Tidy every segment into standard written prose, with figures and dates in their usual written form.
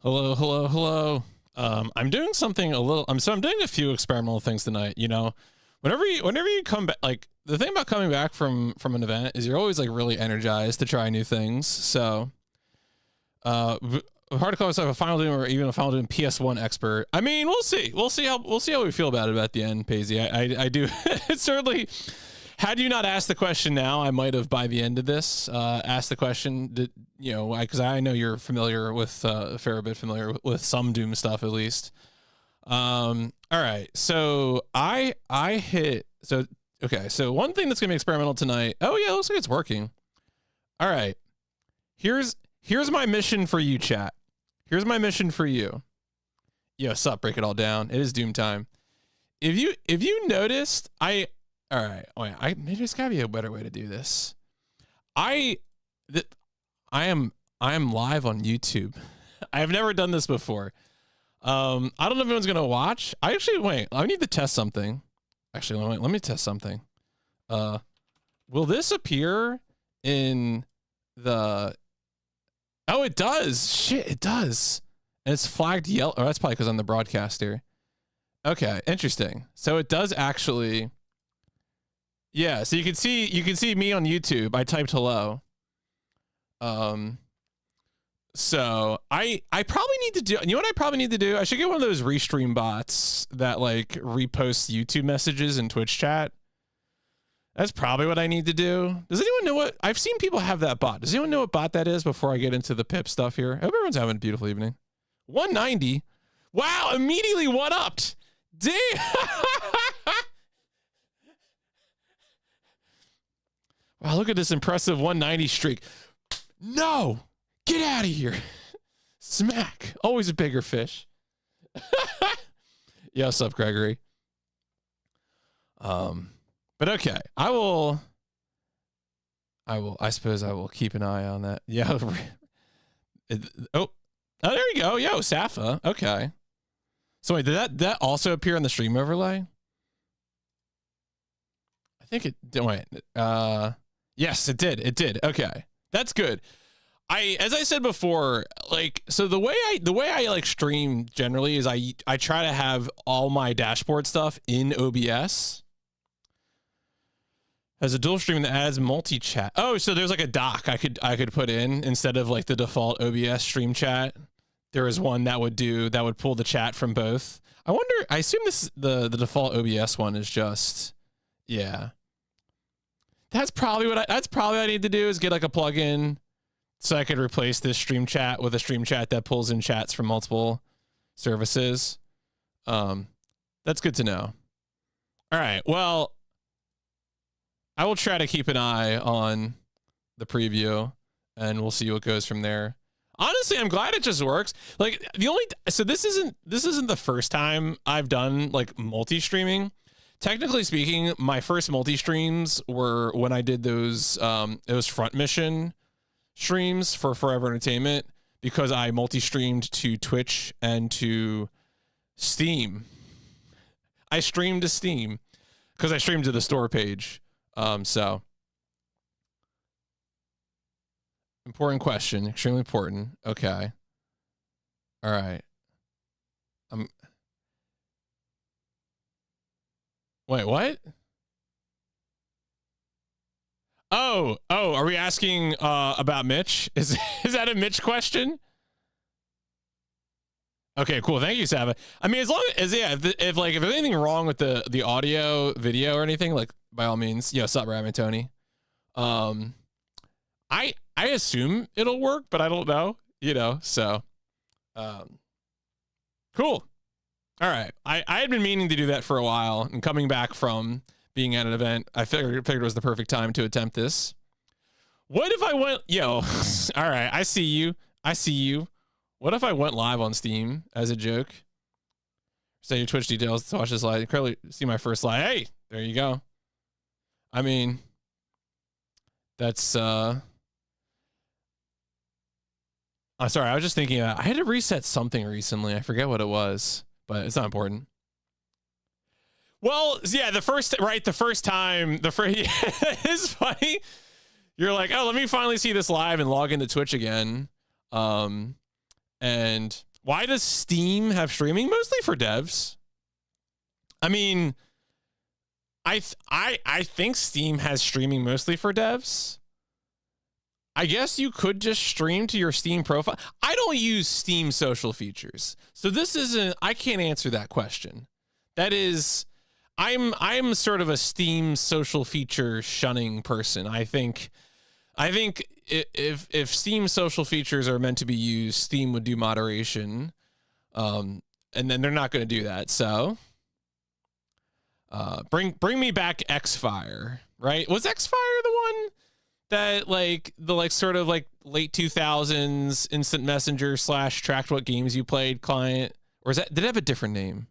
Hello, hello, hello. I'm doing something a little. I'm doing a few experimental things tonight. You know, whenever you come back, like the thing about coming back from an event is you're always like really energized to try new things. So, hard to call myself a Final Doom or even a Final Doom PS1 expert. I mean, we'll see. We'll see how we feel about it at the end, Paisley. I do. It's certainly. Had you not asked the question now, I might have by the end of this asked the question that, you know, because I know you're familiar with a fair bit familiar with some Doom stuff at least. All right, so I hit okay. So one thing that's gonna be experimental tonight. Oh yeah, it looks like it's working. All right, here's my mission for you, chat. Here's my mission for you. Yo, sup? Break it all down. It is Doom time. If you noticed, all right. Wait, maybe there's gotta be a better way to do this. I am live on YouTube. I have never done this before. I don't know if anyone's gonna watch. Wait. I need to test something. Actually, let me test something. Will this appear in the? Oh, it does. Shit, it does. And it's flagged yellow. Oh, that's probably because I'm the broadcaster. Okay, interesting. So it does actually. Yeah, so you can see me on YouTube. I typed hello. So I probably need to do, you know what I probably need to do? I should get one of those restream bots that like reposts YouTube messages in Twitch chat. That's probably what I need to do. Does anyone know what? I've seen people have that bot. Does anyone know what bot that is before I get into the PIP stuff here? I hope everyone's having a beautiful evening. 190. Wow, immediately one-upped. Damn. Wow, look at this impressive 190 streak. No, get out of here. Smack. Always a bigger fish. Yeah, what's up, Gregory? But okay, I suppose I will keep an eye on that. Yeah. Oh, there you go. Yo, Safa. Okay. So wait, did that also appear on the stream overlay? I think it did. Wait. Yes, it did. It did. Okay. That's good. As I said before, like, so the way I like stream generally is I try to have all my dashboard stuff in OBS as a dual stream that adds multi-chat. Oh, so there's like a dock I could put in instead of like the default OBS stream chat. There is one that would pull the chat from both. I assume the default OBS one is just, yeah. That's probably what I need to do is get like a plugin so I could replace this stream chat with a stream chat that pulls in chats from multiple services. That's good to know. All right. Well, I will try to keep an eye on the preview and we'll see what goes from there. Honestly, I'm glad it just works. Like so this isn't the first time I've done like multi-streaming. Technically speaking, my first multi-streams were when I did those front mission streams for Forever Entertainment because I multi-streamed to Twitch and to Steam. I streamed to Steam because I streamed to the store page. So important question, extremely important. Okay. All right. Wait, what? Oh, are we asking about Mitch? Is that a Mitch question? Okay, cool. Thank you, Sava. I mean, as long as if there's anything wrong with the audio, video, or anything, like by all means, yo, sup, Rabbit Tony. I assume it'll work, but I don't know. You know, so cool. All right, I had been meaning to do that for a while, and coming back from being at an event, I figured it was the perfect time to attempt this. What if I went, yo, all right, I see you. What if I went live on Steam as a joke? Say your Twitch details to watch this live. Incredibly see my first live. Hey, there you go. I mean, that's, I'm sorry, I was just thinking, I had to reset something recently. I forget what it was. But it's not important. Well, yeah, the first time, it's funny. You're like, oh, let me finally see this live and log into Twitch again. And Why does Steam have streaming? Mostly for devs. I mean, I think Steam has streaming mostly for devs. I guess you could just stream to your Steam profile. I don't use Steam social features. So this isn't, I can't answer that question. That is, I'm sort of a Steam social feature shunning person. I think if Steam social features are meant to be used, Steam would do moderation. And then they're not going to do that. So bring me back Xfire, right? Was Xfire the one that like sort of like late 2000s instant messenger / tracked what games you played client? Or is that, did it have a different name?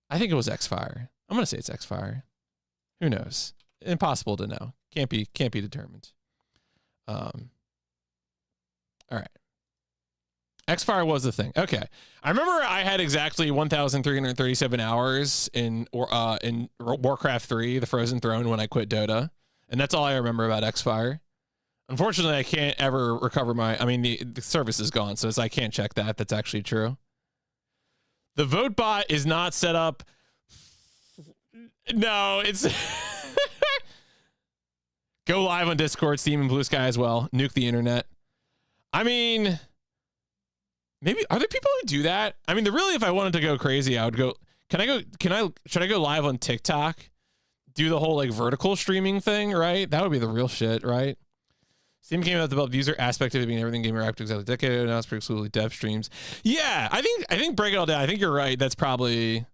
I think it was Xfire. I'm going to say it's Xfire. Who knows? Impossible to know. Can't be determined. All right. Xfire was the thing. Okay. I remember I had exactly 1,337 hours in Warcraft 3, the Frozen Throne, when I quit Dota. And that's all I remember about Xfire. Unfortunately, I can't ever recover the service is gone, so I can't check that. That's actually true. The vote bot is not set up. No, it's go live on Discord, Steam, and Blue Sky as well. Nuke the internet. I mean, maybe are there people who do that? I mean, really, if I wanted to go crazy, I would go. Should I go live on TikTok? Do the whole like vertical streaming thing, right? That would be the real shit, right? Steam came out with the user aspect of it being everything gamer active exactly a decade ago. Now it's exclusively dev streams. Yeah, I think break it all down. I think you're right. That's probably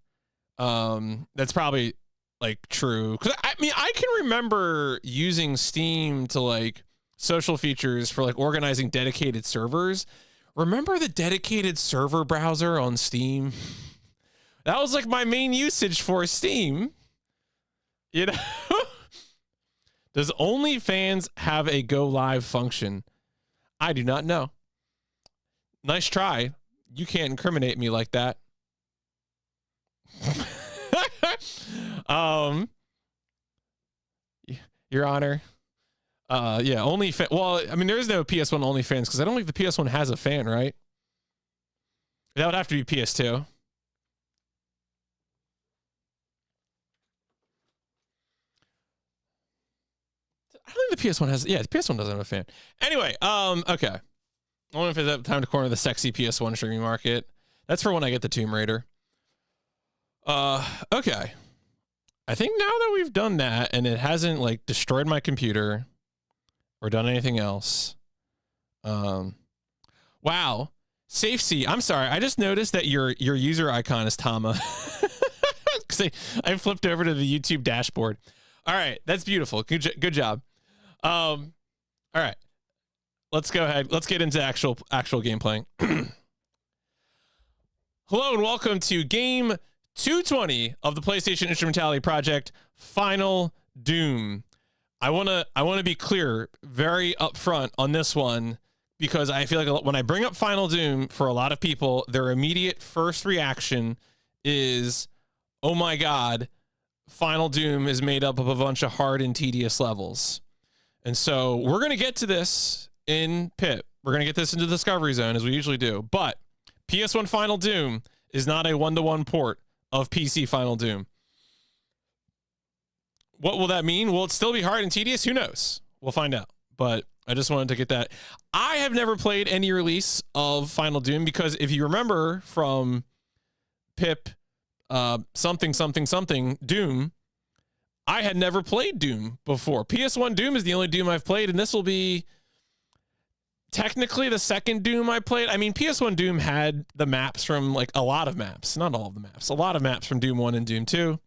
like true. Cause I mean, I can remember using Steam to like social features for like organizing dedicated servers. Remember the dedicated server browser on Steam? That was like my main usage for Steam. You know, does OnlyFans have a go live function? I do not know. Nice try. You can't incriminate me like that. Your Honor. Yeah, OnlyFans. Well, I mean, there is no PS1 OnlyFans because I don't think the PS1 has a fan, right? That would have to be PS2. I don't think the PS1 has. Yeah, the PS1 doesn't have a fan. Anyway, okay. I wonder if it's time to corner the sexy PS1 streaming market. That's for when I get the Tomb Raider. Okay. I think now that we've done that and it hasn't like destroyed my computer or done anything else. Wow. SafeC. I'm sorry. I just noticed that your user icon is Tama. Because I flipped over to the YouTube dashboard. All right, that's beautiful. Good job. All right, let's go ahead. Let's get into actual game playing. Hello and welcome to game 220 of the PlayStation Instrumentality Project, Final Doom. I wanna be clear, very upfront on this one, because I feel like when I bring up Final Doom, for a lot of people, their immediate first reaction is, "Oh my God, Final Doom is made up of a bunch of hard and tedious levels." And so we're going to get to this in PIP. We're going to get this into Discovery Zone as we usually do. But PS1 Final Doom is not a 1-to-1 port of PC Final Doom. What will that mean? Will it still be hard and tedious? Who knows? We'll find out. But I just wanted to get that. I have never played any release of Final Doom because if you remember from PIP something Doom, I had never played Doom before. PS1 Doom is the only Doom I've played, and this will be technically the second Doom I played. I mean, PS1 Doom had the maps from like a lot of maps, not all of the maps, a lot of maps from Doom 1 and Doom 2.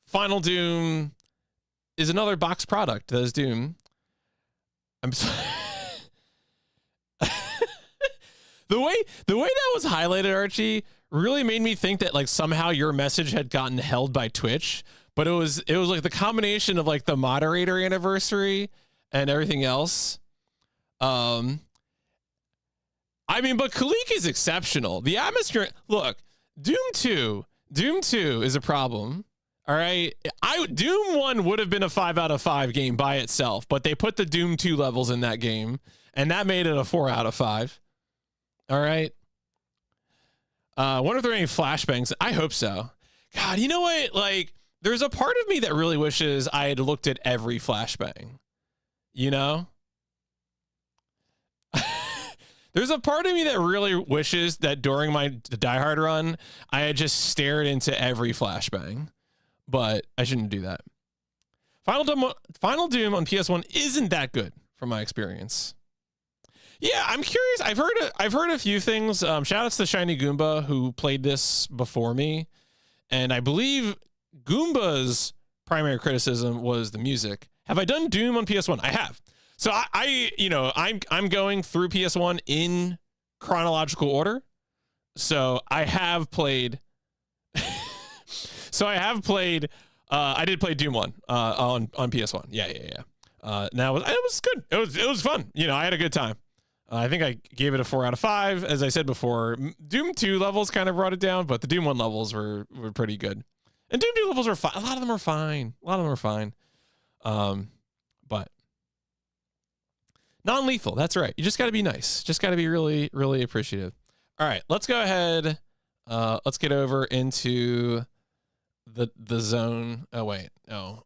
Final Doom is another box product that is Doom. I'm sorry. The way that was highlighted, Archie, really made me think that like somehow your message had gotten held by Twitch, but it was like the combination of like the moderator anniversary and everything else. I mean, but Khalik is exceptional. The atmosphere, look, Doom 2 is a problem. All right. Doom 1 would have been a 5 out of 5 game by itself, but they put the Doom 2 levels in that game and that made it a 4 out of 5. All right. Wonder if there are any flashbangs. I hope so. God, you know what? Like, there's a part of me that really wishes I had looked at every flashbang. You know? There's a part of me that really wishes that during my Die Hard run, I had just stared into every flashbang. But I shouldn't do that. Final Doom on PS1 isn't that good from my experience. Yeah, I'm curious. I've heard a few things. Shout outs to Shiny Goomba who played this before me. And I believe Goomba's primary criticism was the music. Have I done Doom on PS1? I have. So I'm going through PS1 in chronological order. So I have played. I did play Doom 1 on PS1. Yeah. Now it was good. It was fun. You know, I had a good time. I think I gave it a 4 out of 5. As I said before, Doom 2 levels kind of brought it down, but the Doom 1 levels were pretty good. And Doom 2 levels were fine. A lot of them are fine. But non-lethal. That's right. You just got to be nice. Just got to be really, really appreciative. All right, let's go ahead. Let's get over into the zone. Oh wait, no.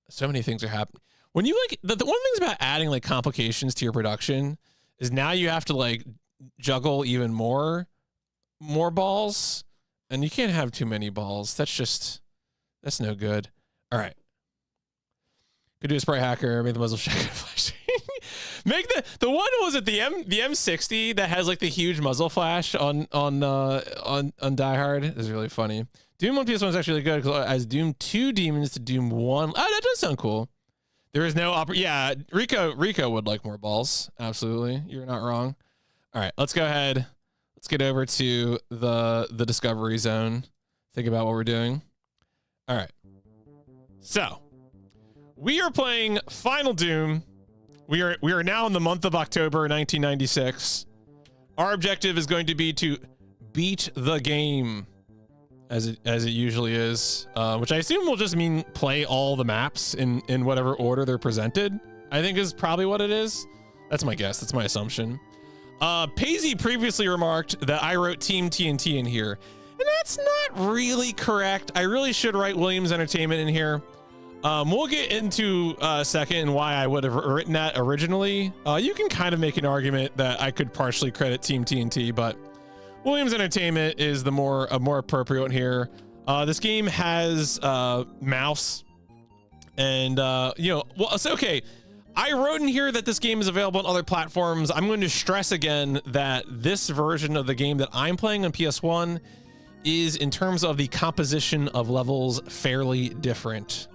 So many things are happening. When you like the one thing about adding like complications to your production is now you have to like juggle even more balls, and you can't have too many balls. That's no good. All right. Could do a spray hacker, make the muzzle shake flashing. Make the one was it the M60 that has like the huge muzzle flash on Die Hard is really funny. Doom on PS1 is actually really good as Doom 2 demons to Doom 1. Oh, that does sound cool. There is no yeah, Rico would like more balls. Absolutely. You're not wrong. All right, let's go ahead. Let's get over to the discovery zone. Think about what we're doing. All right. So, we are playing Final Doom. We are now in the month of October 1996. Our objective is going to be to beat the game as it usually is, which I assume will just mean play all the maps in whatever order they're presented. I think is probably what it is. That's my guess. That's my assumption. Paisley previously remarked that I wrote Team TNT in here, and that's not really correct. I really should write Williams Entertainment in here. We'll get into a second and why I would have written that originally. You can kind of make an argument that I could partially credit Team TNT, but Williams Entertainment is the more appropriate one here. This game has mouse, and well, it's okay. I wrote in here that this game is available on other platforms. I'm going to stress again that this version of the game that I'm playing on PS1 is, in terms of the composition of levels, fairly different.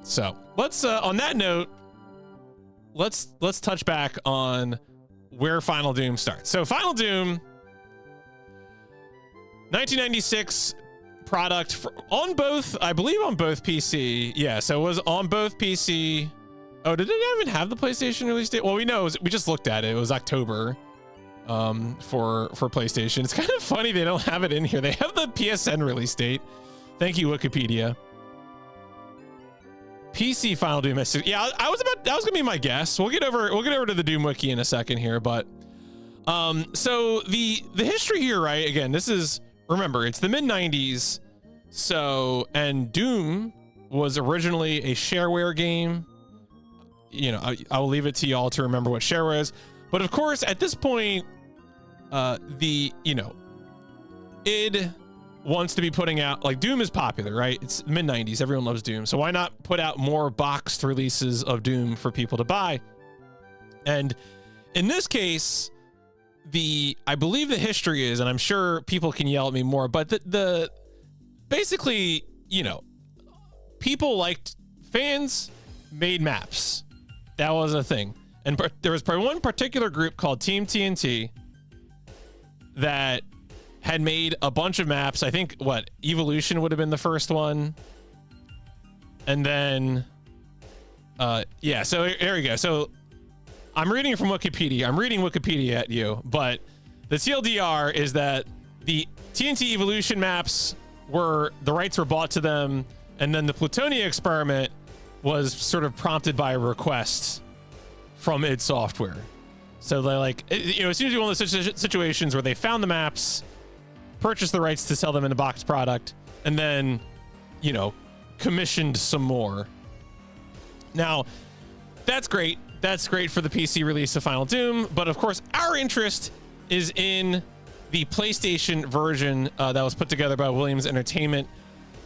So let's on that note, let's touch back on where Final Doom starts. So Final Doom, 1996 product on both, I believe on both PC. Yeah, so it was on both PC. Oh, did it even have the PlayStation release date? Well, we know we just looked at it. It was October for PlayStation. It's kind of funny they don't have it in here. They have the PSN release date. Thank you, Wikipedia. PC Final Doom. Yeah, that was gonna be my guess. We'll get over to the Doom Wiki in a second here, but so the history here, right? Again, this is, remember, it's the mid-90s. So, and Doom was originally a shareware game. You know, I'll leave it to y'all to remember what shareware is. But of course, at this point, id wants to be putting out, like, Doom is popular, right? It's mid-90s. Everyone loves Doom. So why not put out more boxed releases of Doom for people to buy? And in this case, I believe the history is, and I'm sure people can yell at me more, but basically, you know, fans made maps. That was a thing. And there was one particular group called Team TNT that had made a bunch of maps. I think Evolution would have been the first one. And then, yeah, so here we go. So I'm reading from Wikipedia. I'm reading Wikipedia at you, but the TLDR is that the TNT Evolution maps the rights were bought to them, and then the Plutonia experiment was sort of prompted by a request from id Software. So they like, you know, it seems to be one of those situations where they found the maps, purchased the rights to sell them in a boxed product, and then, you know, commissioned some more. Now, that's great. That's great for the PC release of Final Doom, but of course, our interest is in the PlayStation version that was put together by Williams Entertainment.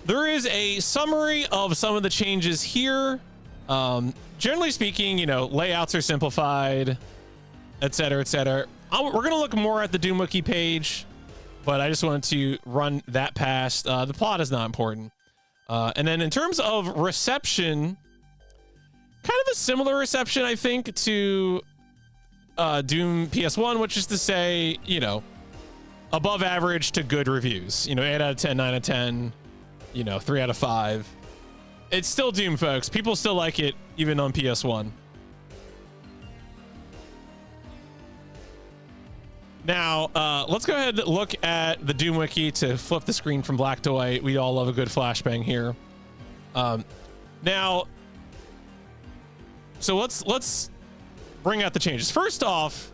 There is a summary of some of the changes here. Generally speaking, you know, layouts are simplified, etc., etc. We're going to look more at the Doom Wiki page, but I just wanted to run that past. The plot is not important. And then in terms of reception, kind of a similar reception, I think, to Doom PS1, which is to say, you know, above average to good reviews. You know, 8 out of 10, 9 out of 10, you know, 3 out of 5. It's still Doom, folks. People still like it, even on PS1. Now, let's go ahead and look at the Doom Wiki to flip the screen from black to white. We all love a good flashbang here. Now, so let's bring out the changes. First off,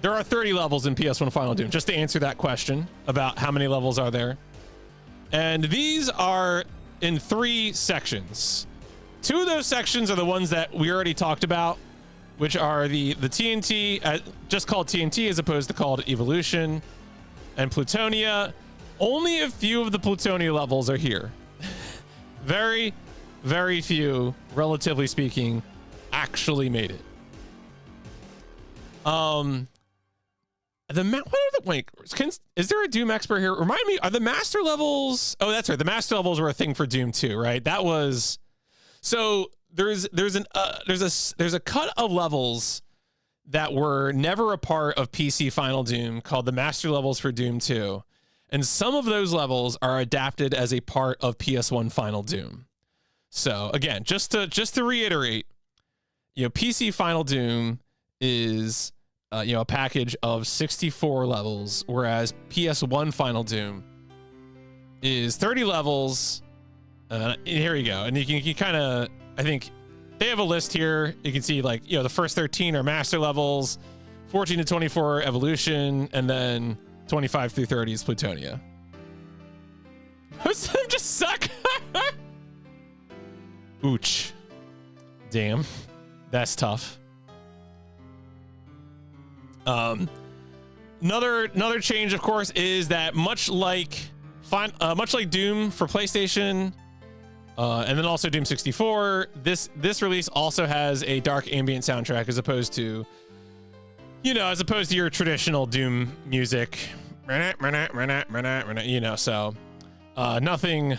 there are 30 levels in PS1 Final Doom, just to answer that question about how many levels are there. And these are in 3 sections. 2 of those sections are the ones that we already talked about, which are the TNT, just called TNT as opposed to called Evolution, and Plutonia. Only a few of the Plutonia levels are here. Very, very few, relatively speaking, actually made it. Is there a Doom expert here? Remind me, are the master levels? Oh, that's right. The master levels were a thing for Doom 2, right? That was, so there's a cut of levels that were never a part of PC Final Doom called the master levels for Doom 2. And some of those levels are adapted as a part of PS1 Final Doom. So again, just to reiterate, you know, PC Final Doom is you know, a package of 64 levels, whereas PS1 Final Doom is 30 levels. Here we go. And you can kind of, I think they have a list here. You can see, like, you know, the first 13 are master levels, 14 to 24 Evolution, and then 25 through 30 is Plutonia. Most of them just suck. Ooch. Damn. That's tough. Another change, of course, is that much like Doom for PlayStation, and then also Doom 64, this release also has a dark ambient soundtrack as opposed to your traditional Doom music. You know, so nothing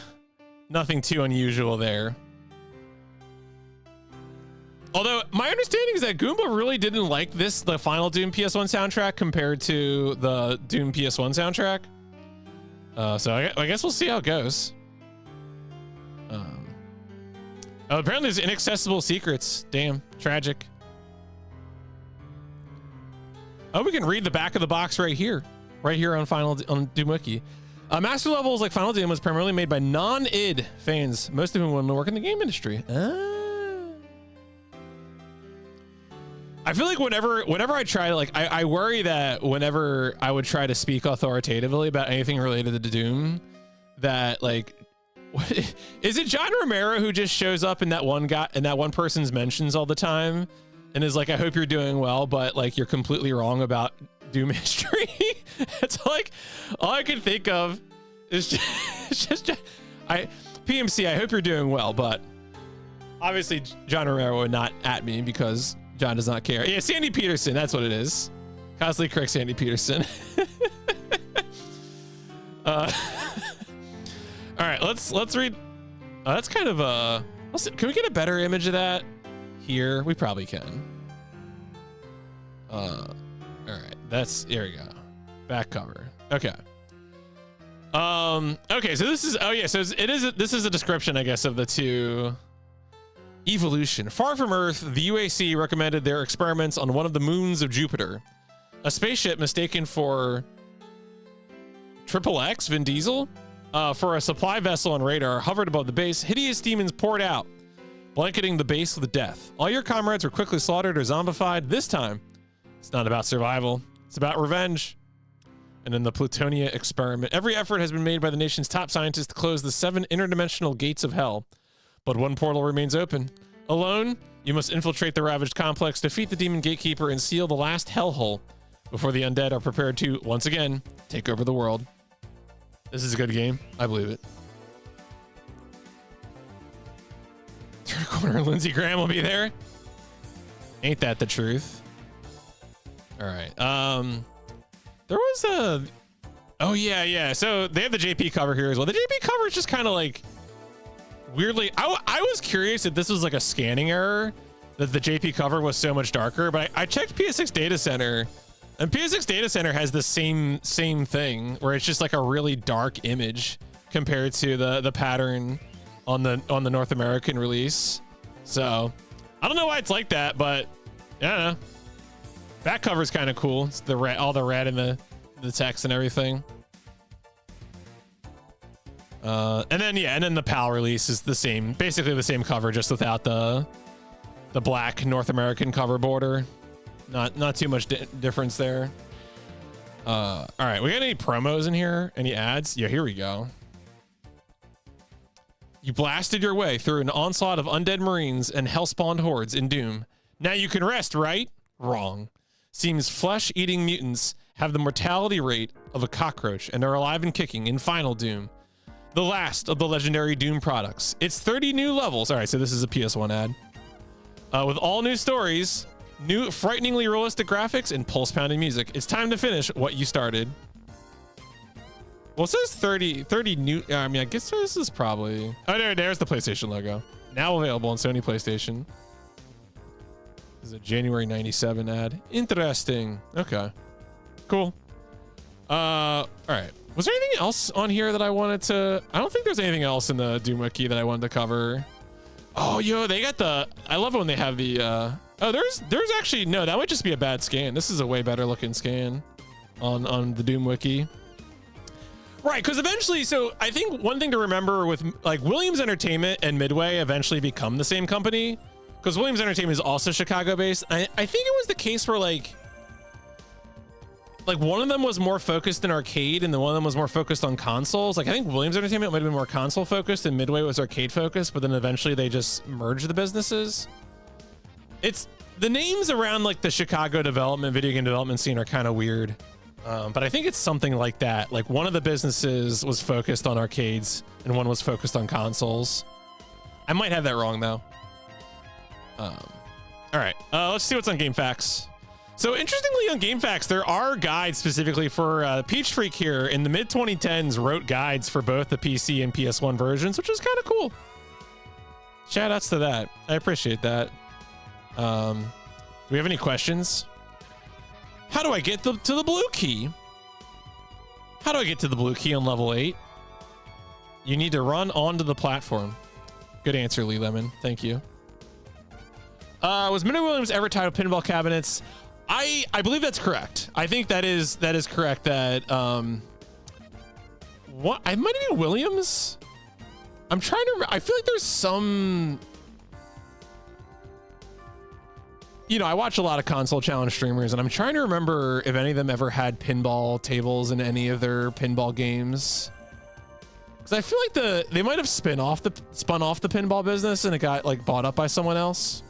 too unusual there. Although my understanding is that Goomba really didn't like the final Doom PS1 soundtrack compared to the Doom PS1 soundtrack. So I guess we'll see how it goes. Apparently there's inaccessible secrets. Damn, tragic. Oh, we can read the back of the box right here on Doom Wiki. Master levels like Final Doom was primarily made by non-id fans, most of whom work in the game industry. I feel like whenever I try to, like, I worry that whenever I would try to speak authoritatively about anything related to Doom, that, like, is it John Romero who just shows up in that one person's mentions all the time and is like, I hope you're doing well, but, like, you're completely wrong about Doom history? It's like all I can think of is just PMC, I hope you're doing well, but obviously John Romero would not at me because John does not care. Yeah, Sandy Peterson, that's what it is. Constantly correct Sandy Peterson. All right, let's read. That's kind of a. Can we get a better image of that here? We probably can. All right, here we go. Back cover. Okay. Okay, so this is. Oh yeah, so this is a description, I guess, of the two. Evolution. Far from Earth, the UAC recommended their experiments on one of the moons of Jupiter. A spaceship mistaken for XXX Vin Diesel for a supply vessel and radar hovered above the base. Hideous demons poured out, blanketing the base with death. All your comrades were quickly slaughtered or zombified. This time, It's not about survival. It's about revenge. And in the Plutonia experiment, every effort has been made by the nation's top scientists to close the 7 interdimensional gates of hell. But one portal remains open. Alone, you must infiltrate the ravaged complex, defeat the demon gatekeeper, and seal the last hellhole before the undead are prepared to, once again, take over the world. This is a good game. I believe it. Turn a corner and Lindsey Graham will be there. Ain't that the truth? All right. There was a... Oh, yeah. So they have the JP cover here as well. The JP cover is just kind of like... Weirdly... I was curious if this was like a scanning error, that the JP cover was so much darker, but I checked PS6 Data Center, and PS6 Data Center has the same thing, where it's just like a really dark image compared to the pattern on the North American release. So I don't know why it's like that, but I don't know. Back cover is kind of cool. It's the red, all the red in the text and everything. And then the PAL release is the same, basically the same cover, just without the black North American cover border. Not too much difference there. All right, we got any promos in here? Any ads? Yeah, here we go. You blasted your way through an onslaught of undead marines and hellspawned hordes in Doom. Now you can rest, right? Wrong. Seems flesh-eating mutants have the mortality rate of a cockroach and are alive and kicking in Final Doom, the last of the legendary Doom products. It's 30 new levels. All right, so this is a PS1 ad. With all new stories, new frighteningly realistic graphics, and pulse-pounding music. It's time to finish what you started. Well, it says 30 new... I mean, I guess this is probably... Oh, there's the PlayStation logo. Now available on Sony PlayStation. This is a January 97 ad. Interesting. Okay. Cool. All right. Was there anything else on here that I wanted to... I don't think there's anything else in the Doom Wiki that I wanted to cover. Oh, yo, they got the... I love it when they have the... Oh, there's actually... No, that would just be a bad scan. This is a way better looking scan on the Doom Wiki. Right, because eventually... So I think one thing to remember with... Like, Williams Entertainment and Midway eventually become the same company. Because Williams Entertainment is also Chicago-based. I think it was the case where, like one of them was more focused in arcade and the one of them was more focused on consoles. Like, I think Williams Entertainment might have been more console focused and Midway was arcade focused, but then eventually they just merged the businesses. It's the names around like the Chicago video game development scene are kind of weird. But I think it's something like that. Like, one of the businesses was focused on arcades and one was focused on consoles. I might have that wrong though. All right, let's see what's on GameFAQs. So interestingly, on GameFAQs, there are guides specifically for Peach Freak here in the mid-2010s wrote guides for both the PC and PS1 versions, which is kind of cool. Shout outs to that. I appreciate that. Do we have any questions? How do I get to the blue key? How do I get to the blue key on level 8? You need to run onto the platform. Good answer, Lee Lemon. Thank you. Was Minnie Williams ever tied to pinball cabinets? I believe that's correct. I think that is correct. That what I might have been Williams. I'm trying to. I feel like there's some. You know, I watch a lot of console challenge streamers, and I'm trying to remember if any of them ever had pinball tables in any of their pinball games. Because I feel like they might have spun off the pinball business, and it got like bought up by someone else.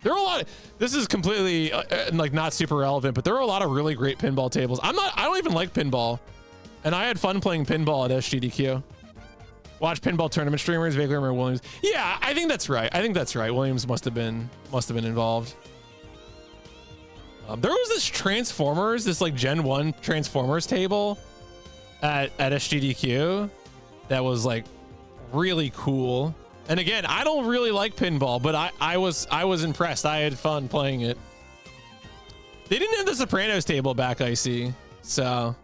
There are a lot of, this is completely like not super relevant, but there are a lot of really great pinball tables. I don't even like pinball, and I had fun playing pinball at SGDQ. Watch pinball tournament streamers, vaguely remember Williams. Yeah, I think that's right. Williams must have been involved. There was this Transformers, this like Gen 1 Transformers table at SGDQ that was like really cool. And again, I don't really like pinball, but I was impressed. I had fun playing it. They didn't have the Sopranos table back, I see. So,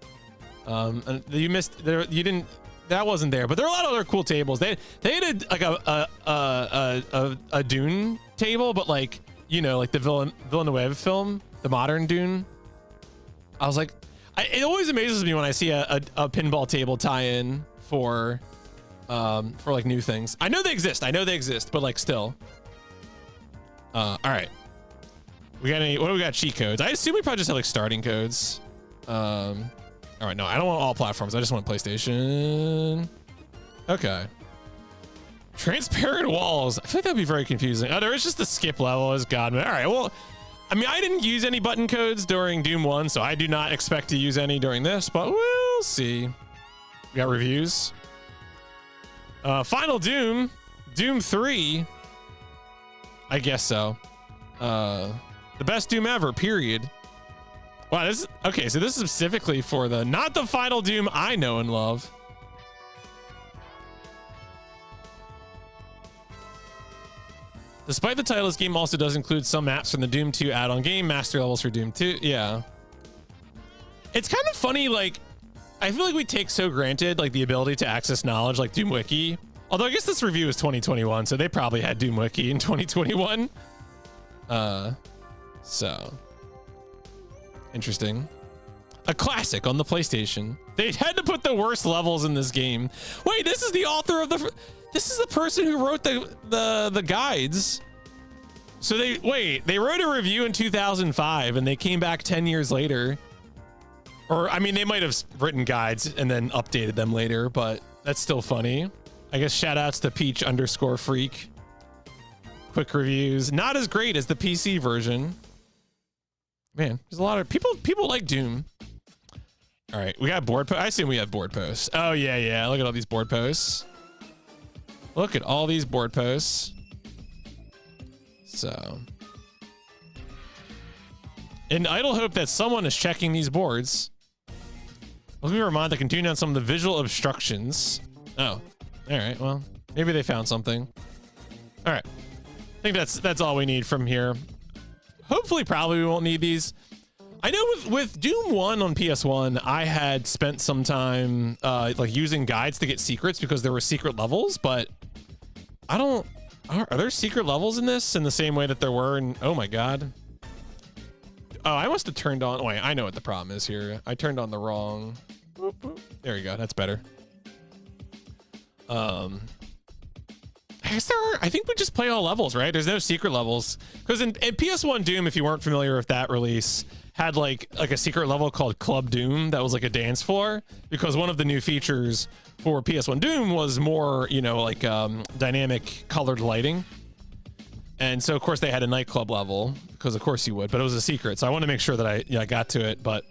you missed there. You didn't. That wasn't there. But there are a lot of other cool tables. They had a Dune table, but like, you know, like the Villeneuve film, the modern Dune. I was like, it always amazes me when I see a pinball table tie-in for like new things. I know they exist, but like still. All right. We got any? What do we got? Cheat codes? I assume we probably just have like starting codes. All right, no, I don't want all platforms. I just want PlayStation. Okay. Transparent walls. I feel like that'd be very confusing. Oh, there is just the skip level as God. All right, well, I mean, I didn't use any button codes during Doom 1, so I do not expect to use any during this, but we'll see. We got reviews. Final Doom, Doom 3. I guess so. The best Doom ever, period. Wow, this is okay. So this is specifically for the not the Final Doom I know and love. Despite the title, this game also does include some maps from the Doom 2 add-on game, master levels for Doom 2. Yeah. It's kind of funny, like, I feel like we take so granted, like, the ability to access knowledge, like Doom Wiki. Although I guess this review is 2021, so they probably had Doom Wiki in 2021. So. Interesting. A classic on the PlayStation. They had to put the worst levels in this game. Wait, this is the author of the... This is the person who wrote the guides. So they wrote a review in 2005 and they came back 10 years later. Or I mean, they might have written guides and then updated them later, but that's still funny. I guess shout outs to Peach_Freak. Quick reviews. Not as great as the PC version. Man, there's a lot of people like Doom. All right, we got board posts. I assume we have board posts. Oh yeah. Look at all these board posts. Look at all these board posts. So, in idle hope that someone is checking these boards, let me remind, I can tune down some of the visual obstructions. Oh, all right. Well, maybe they found something. All right. I think that's all we need from here. Hopefully, probably we won't need these. I know with Doom 1 on PS1, I had spent some time like using guides to get secrets because there were secret levels, but are there secret levels in this in the same way that there were in, oh my God. Oh, I must have turned on, wait, I know what the problem is here. I turned on the wrong, there you go, that's better. I guess I think we just play all levels, right? There's no secret levels. Because in PS1 Doom, if you weren't familiar with that release, had like a secret level called Club Doom that was like a dance floor, because one of the new features for PS1 Doom was more, you know, like dynamic colored lighting. And so of course they had a nightclub level, because of course you would, but it was a secret. So I want to make sure that I got to it, but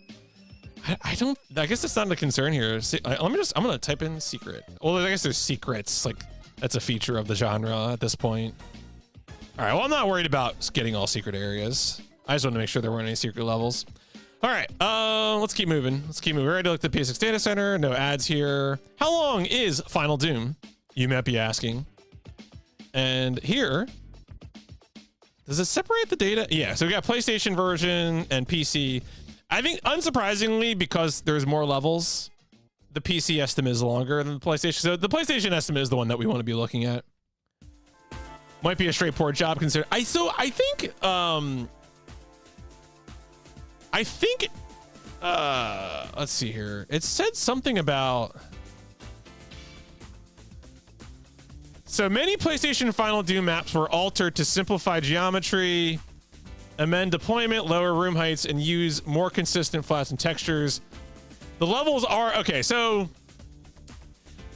I guess that's not a concern here. I'm going to type in secret. Well, I guess there's secrets, like that's a feature of the genre at this point. All right, well, I'm not worried about getting all secret areas. I just want to make sure there weren't any secret levels. All right, let's keep moving. We're ready to look at the PS6 data center. No ads here. How long is Final Doom? You might be asking. And here, does it separate the data? Yeah, so we got PlayStation version and PC. I think, unsurprisingly, because there's more levels, the PC estimate is longer than the PlayStation. So the PlayStation estimate is the one that we want to be looking at. Might be a straightforward job considered. I think let's see here. It said something about, so many PlayStation Final Doom maps were altered to simplify geometry, amend deployment, lower room heights, and use more consistent flats and textures. The levels are okay. So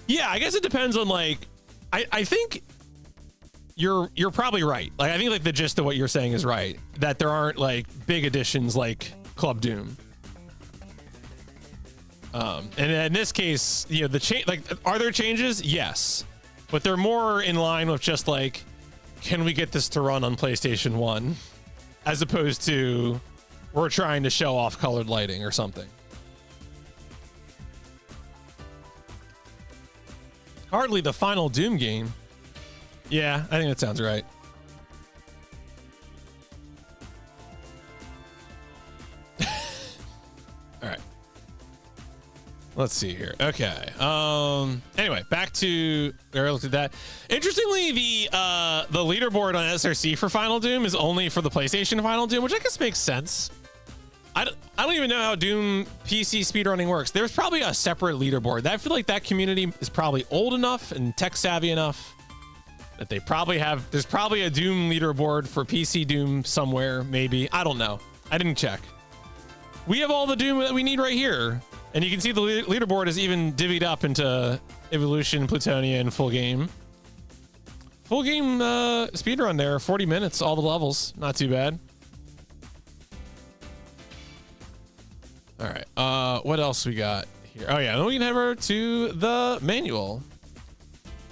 yeah, I guess it depends on, like, I think you're probably right. Like, I think like the gist of what you're saying is right, that there aren't like big additions like Club Doom. And in this case, you know, the change, like, are there changes? Yes, but they're more in line with just like, can we get this to run on PlayStation 1, as opposed to we're trying to show off colored lighting or something. Hardly the Final Doom game. Yeah, I think that sounds right. All right. Let's see here. Okay. Anyway, back to where I looked at that. Interestingly, the leaderboard on SRC for Final Doom is only for the PlayStation Final Doom, which I guess makes sense. I don't even know how Doom PC speedrunning works. There's probably a separate leaderboard. I feel like that community is probably old enough and tech savvy enough that they probably have. There's probably a Doom leaderboard for PC Doom somewhere, maybe. I don't know. I didn't check. We have all the Doom that we need right here. And you can see the leaderboard is even divvied up into Evolution, Plutonia, and full game. Full game speedrun there, 40 minutes, all the levels. Not too bad. All right, what else we got here? Oh yeah, then we can head over to the manual.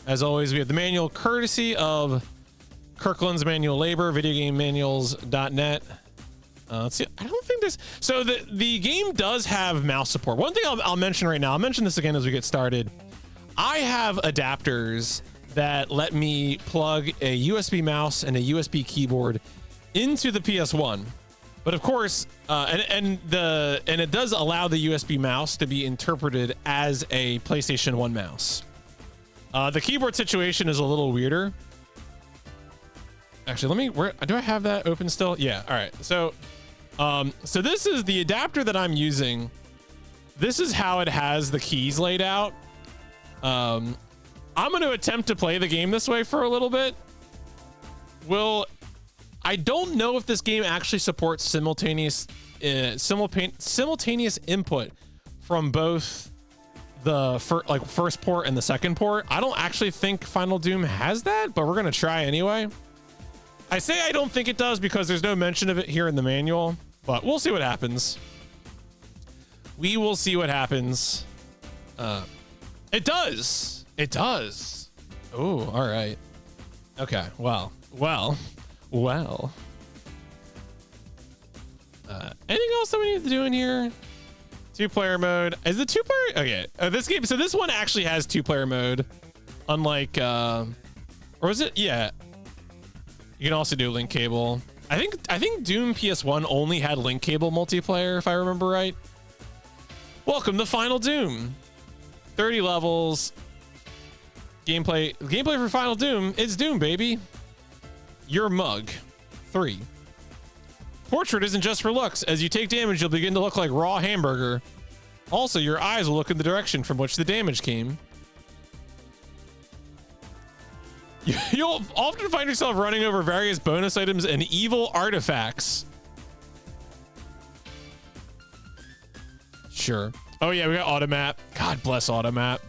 As always, we have the manual courtesy of Kirkland's Manual Labor, videogamemanuals.net. Let's see. I don't think there's... So the game does have mouse support. One thing I'll mention right now, I'll mention this again as we get started. I have adapters that let me plug a USB mouse and a USB keyboard into the PS1. But of course, and it does allow the USB mouse to be interpreted as a PlayStation 1 mouse. The keyboard situation is a little weirder. Actually, where do I have that open still? Yeah. All right. So this is the adapter that I'm using. This is how it has the keys laid out. I'm going to attempt to play the game this way for a little bit. I don't know if this game actually supports simultaneous input from both the first port and the second port. I don't actually think Final Doom has that, but we're going to try anyway. I say I don't think it does because there's no mention of it here in the manual, but we'll see what happens. We will see what happens. It does. It does. Oh, all right. Okay. Well. Anything else that we need to do in here? 2-player mode. Is the 2-player? Okay. This game. So this one actually has 2-player mode, unlike, or is it? Yeah. You can also do link cable. I think Doom PS1 only had link cable multiplayer, if I remember right. Welcome to Final Doom. 30 levels. Gameplay for Final Doom. It's Doom, baby. Your mug. 3. Portrait isn't just for looks. As you take damage, you'll begin to look like raw hamburger. Also, your eyes will look in the direction from which the damage came. You'll often find yourself running over various bonus items and evil artifacts. Sure. Oh yeah, we got automap. God bless automap.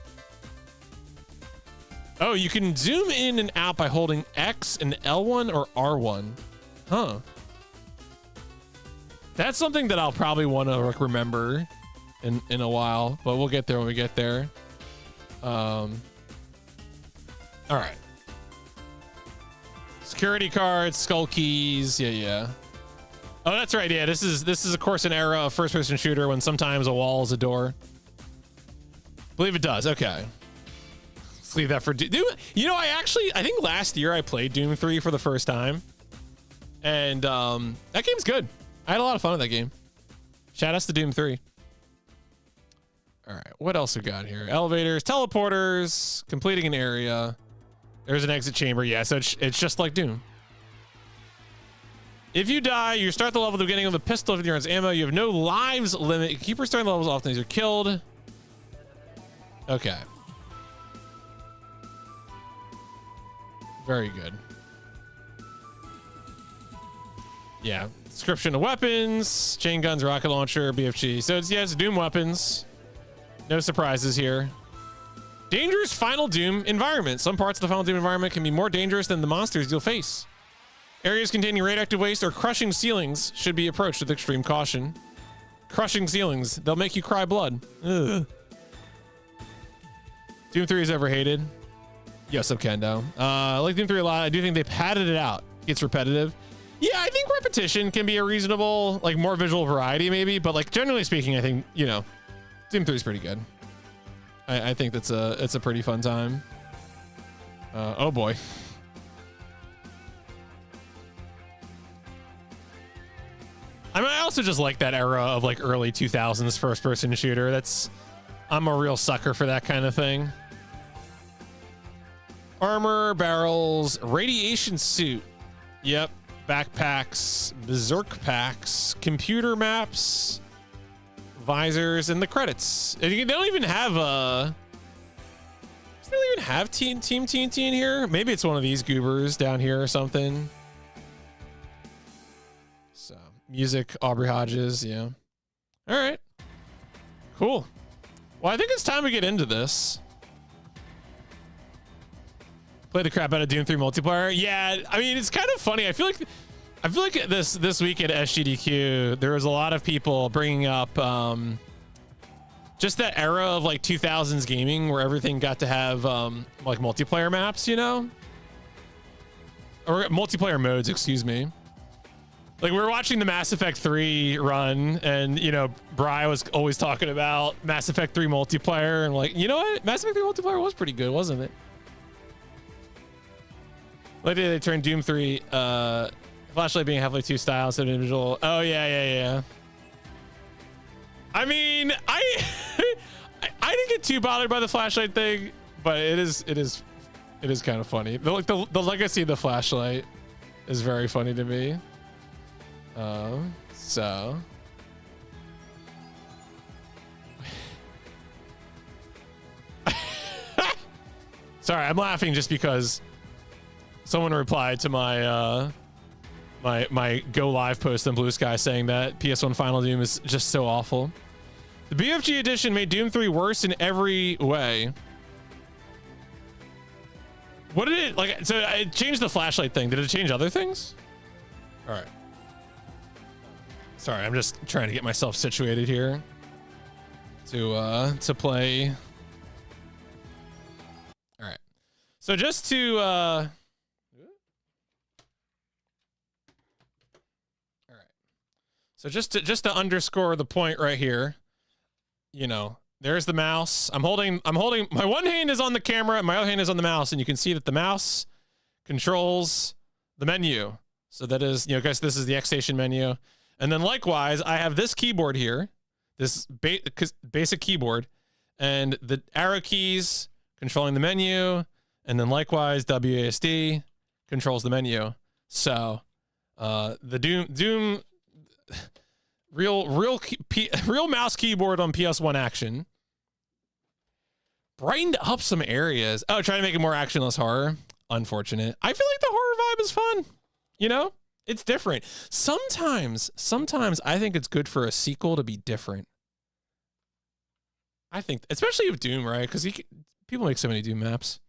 Oh, you can zoom in and out by holding X and L1 or R1. Huh. That's something that I'll probably want to remember in a while, but we'll get there when we get there. All right. Security cards, skull keys. Yeah. Oh, that's right. Yeah, this is of course an era of first-person shooter when sometimes a wall is a door. Believe it does. Okay. Let's leave that for Doom. You know, I think last year I played Doom 3 for the first time, and that game's good. I had a lot of fun with that game. Shout outs to Doom 3. All right, what else we got here? Elevators, teleporters, completing an area. There's an exit chamber. Yeah, so it's just like Doom. If you die, you start the level at the beginning of the pistol with your ammo. You have no lives limit. You keep restarting the levels often as you're killed. Okay. Very good. Yeah. Description of weapons, chain guns, rocket launcher, BFG. So it's Doom weapons. No surprises here. Dangerous Final Doom environment. Some parts of the Final Doom environment can be more dangerous than the monsters you'll face. Areas containing radioactive waste or crushing ceilings should be approached with extreme caution. Crushing ceilings. They'll make you cry blood. Ugh. Doom 3 is overhated. Yes, of Kendo. I like Doom 3 a lot. I do think they padded it out. It gets repetitive. Yeah, I think repetition can be a reasonable, like, more visual variety maybe, but like generally speaking, I think, you know, Doom 3 is pretty good. I think it's a pretty fun time. Oh boy. I mean, I also just like that era of like early 2000s first person shooter. I'm a real sucker for that kind of thing. Armor, barrels, radiation suit. Yep. Backpacks, berserk packs, computer maps, visors, and the credits. And they don't even have really even have Team TNT in here. Maybe it's one of these goobers down here or something. So music, Aubrey Hodges, yeah. All right, cool. Well, I think it's time we get into this. Play the crap out of Doom 3 multiplayer. Yeah, I mean, it's kind of funny. I feel like this week at SGDQ, there was a lot of people bringing up just that era of like 2000s gaming where everything got to have like multiplayer maps, you know, or multiplayer modes, excuse me. Like we were watching the Mass Effect 3 run, and you know, Bri was always talking about Mass Effect 3 multiplayer, and like, you know what, Mass Effect 3 multiplayer was pretty good, wasn't it? Later they turned Doom 3 flashlight being Half-Life 2 style instead of individual. Oh yeah. I mean, I didn't get too bothered by the flashlight thing, but it is kind of funny. The legacy of the flashlight is very funny to me. So sorry, I'm laughing just because someone replied to my my go live post on Blue Sky saying that PS1 Final Doom is just so awful. The BFG edition made Doom 3 worse in every way. What did it like? So it changed the flashlight thing. Did it change other things? All right. Sorry, I'm just trying to get myself situated here to play. All right. So just to So just to underscore the point right here, you know, there's the mouse. I'm holding my one hand is on the camera, my other hand is on the mouse, and you can see that the mouse controls the menu. So that is, you know, guys, this is the X-Station menu. And then likewise, I have this keyboard here, this basic keyboard, and the arrow keys controlling the menu, and then likewise WASD controls the menu. So the Doom real mouse keyboard on PS1 action. Brightened up some areas. Oh, trying to make it more actionless horror. Unfortunate. I feel like the horror vibe is fun. You know, it's different. Sometimes I think it's good for a sequel to be different. I think, especially with Doom, right? Because people make so many Doom maps.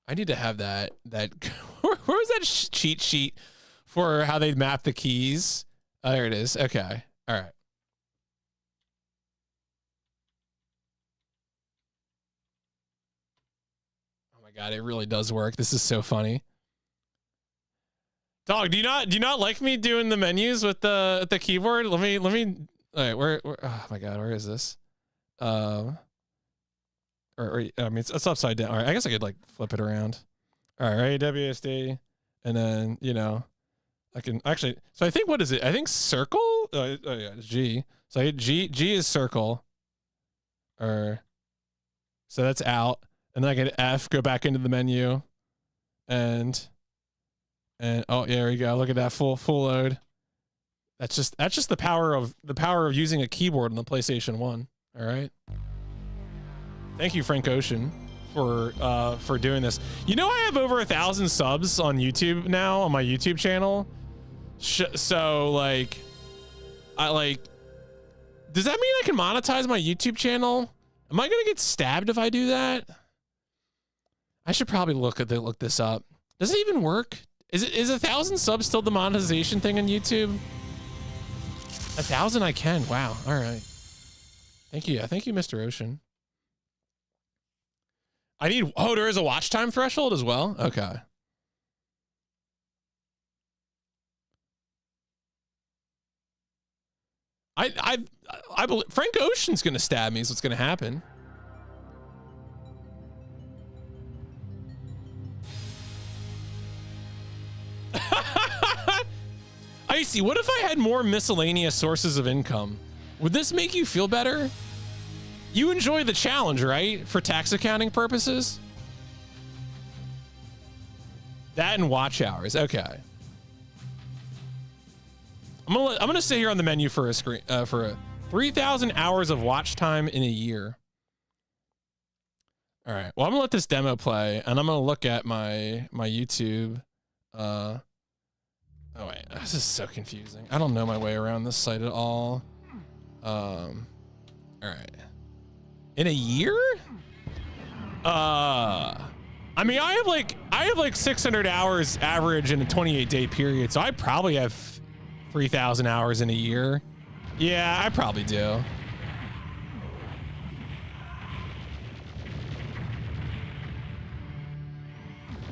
I need to have that where was that cheat sheet for how they map the keys? Oh, there it is. Okay. All right. Oh my God, it really does work. This is so funny. Dog, do you not like me doing the menus with the keyboard? Let me all right, where oh my God, where is this? Or I mean, it's upside down. All right, I guess I could like flip it around. All right, WSD, and then you know, I can actually. So I think what is it? I think circle. Oh yeah, it's G. So I hit G. G is circle. Or, so that's out, and then I get F. Go back into the menu, and oh yeah, there we go. Look at that full load. That's just the power of using a keyboard on the PlayStation 1. All right. Thank you, Frank Ocean, for doing this. You know, I have over 1,000 subs on YouTube now on my YouTube channel. So like, does that mean I can monetize my YouTube channel? Am I gonna get stabbed if I do that? I should probably look this up. Does it even work? Is 1,000 subs still the monetization thing on YouTube? 1,000 I can. Wow. All right. Thank you. Thank you, Mr. Ocean. There is a watch time threshold as well. Okay. I believe Frank Ocean's gonna stab me is what's gonna happen. I see. What if I had more miscellaneous sources of income? Would this make you feel better? You enjoy the challenge, right? For tax accounting purposes? That and watch hours. Okay. I'm gonna sit here on the menu for a screen for a 3,000 hours of watch time in a year. All right. Well, I'm gonna let this demo play, and I'm gonna look at my YouTube. Oh wait, this is so confusing. I don't know my way around this site at all. All right. In a year? I mean, I have like 600 hours average in a 28-day period, so I probably have 3,000 hours in a year. Yeah, I probably do.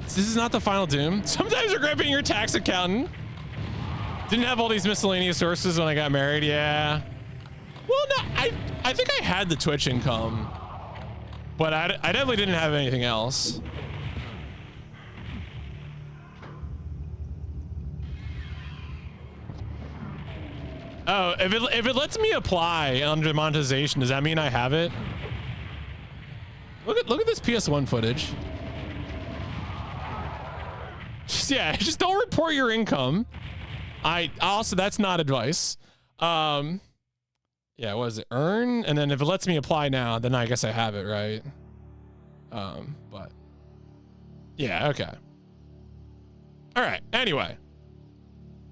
This is not the final Doom. Sometimes regretting your tax accountant. Didn't have all these miscellaneous sources when I got married. Yeah. Well, no, I think I had the Twitch income, but I definitely didn't have anything else. Oh, if it lets me apply under monetization, does that mean I have it? Look at this PS1 footage. Just don't report your income. Also, that's not advice. Yeah, what is it? Earn, and then if it lets me apply now, then I guess I have it, right? But yeah, okay. All right. Anyway,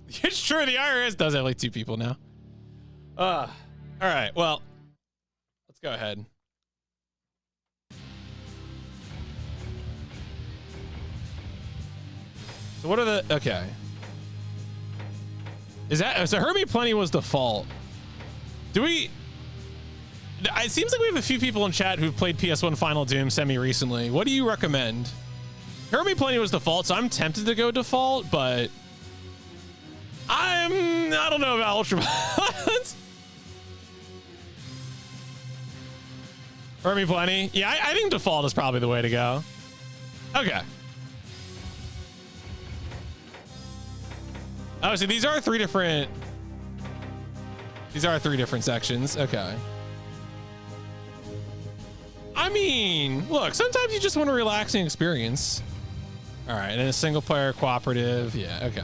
it's true the IRS does have like 2 people now. All right. Well, let's go ahead. So what are the okay? Is that so? Herbie Plenty was default. Do we? It seems like we have a few people in chat who've played PS1 Final Doom semi-recently. What do you recommend? Herbie Plenty was default, so I'm tempted to go default, but I don't know about Ultraviolence. Herbie Plenty? Yeah, I think default is probably the way to go. Okay. Oh, so these are 3 different... These are 3 different sections. Okay. I mean, look, sometimes you just want a relaxing experience. All right, and then a single player cooperative. Yeah, okay.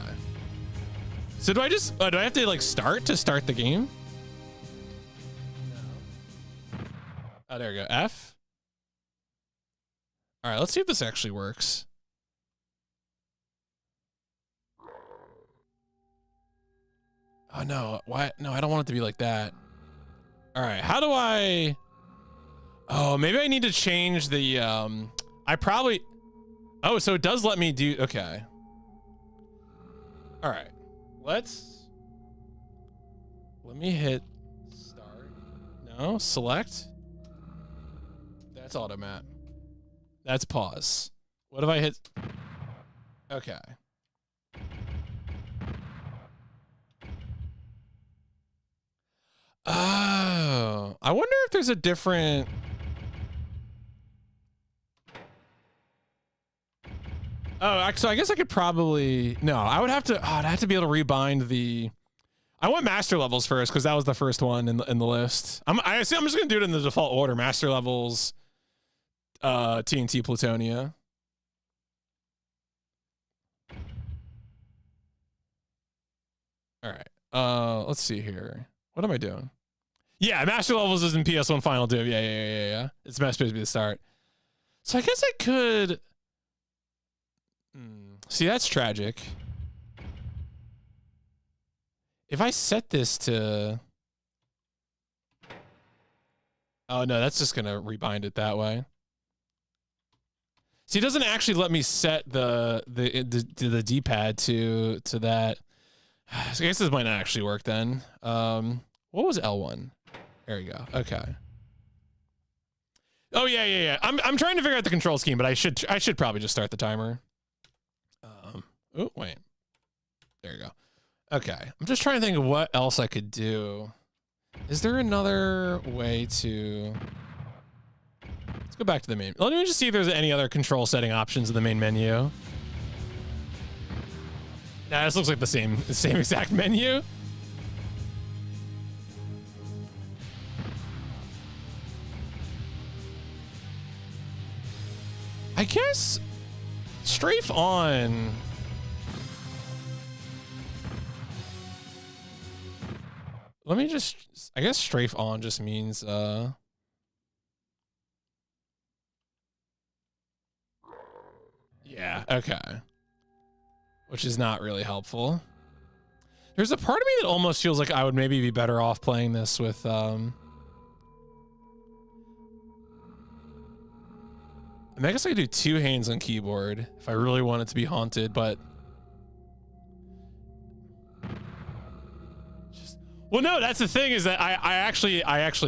So do I just, do I have to like start the game? No. Oh, there we go. F. All right, let's see if this actually works. Oh no, why? No, I don't want it to be like that. All right, how do I? Oh, maybe I need to change the, I probably, oh, so it does let me do, okay. All right, let me hit start. No, select. That's auto map. That's pause. What if I hit? Okay. Oh, I wonder if there's a different. Oh, so I guess I could probably, no, I would have to, I'd have to be able to rebind the, I want master levels first because that was the first one in the list. I assume I'm just going to do it in the default order. Master levels, TNT Plutonia. All right. Let's see here. What am I doing? Yeah, master levels is in PS1 Final Doom. Yeah. It's supposed to be the start. So I guess I could. See, that's tragic. If I set this to. Oh no, that's just gonna rebind it that way. See, it doesn't actually let me set the D-pad to that. So I guess this might not actually work then. What was L1? There you go. Okay. Oh yeah. I'm trying to figure out the control scheme, but I should probably just start the timer. Oh wait. There you go. Okay. I'm just trying to think of what else I could do. Is there another way to? Let's go back to the main. Let me just see if there's any other control setting options in the main menu. Nah, this looks like the same exact menu. I guess strafe on. let me just, I guess strafe on just means, yeah, okay. Which is not really helpful. There's a part of me that almost feels like I would maybe be better off playing this with, I mean, I guess I could do 2 hands on keyboard if I really want it to be haunted, but well, no, that's the thing is that I actually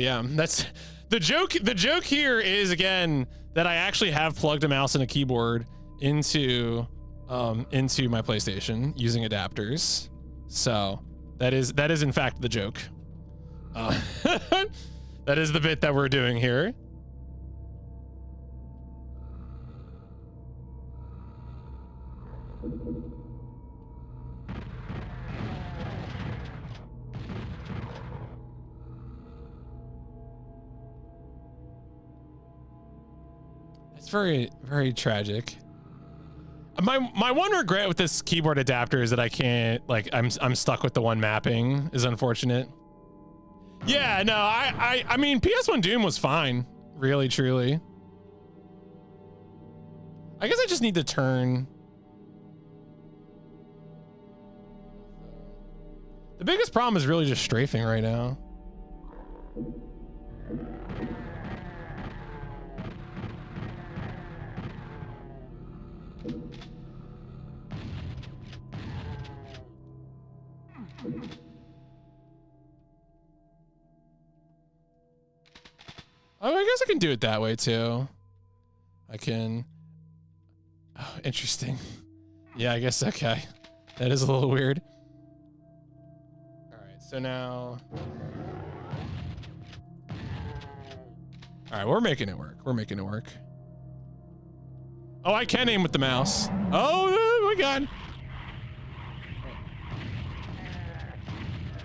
am. That's the joke. The joke here is, again, that I actually have plugged a mouse and a keyboard into my PlayStation using adapters. So that is in fact the joke. That is the bit that we're doing here. It's very, very tragic. My one regret with this keyboard adapter is that I can't, like, I'm stuck with the one mapping is unfortunate. Yeah, no, I mean, PS1 Doom was fine, really, truly. I guess I just need to turn. The biggest problem is really just strafing right now. Oh, I guess I can do it that way too. I can. Oh, interesting. Yeah, I guess, okay. That is a little weird. All right, so now. All right, we're making it work. We're making it work. Oh, I can aim with the mouse. Oh my God.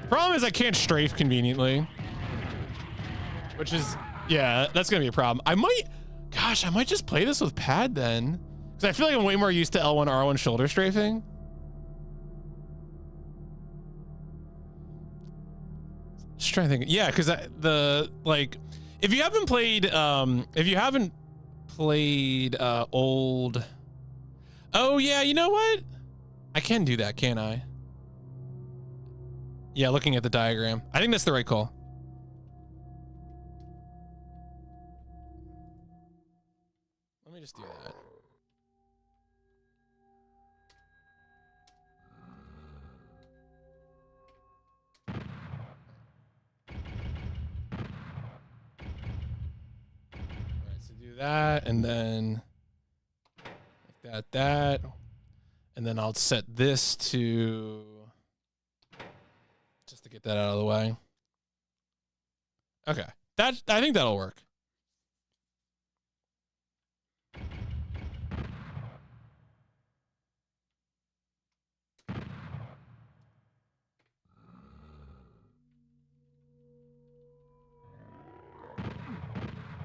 The problem is I can't strafe conveniently. Which is, yeah, that's gonna be a problem. I might just play this with pad then. Because I feel like I'm way more used to L1, R1 shoulder strafing. Just trying to think. Yeah, because if you haven't played, old. Oh yeah, you know what? I can do that, can't I? Yeah, looking at the diagram. I think that's the right call. Let me just do that. Alright, so do that, and then like that, and then I'll set this to just to get that out of the way. Okay, I think that'll work.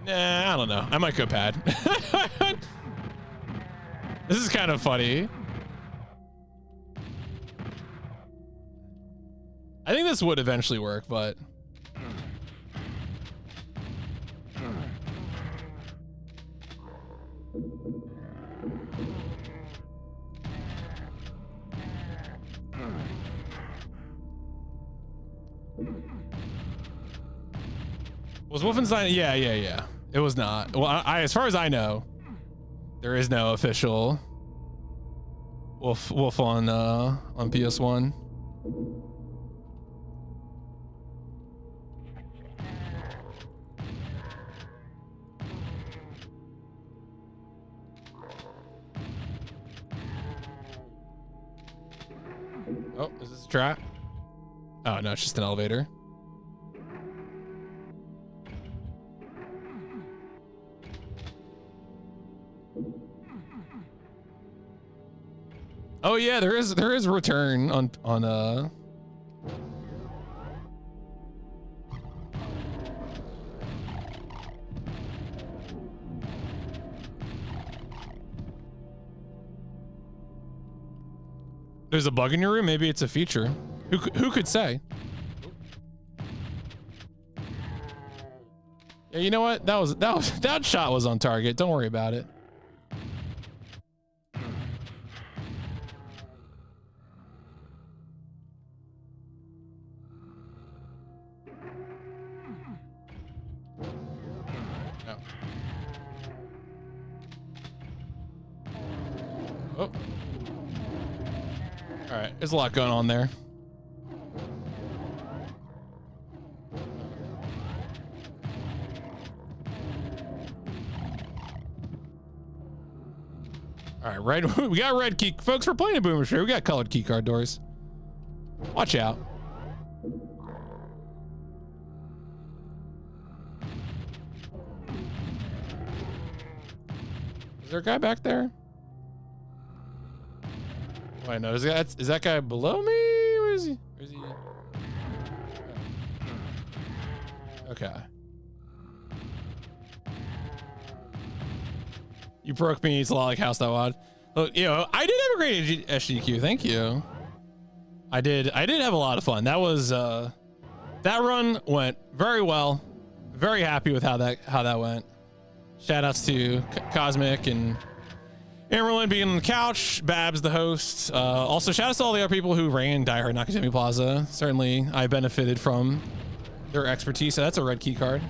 Nah, I don't know. I might go pad. This is kind of funny. I think this would eventually work, but was Wolfenstein? Yeah. It was not. Well, as far as I know, there is no official Wolf on PS1. Oh, is this a trap? Oh no, it's just an elevator. Oh yeah, there is return on There's a bug in your room. Maybe it's a feature. Who could say? Yeah, you know what? That shot was on target. Don't worry about it. No. Oh. All right, there's a lot going on there. All right, red. We got red key, folks. We're playing a boomer share. We got colored key card doors. Watch out. Is there a guy back there? Wait, no. Is that guy below me? Where is he? Where is he? Okay. You broke me. It's a lot like House That Wad. Look, you know, I did have a great SGQ. Thank you. I did have a lot of fun. That was that run went very well. Very happy with how that went. Shout outs to Cosmic and Amerlin being on the couch, Babs the host. Also shout outs to all the other people who ran Die Hard Nakatomi Plaza. Certainly I benefited from their expertise. So that's a red key card.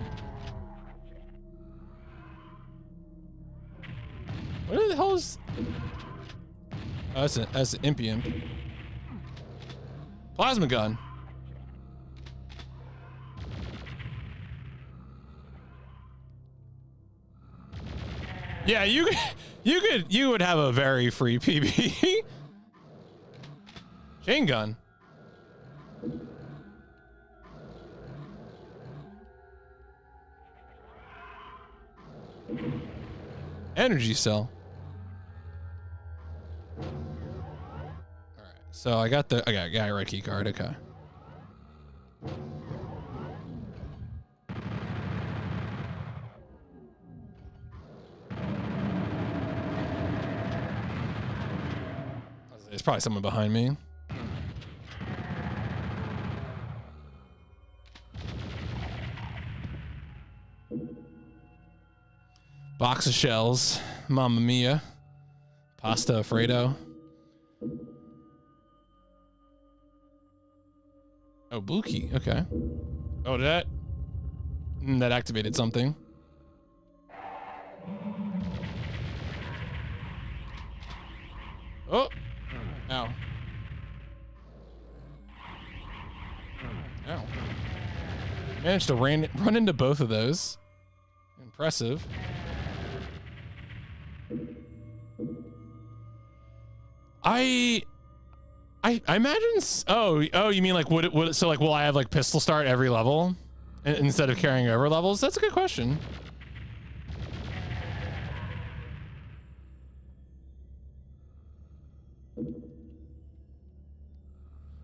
What the hell is... Oh, that's an Impy Imp. Plasma gun. Yeah, you would have a very free PB. Chain gun. Energy cell. So I got a red key card. Okay. There's probably someone behind me. Box of shells. Mamma mia. Pasta Alfredo. Oh, blue key. Okay. Oh, that activated something. Oh. Ow. Ow. Managed to run into both of those. Impressive. I imagine. Oh, you mean like would it? So like, will I have like pistol start every level instead of carrying over levels? That's a good question.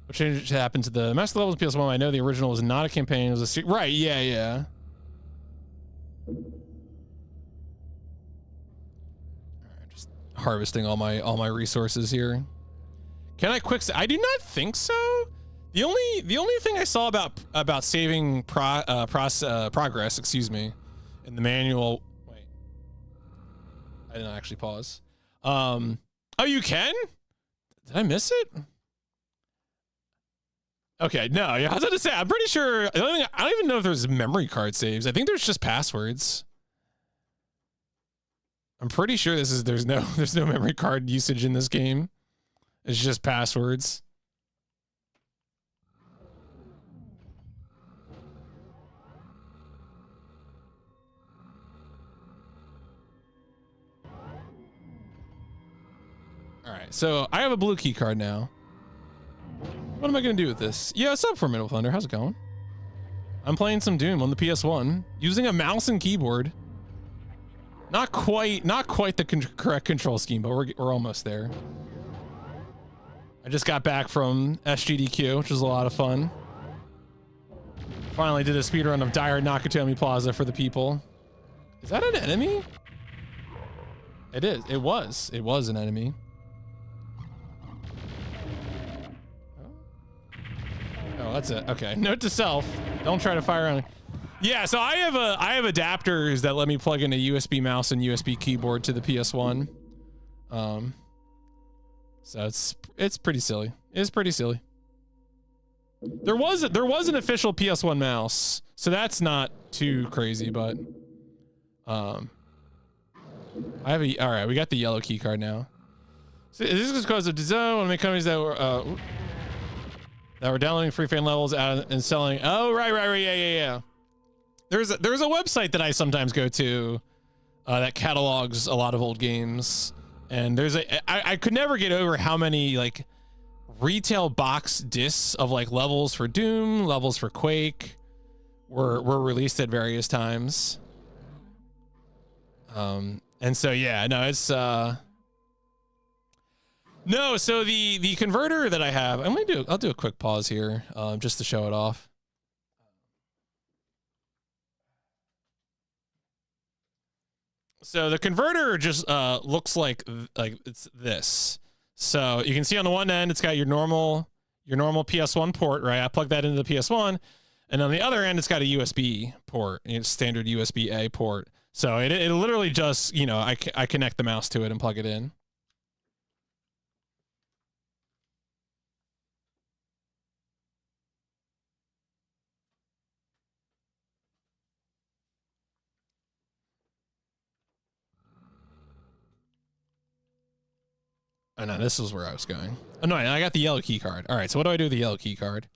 What change happened to the master levels PS1? I know the original was not a campaign. It was a right. Yeah. Just harvesting all my resources here. Can I quick? I do not think so. The only thing I saw about saving progress, excuse me, in the manual. Wait, I didn't actually pause. Oh, you can? Did I miss it? Okay, no. Yeah, I was going to say. I'm pretty sure. I don't even know if there's memory card saves. I think there's just passwords. I'm pretty sure there's no memory card usage in this game. It's just passwords. All right, so I have a blue key card now. What am I gonna do with this? Yeah, what's up, Formidable Thunder? How's it going? I'm playing some Doom on the PS1 using a mouse and keyboard. Not quite the correct control scheme, but we're almost there. I just got back from SGDQ, which was a lot of fun. Finally did a speedrun of Dire Nakatomi Plaza for the people. Is that an enemy? It is. It was an enemy. Oh, that's it. Okay. Note to self. Don't try to fire on. Yeah, so I have adapters that let me plug in a USB mouse and USB keyboard to the PS1. So it's pretty silly. It's pretty silly. There was an official PS1 mouse, so that's not too crazy, but I have a all right. We got the yellow key card now. So this is because of design. One of the companies that were downloading free fan levels out and selling. Oh right, yeah. There's a website that I sometimes go to that catalogs a lot of old games, and I could never get over how many like retail box discs of like levels for Doom, levels for Quake were released at various times. And so yeah, no, it's no, so the converter that I have, I'll do a quick pause here just to show it off. So the converter just looks like it's this. So you can see on the one end, it's got your normal PS1 port, right? I plug that into the PS1, and on the other end, it's got a USB port, standard USB-A port. So it literally just, you know, I connect the mouse to it and plug it in. Oh no, this is where I was going. Oh no, I got the yellow key card. All right, so what do I do with the yellow key card?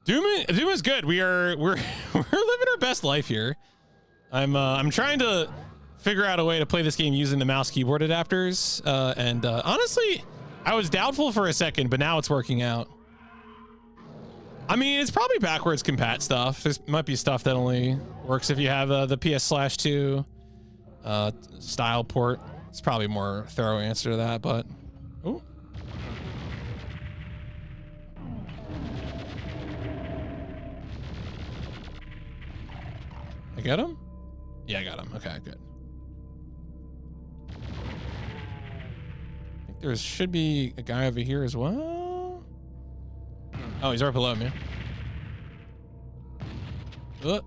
Doom is good. We're living our best life here. I'm trying to figure out a way to play this game using the mouse keyboard adapters. And honestly, I was doubtful for a second, but now it's working out. I mean, it's probably backwards compat stuff. There might be stuff that only works if you have the PS/2 style port. It's probably a more thorough answer to that, but ooh. I got him? Yeah, I got him. Okay, good. I think there should be a guy over here as well. Oh, he's right below me. Oh.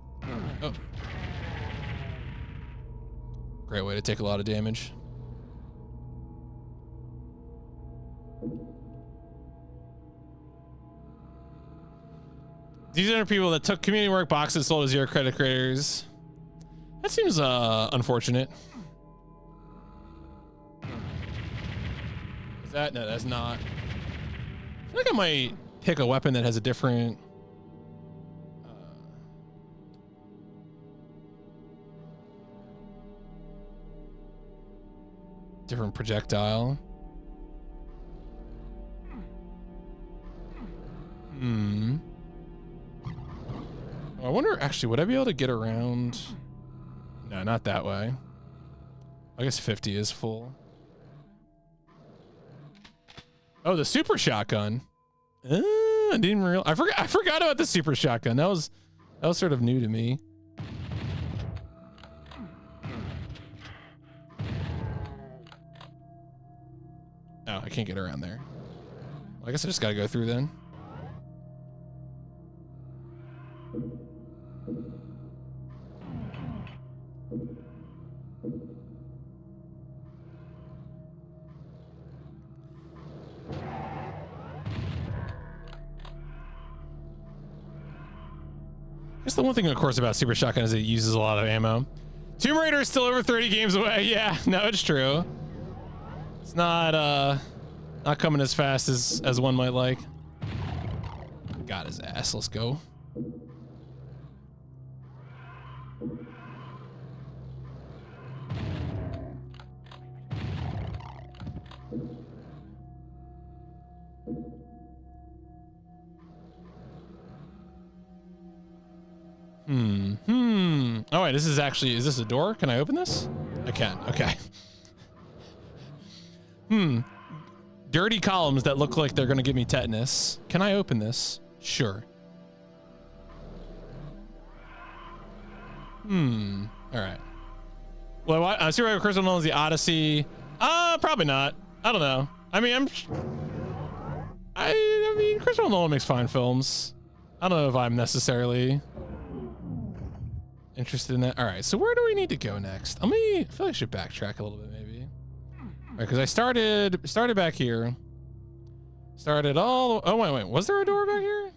Great way to take a lot of damage. These are people that took community work boxes sold to zero credit creators. That seems unfortunate. Is that? No, that's not. I feel like I might pick a weapon that has a different projectile. I wonder, actually, would I be able to get around? No, not that way. I guess 50 is full. Oh, the super shotgun. I didn't realize. I forgot about the super shotgun. That was sort of new to me. Oh, I can't get around there. Well, I guess I just gotta go through then. I guess the one thing, of course, about Super Shotgun is it uses a lot of ammo. Tomb Raider is still over 30 games away. Yeah, no, it's true. It's not coming as fast as one might like. Got his ass. Let's go. Oh wait, this is actually, is this a door? Can I open this? I can. Okay. Dirty columns that look like they're gonna give me tetanus. Can I open this? Sure. All right. Well, I see where Crystal knows the Odyssey. Probably not. I don't know. I mean, I'm I mean, Christopher Nolan makes fine films. I don't know if I'm necessarily interested in that. All right, so where do we need to go next? I feel like I should backtrack a little bit, maybe. All right, because I started back here. Started all. Oh wait, was there a door back here?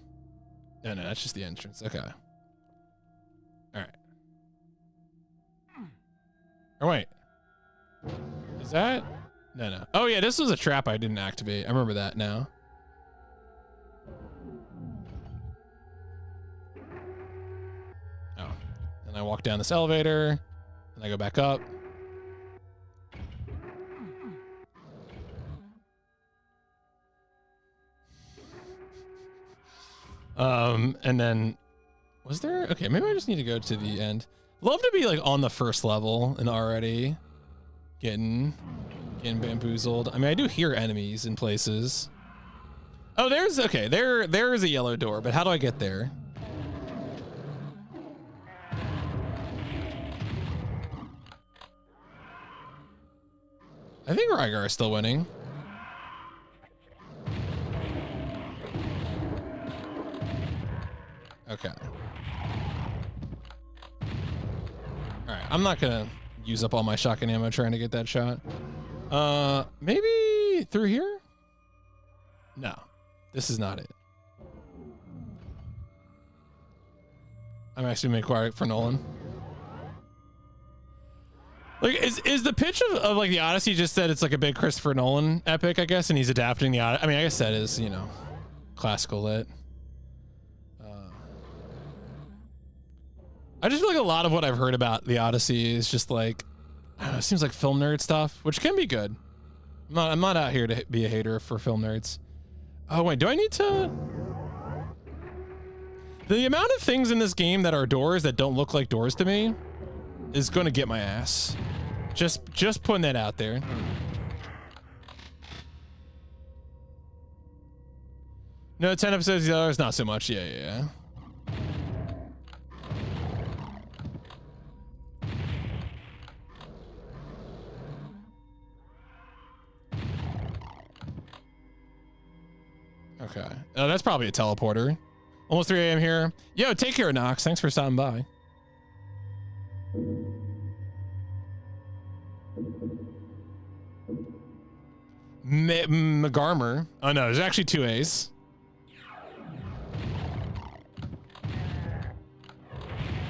No, that's just the entrance. Okay. All right. Oh wait, is that? No. Oh yeah, this was a trap I didn't activate. I remember that now. Oh, and I walk down this elevator, and I go back up. And then, was there? Okay, maybe I just need to go to the end. Love to be like on the first level and already getting bamboozled. I mean, I do hear enemies in places. Oh, there is a yellow door, but how do I get there? I think Rygar is still winning. Okay. All right, I'm not gonna use up all my shotgun ammo trying to get that shot. Maybe through here? No, this is not it. I'm actually making quiet for Nolan. Like, is the pitch of like the Odyssey just that it's like a big Christopher Nolan epic, I guess, and he's adapting the Odyssey? I mean, I guess that is, you know, classical lit. I just feel like a lot of what I've heard about the Odyssey is just like, I don't know, it seems like film nerd stuff, which can be good. I'm not out here to be a hater for film nerds. Oh wait, do I need to? The amount of things in this game that are doors that don't look like doors to me is going to get my ass. Just putting that out there. No, 10 episodes, the others, not so much. Yeah. Okay. Oh, that's probably a teleporter. Almost 3 a.m. here. Yo, take care, Nox. Thanks for stopping by. McGarmer. Oh no, there's actually 2 A's.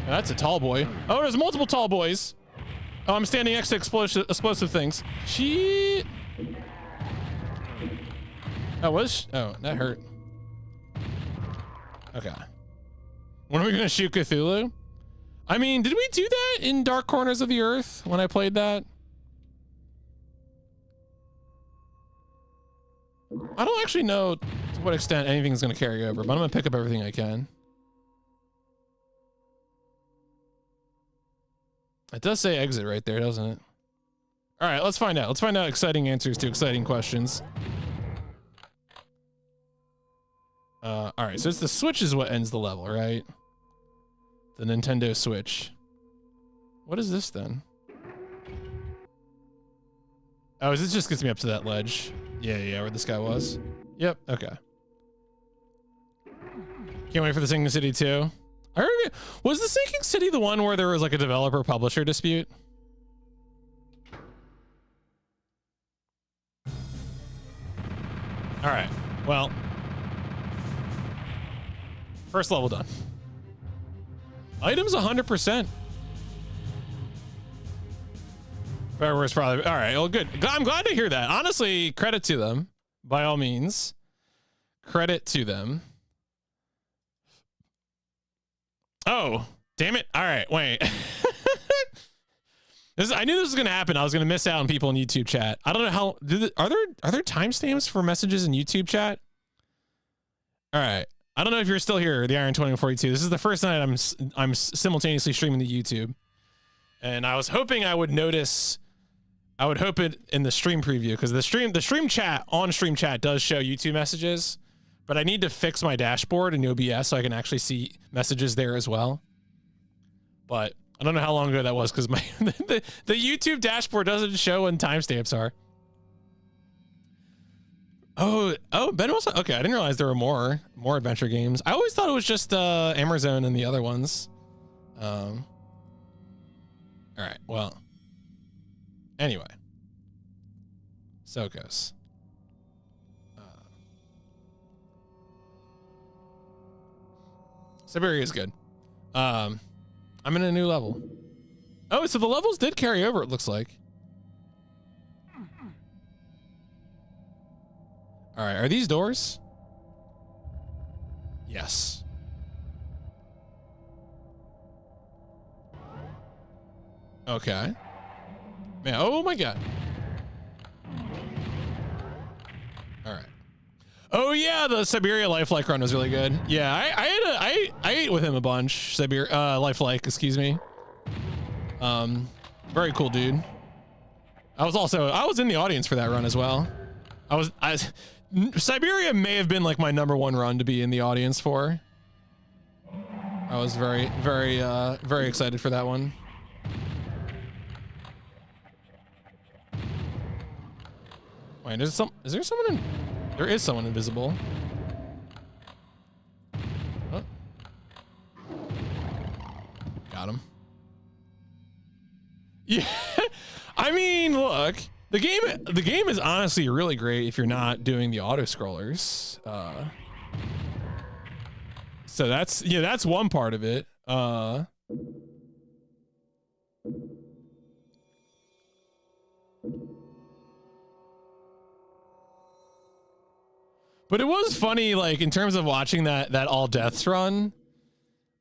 That's a tall boy. Oh, there's multiple tall boys. Oh, I'm standing next to explosive things. She. Oh, oh, that hurt. Okay. When are we gonna shoot Cthulhu? I mean, did we do that in Dark Corners of the Earth when I played that? I don't actually know to what extent anything's gonna carry over, but I'm gonna pick up everything I can. It does say exit right there, doesn't it? All right, let's find out. Let's find out exciting answers to exciting questions. All right, so it's the Switch is what ends the level, right? The Nintendo Switch. What is this then? Oh, this just gets me up to that ledge. Yeah, where this guy was. Yep, okay. Can't wait for the Sinking City 2. Was the Sinking City the one where there was like a developer-publisher dispute? All right, well. First level done. Items 100%. Fireworks probably. All right, well, good. I'm glad to hear that. Honestly, credit to them. By all means. Credit to them. Oh, damn it. All right, wait. I knew this was going to happen. I was going to miss out on people in YouTube chat. I don't know how. Are there timestamps for messages in YouTube chat? All right. I don't know if you're still here, the Iron 2042. This is the first night I'm simultaneously streaming to YouTube, and I was hoping I would notice. I would hope it in the stream preview because the stream chat on stream chat does show YouTube messages, but I need to fix my dashboard in OBS so I can actually see messages there as well. But I don't know how long ago that was because my the YouTube dashboard doesn't show when timestamps are. Oh, Ben was okay. I didn't realize there were more adventure games. I always thought it was just Amazon and the other ones. All right. Well. Anyway. Sokos. Siberia is good. I'm in a new level. Oh, so the levels did carry over, it looks like. All right, are these doors? Yes. Okay. Man, oh my God. All right. Oh yeah, the Siberia lifelike run was really good. Yeah, I ate with him a bunch. Siberia lifelike, excuse me. Very cool dude. I was in the audience for that run as well. Siberia may have been like my #1 run to be in the audience for. I was very excited for that one. Wait, is there someone in? There is someone invisible. Oh. Got him. Yeah, I mean, look, the game is honestly really great if you're not doing the auto scrollers. So that's one part of it. But it was funny, like, in terms of watching that all deaths run,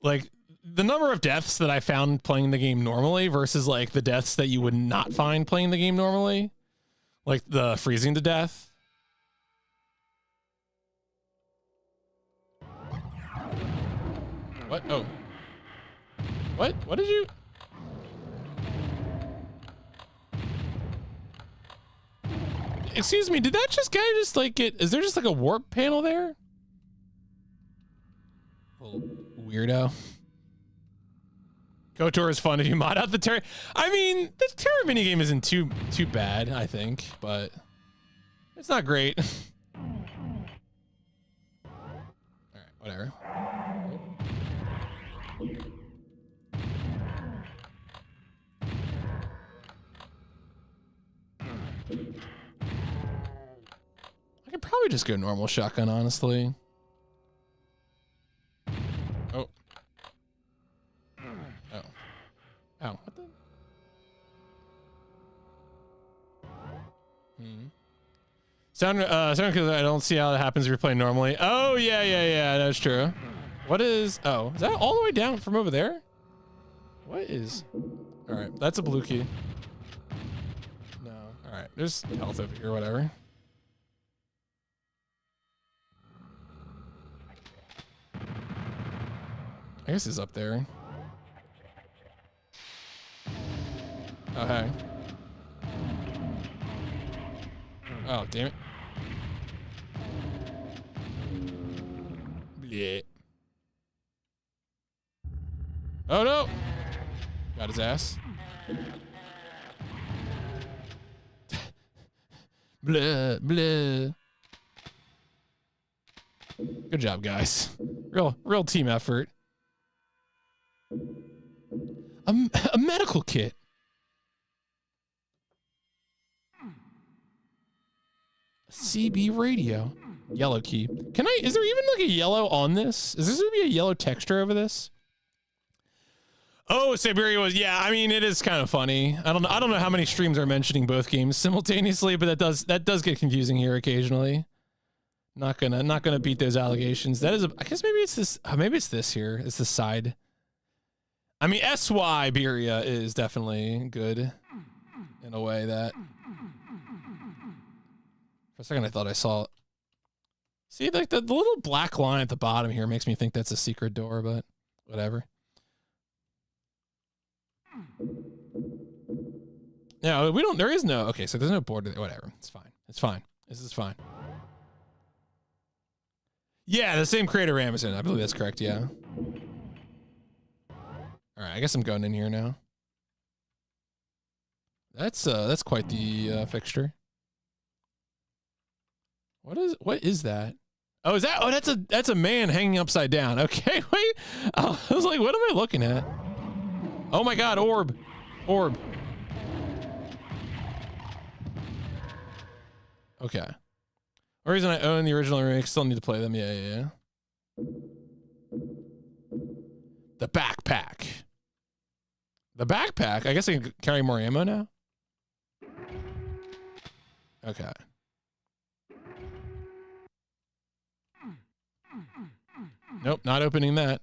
like, the number of deaths that I found playing the game normally versus, like, the deaths that you would not find playing the game normally, like the freezing to death. What? Oh. What? What did you... Excuse me, did that guy just like get, is there just like a warp panel there? Little weirdo. KOTOR is fun if you mod out the Terra. I mean, the Terra minigame isn't too bad, I think, but it's not great. Alright, whatever. I could probably just go normal shotgun, honestly. Oh. Oh. Ow. What the? Sound because I don't see how it happens if you're playing normally. Oh, yeah, that's true. What is... Oh, is that all the way down from over there? What is... All right, that's a blue key. No. All right, there's health over here, whatever. I guess he's up there. Oh, hey. Oh, damn it. Bleh. Oh, no. Got his ass. Blah, blah. Good job, guys. Real team effort. A medical kit. CB radio. Yellow key. Is there even like a yellow on this? Is this gonna be a yellow texture over this? Oh, Siberia was, yeah, I mean, it is kind of funny. I don't know how many streams are mentioning both games simultaneously, but that does get confusing here occasionally. Not gonna beat those allegations. That is I guess maybe it's this, maybe it's this here. It's the side. I mean, SY Beria is definitely good in a way that... For a second, I thought I saw it. See, like the little black line at the bottom here makes me think that's a secret door, but whatever. Yeah, we don't, there is no, okay, so there's no border there, whatever. It's fine. It's fine. This is fine. Yeah, the same creator Amazon. I believe that's correct, yeah. All right, I guess I'm going in here now. That's quite the fixture. What is that? Oh, is that? Oh, that's a man hanging upside down. Okay, wait. I was like, what am I looking at? Oh my God, orb. Okay. The reason I own the original remake, still need to play them. Yeah. The backpack. I guess I can carry more ammo now. Okay. Nope, not opening that.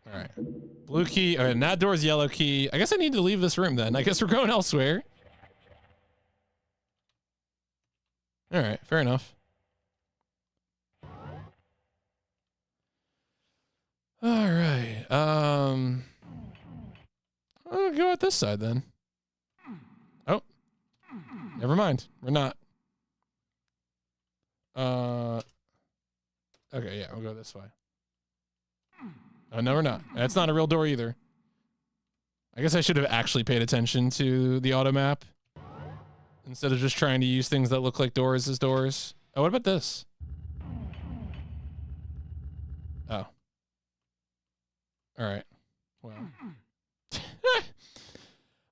All right. Blue key. All right, and that door's yellow key. I guess I need to leave this room then. I guess we're going elsewhere. All right, fair enough. All right. I'll go out this side then. Oh. Never mind. We're not. Okay, yeah, we'll go this way. Oh, no, we're not. That's not a real door either. I guess I should have actually paid attention to the auto map instead of just trying to use things that look like doors as doors. Oh, what about this? Oh. All right. Well.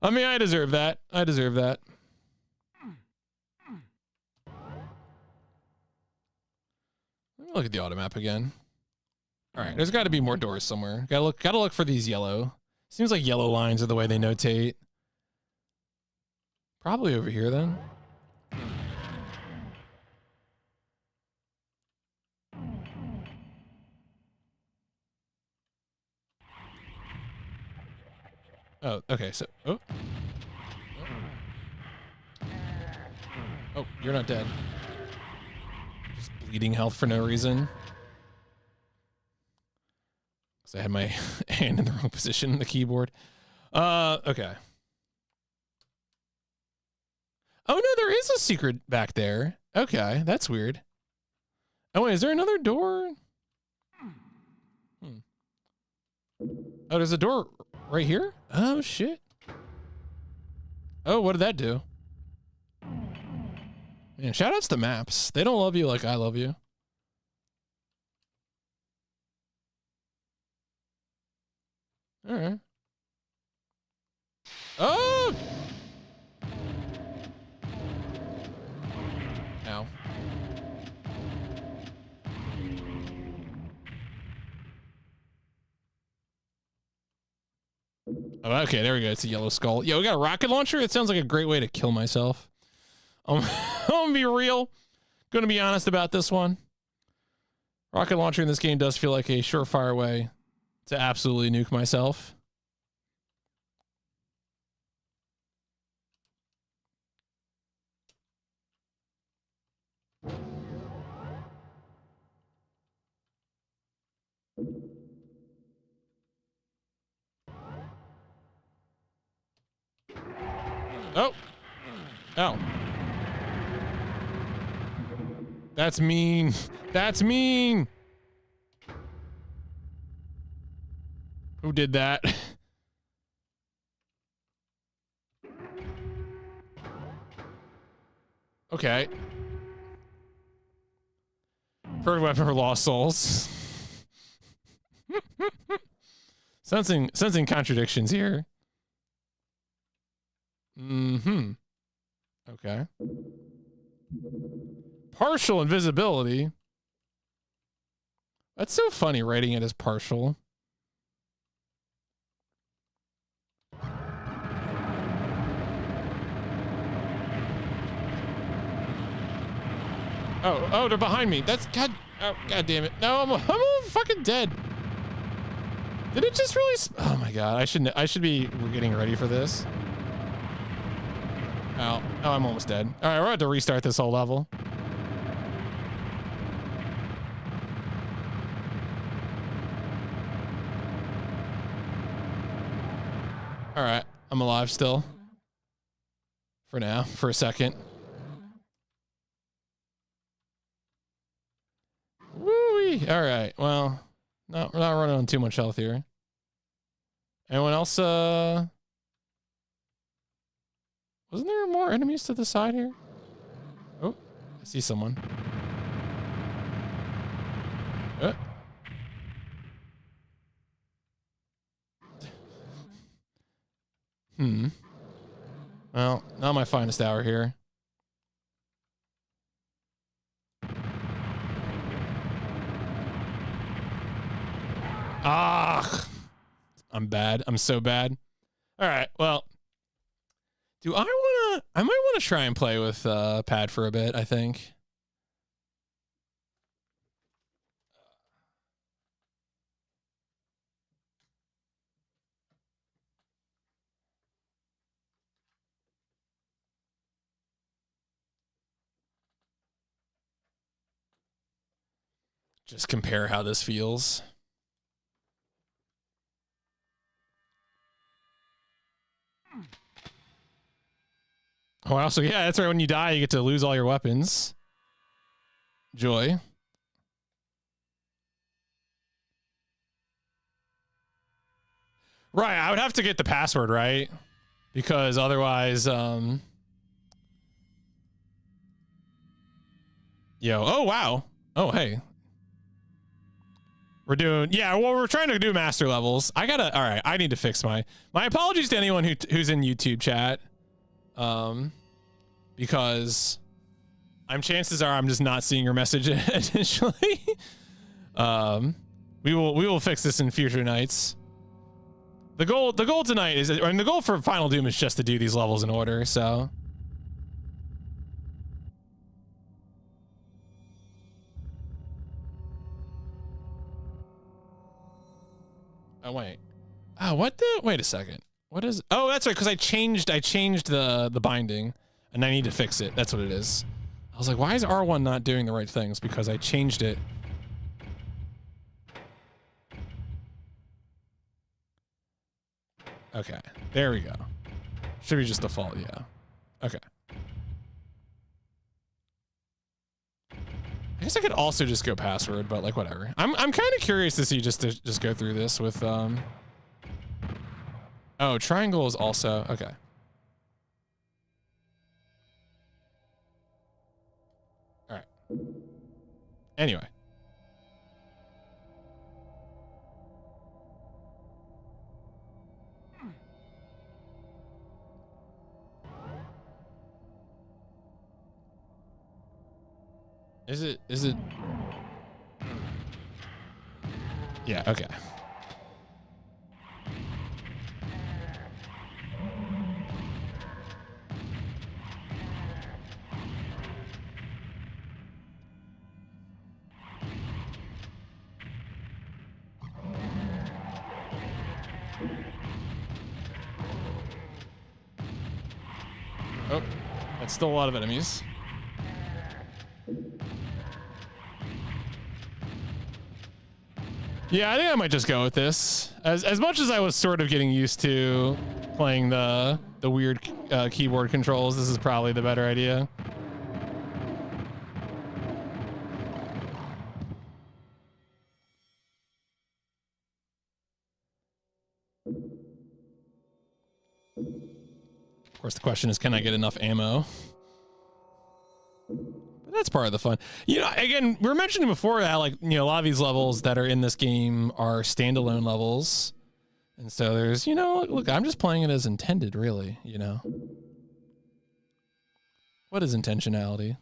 I mean, I deserve that. Let me look at the auto map again. All right, there's got to be more doors somewhere. Gotta look for these yellow. Seems like yellow lines are the way they notate. Probably over here then. Oh, okay. So, oh, you're not dead. Just bleeding health for no reason. I had my hand in the wrong position on the keyboard. Okay. Oh no, there is a secret back there. Okay, that's weird. Oh wait, is there another door? Oh, there's a door right here? Oh shit. Oh, what did that do? Man, shout outs to maps. They don't love you like I love you. All right. Oh! Ow. Oh, okay, there we go. It's a yellow skull. Yo, we got a rocket launcher? It sounds like a great way to kill myself. I'm gonna be real. Gonna be honest about this one. Rocket launcher in this game does feel like a surefire way to absolutely nuke myself. Oh. Oh. That's mean. That's mean. Who did that? Okay. Preferred weapon for lost souls. Sensing contradictions here. Mm-hmm. Okay. Partial invisibility. That's so funny writing it as partial. Oh, they're behind me. That's God damn it. No, I'm fucking dead. Did it just really oh my God, I should be getting ready for this. Oh, I'm almost dead. All right, we're about to restart this whole level. All right, I'm alive still. For now, for a second. Woo-wee. All right, well, we're not running on too much health here. Anyone else, wasn't there more enemies to the side here? Oh, I see someone. Well, not my finest hour here. Ah, I'm bad. I'm so bad. All right. Well, I might want to try and play with Pad for a bit, I think. Just compare how this feels. Oh, wow. So, yeah, that's right. When you die, you get to lose all your weapons. Joy. Right. I would have to get the password, right? Because otherwise, yo. Oh, wow. Oh, hey. We're doing, yeah, well, we're trying to do master levels. All right, I need to fix my apologies to anyone who's in YouTube chat. Because chances are I'm just not seeing your message initially. We will fix this in future nights. The goal tonight is, the goal for Final Doom is just to do these levels in order, so. Oh, wait. Oh, what the? Wait a second. What is? Oh, that's right. Because I changed the binding, and I need to fix it. That's what it is. I was like, why is R1 not doing the right things? Because I changed it. Okay, there we go. Should be just default, yeah. Okay. I guess I could also just go password, but like whatever. I'm kind of curious to see just go through this with Oh, triangle is also okay. All right. Anyway. Is it? Yeah, okay. Oh, that's still a lot of enemies. Yeah, I think I might just go with this. As much as I was sort of getting used to playing the weird keyboard controls, this is probably the better idea. Of course, the question is, can I get enough ammo? But that's part of the fun. You know, again, we were mentioning before that, like, you know, a lot of these levels that are in this game are standalone levels. And so there's, you know, look, I'm just playing it as intended, really, you know. What is intentionality?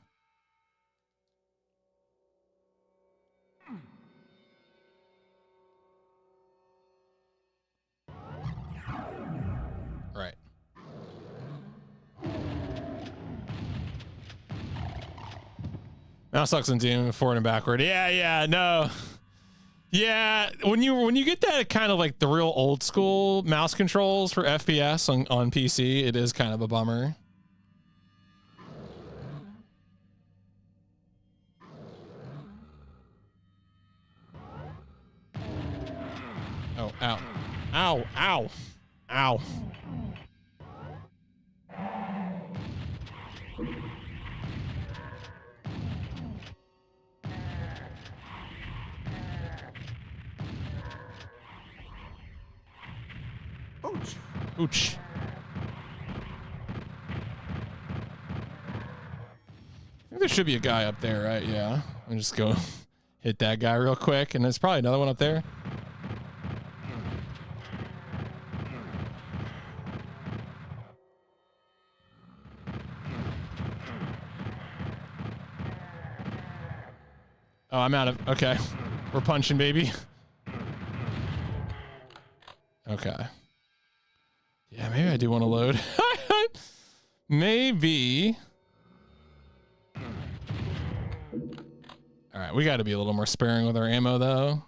Right. Mouse sucks in Doom, forward and backward. Yeah, no. Yeah, when you get that kind of like the real old school mouse controls for FPS on PC, it is kind of a bummer. Oh, ow. Ow, ow, ow. Ouch. Ouch. I think there should be a guy up there, right? Yeah. I'll just go hit that guy real quick, and there's probably another one up there. Oh, I'm out of... Okay. We're punching, baby. Okay. Yeah, maybe I do want to load. Maybe. All right, we got to be a little more sparing with our ammo, though.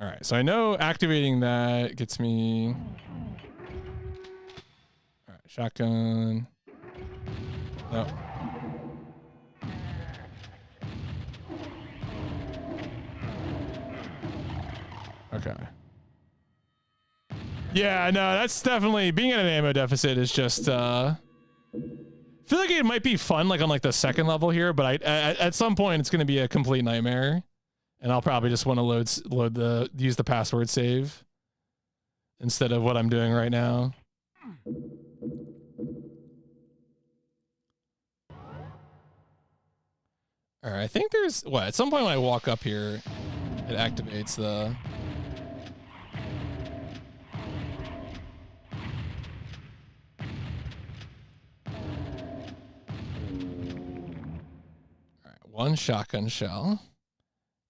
All right, so I know activating that gets me... All right, shotgun. Oh. Okay. Yeah, no, that's definitely... Being at an ammo deficit is just... I feel like it might be fun, like on like the second level here, but at some point it's going to be a complete nightmare. And I'll probably just want to use the password save instead of what I'm doing right now. All right, I think there's what at some point when I walk up here, it activates the. All right, one shotgun shell.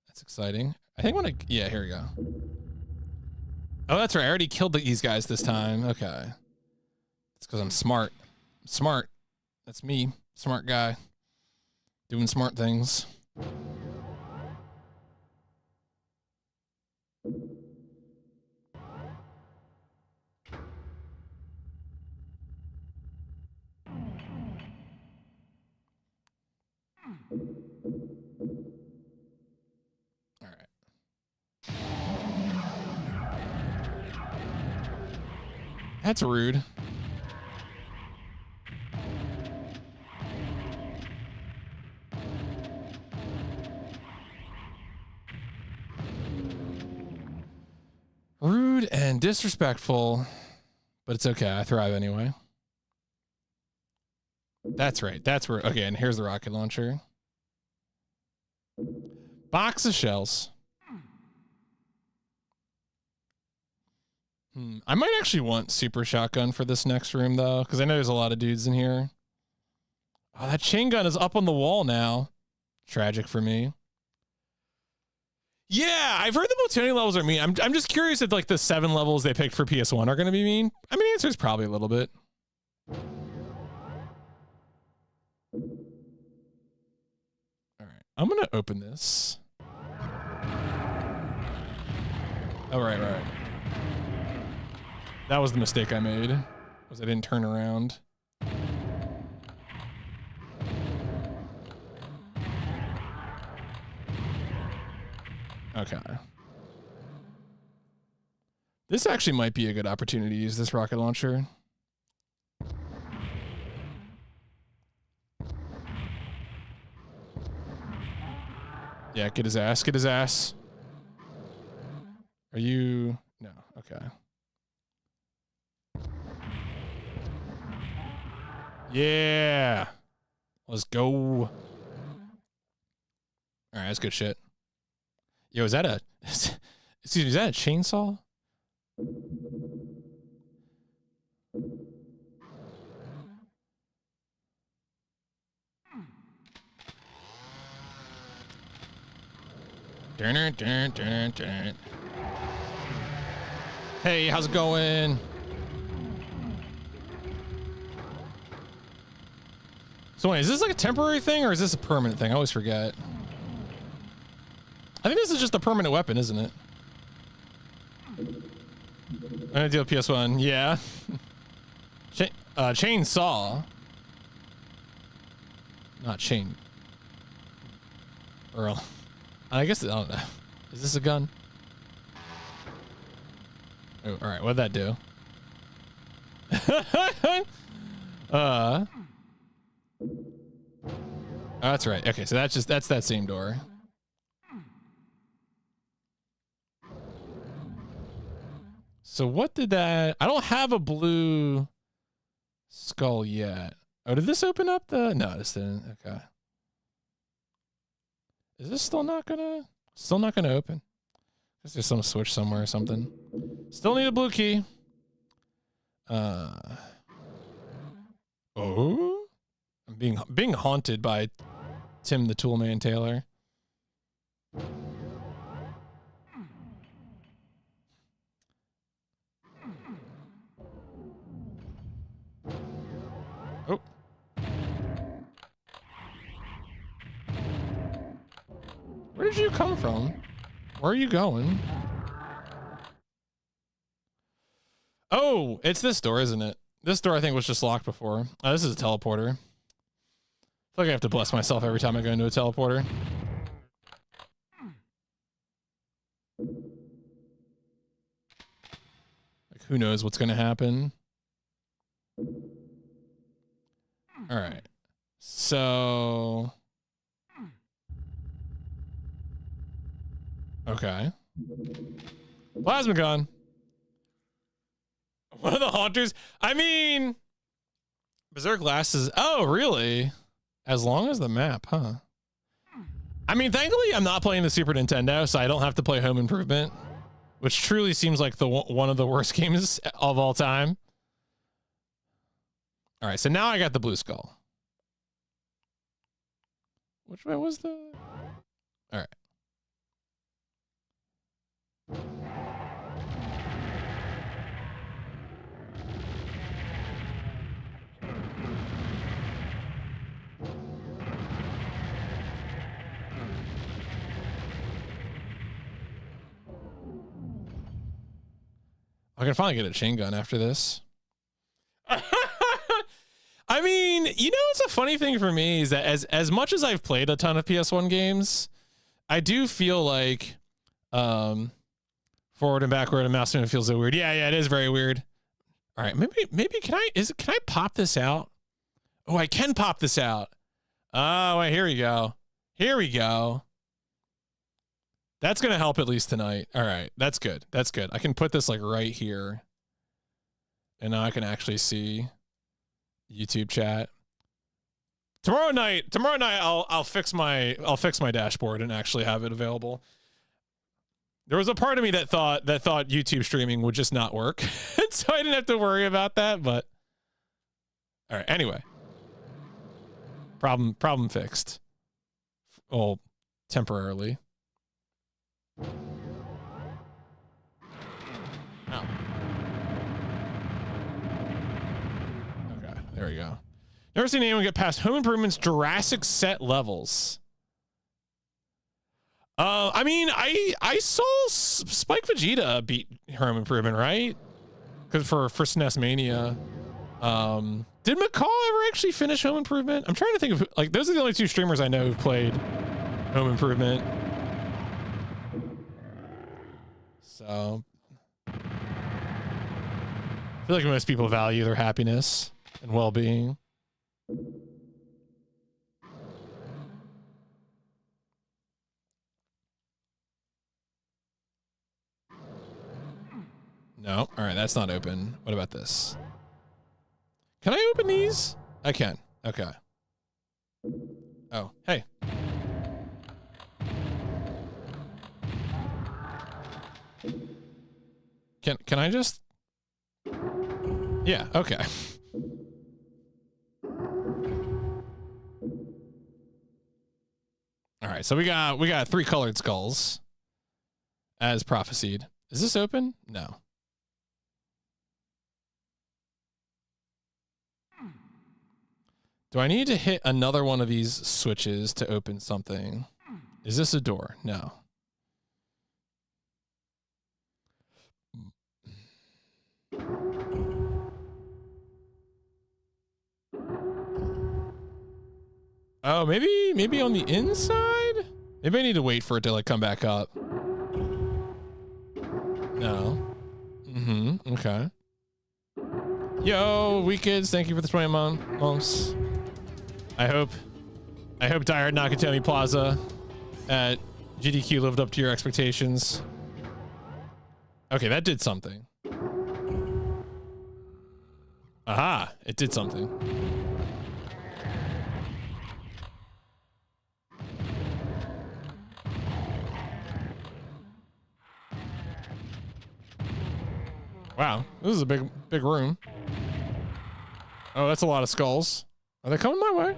That's exciting. I think when I, yeah, here we go. Oh, that's right. I already killed these guys this time. Okay. It's because I'm smart. I'm smart. That's me. Smart guy. Doing smart things. That's rude. Rude and disrespectful, but it's okay. I thrive anyway. That's right. That's where... Okay, and here's the rocket launcher. Box of shells. I might actually want super shotgun for this next room, though, because I know there's a lot of dudes in here. Oh, that chain gun is up on the wall now. Tragic for me. Yeah, I've heard the Botanica levels are mean. I'm just curious if like the 7 levels they picked for PS1 are going to be mean. I mean, the answer is probably a little bit. All right, I'm going to open this. Oh, right. That was the mistake I made, was I didn't turn around. Okay. This actually might be a good opportunity to use this rocket launcher. Yeah, get his ass, get his ass. Are you... No, okay. Yeah. Let's go. All right, that's good shit. Yo, is that a... Excuse me, is that a chainsaw? Dun. Hey, how's it going? So wait, is this like a temporary thing or is this a permanent thing? I always forget. I think this is just a permanent weapon, isn't it? I'm gonna deal with PS1. Yeah. Chainsaw. Not chain. Earl. I guess, I don't know. Is this a gun? Oh, all right. What'd that do? Oh, that's right. Okay, so that's that same door. So what did that... I don't have a blue skull yet. Oh, did this open up the... No, this didn't. Okay. Is this still not gonna open? Guess there's some switch somewhere or something. Still need a blue key. Oh, I'm being haunted by Tim the Toolman Taylor. Oh. Where did you come from? Where are you going? Oh, it's this door, isn't it? This door I think was just locked before. Oh, this is a teleporter. I feel like I have to bless myself every time I go into a teleporter. Like, who knows what's gonna happen? All right. So... Okay. Plasma gun. One of the haunters. I mean, Berserk glasses. Oh, really? As long as the map, huh? I mean, thankfully, I'm not playing the Super Nintendo, so I don't have to play Home Improvement, which truly seems like one of the worst games of all time. All right, so now I got the blue skull. Which way was the... All right. I can finally get a chain gun after this. I mean, you know, it's a funny thing for me is that as much as I've played a ton of PS1 games, I do feel like forward and backward and mouse movement feels so weird. Yeah, it is very weird. All right, maybe can I pop this out? Oh, I can pop this out. Oh, wait, here we go. Here we go. That's going to help at least tonight. All right, that's good. That's good. I can put this like right here. And now I can actually see YouTube chat. Tomorrow night I'll fix my dashboard and actually have it available. There was a part of me that thought YouTube streaming would just not work. So I didn't have to worry about that, but all right, anyway. Problem fixed. Well, temporarily. Oh. Okay, there we go. Never seen anyone get past Home Improvement's Jurassic set levels. I mean, I saw Spike Vegeta beat Home Improvement, right? Because for SNES Mania. Did McCall ever actually finish Home Improvement? I'm trying to think of, like, those are the only two streamers I know who've played Home Improvement. So I feel like most people value their happiness and well-being. No. All right, that's not open. What about this? Can I open these? I can. Okay. Oh, hey. Can I just... Yeah, okay. All right, so we got 3 colored skulls as prophesied. Is this open? No. Do I need to hit another one of these switches to open something? Is this a door? No. Oh, maybe on the inside? Maybe I need to wait for it to like come back up. No. Mm-hmm. Okay. Yo, Weekids, thank you for the 20 months. I hope Dire Nakatomi Plaza at GDQ lived up to your expectations. Okay, that did something. Aha, it did something. Wow, this is a big room. Oh, that's a lot of skulls. Are they coming my way?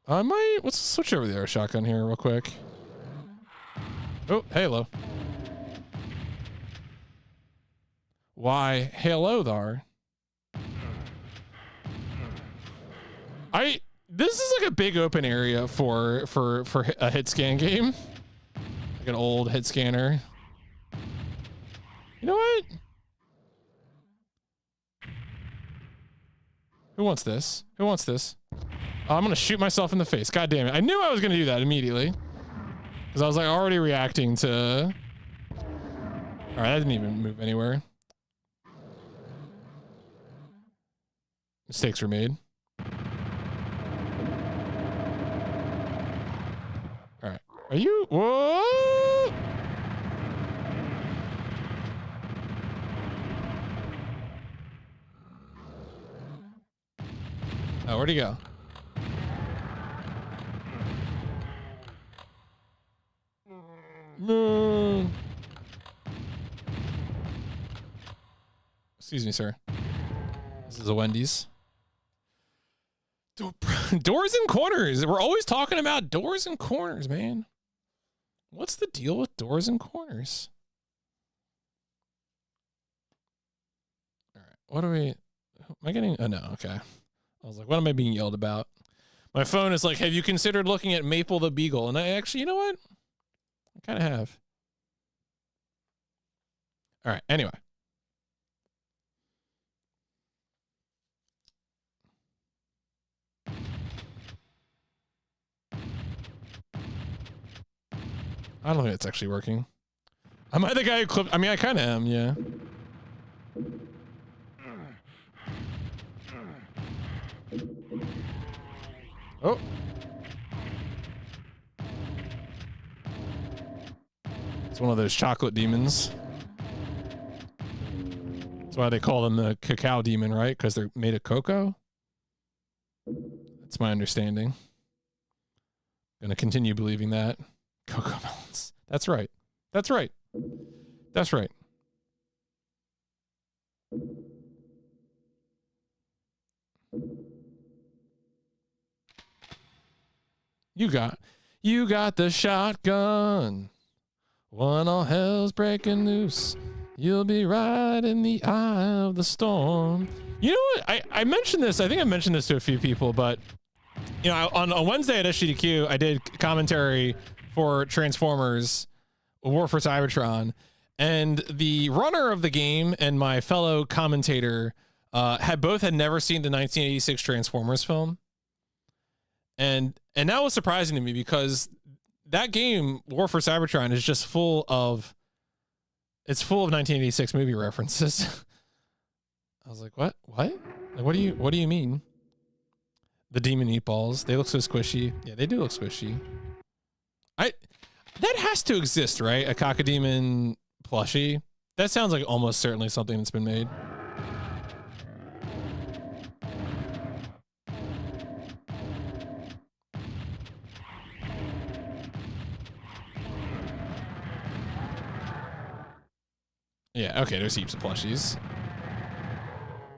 I might. Let's switch over the air shotgun here real quick. Oh, halo. Why, hello there. This is like a big open area for a hit scan game. Like an old hit scanner. You know what? Who wants this? Who wants this? Oh, I'm gonna shoot myself in the face. God damn it. I knew I was gonna do that immediately. Because I was like already reacting to... Alright, that didn't even move anywhere. Mistakes were made. Alright. Are you... Whoa! Oh, where'd he go? No. Excuse me, sir. This is a Wendy's. Doors and corners. We're always talking about doors and corners, man. What's the deal with doors and corners? All right. What are we... Am I getting... Oh, no. Okay. I was like, what am I being yelled about? My phone is like, have you considered looking at Maple the Beagle? And I actually, you know what? I kind of have. All right. Anyway. I don't think it's actually working. Am I the guy who clipped? I mean, I kind of am, yeah. Oh. It's one of those chocolate demons. That's why they call them the cacao demon, right? Because they're made of cocoa? That's my understanding. Gonna continue believing that. Cocoa melons. That's right. That's right. That's right. You got the shotgun. When all hell's breaking loose, you'll be right in the eye of the storm. You know what? I mentioned this. I think I mentioned this to a few people, but you know, on a Wednesday at SGDQ, I did commentary for Transformers War for Cybertron, and the runner of the game and my fellow commentator had never seen the 1986 Transformers film. And that was surprising to me because that game, War for Cybertron, is just full of 1986 movie references. I was like, what? Like, what do you mean? The demon meatballs, they look so squishy. Yeah, they do look squishy. That has to exist, right? A Cacodemon plushie. That sounds like almost certainly something that's been made. Yeah, okay, there's heaps of plushies.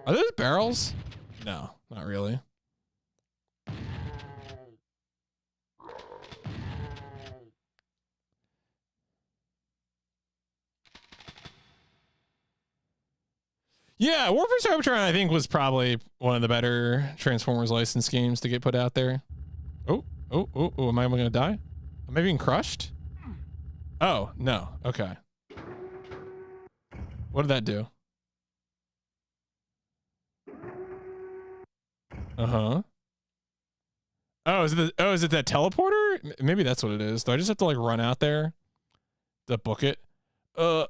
Are those barrels? No, not really. Yeah, War for Cybertron, I think, was probably one of the better Transformers licensed games to get put out there. Oh, am I going to die? Am I being crushed? Oh, no. Okay. What did that do? Uh-huh. Oh, is it that teleporter? Maybe that's what it is. Do I just have to like run out there to book it? Ow.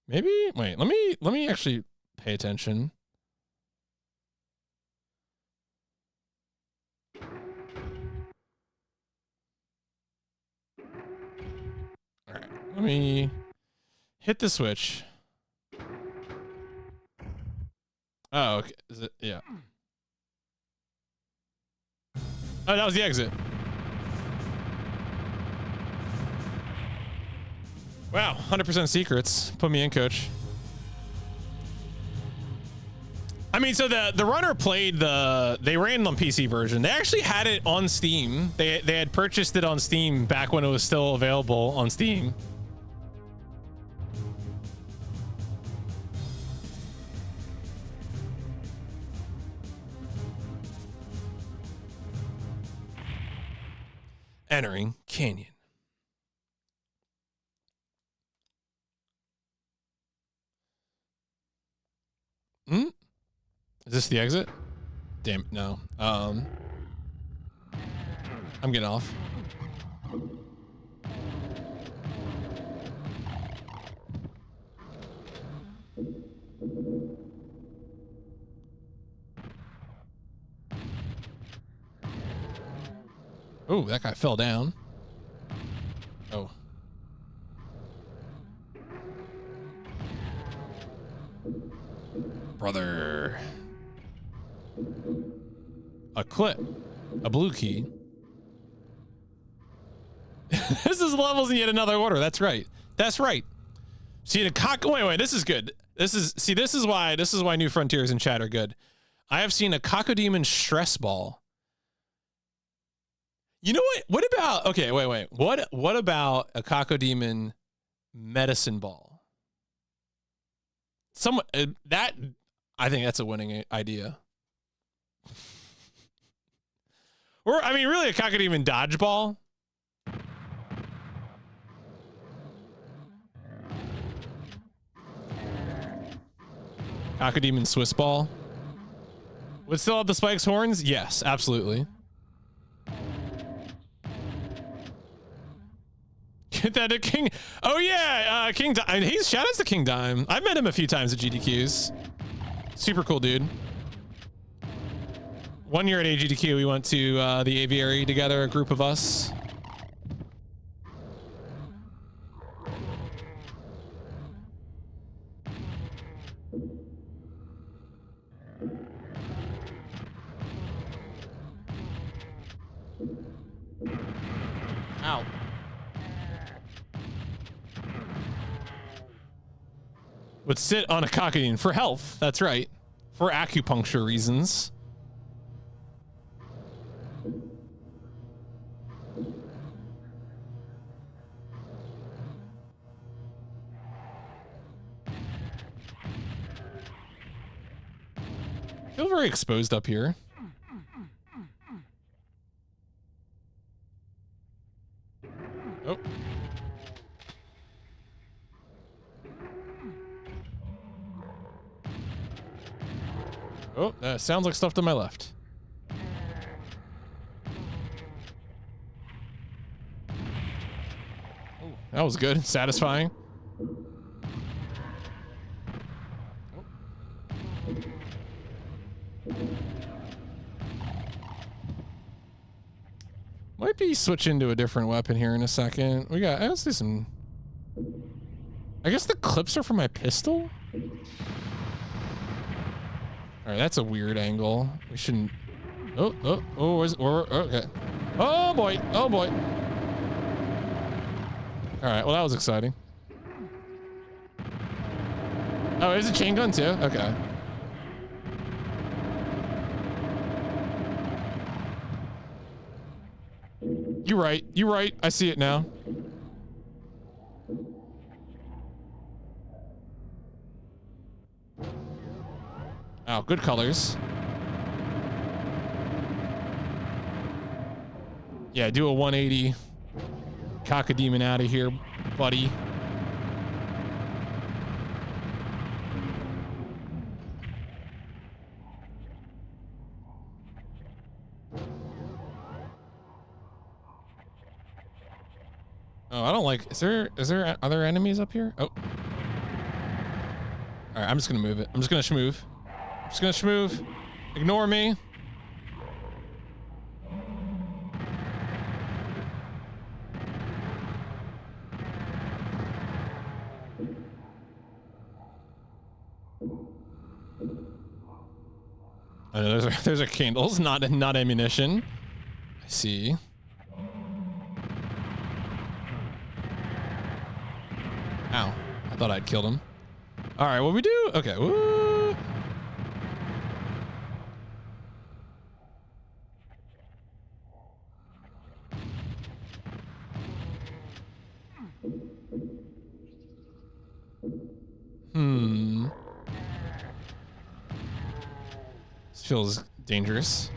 Maybe wait, let me actually pay attention. Let me hit the switch. Oh, okay. Is it? Yeah. Oh, that was the exit. Wow, 100% secrets. Put me in, coach. I mean, so the runner played they ran on PC version. They actually had it on Steam. They had purchased it on Steam back when it was still available on Steam. Entering Canyon. Is this the exit? Damn, no. I'm getting off. Oh, that guy fell down. Oh. Brother. A clip. A blue key. This is levels in yet another order. That's right. That's right. See the cock. Wait. This is good. This is why New Frontiers and chat are good. I have seen a Cacodemon stress ball. You know what? What about? Okay, wait. What about a Cacodemon medicine ball? Someone that I think that's a winning idea. Or I mean, really, a Cacodemon dodgeball. Cacodemon Swiss ball. Would still have the spikes horns? Yes, absolutely. Get that to King. Oh yeah, King. He's shout outs to King Dime. I've met him a few times at GDQs. Super cool dude. One year at AGDQ, we went to the aviary together, a group of us. Ow. Would sit on a Cacodemon for health. That's right. For acupuncture reasons. I feel very exposed up here. Oh. Oh, that sounds like stuff to my left. Oh, that was good. Satisfying. Might be switching to a different weapon here in a second. Let's do some. I guess the clips are for my pistol? All right, that's a weird angle. We shouldn't. Okay. Oh boy. All right, well, that was exciting. Oh, there's a chain gun too? Okay. You're right. I see it now. Oh, good colors. Yeah, do a 180. Cacodemon out of here, buddy. Oh, I don't like. Is there other enemies up here? Oh. All right, I'm just gonna move it. I'm just gonna schmoove. Ignore me. I know there's candles, not ammunition. I see. Ow. I thought I'd killed him. All right, what we do? Okay. Woo. This feels dangerous.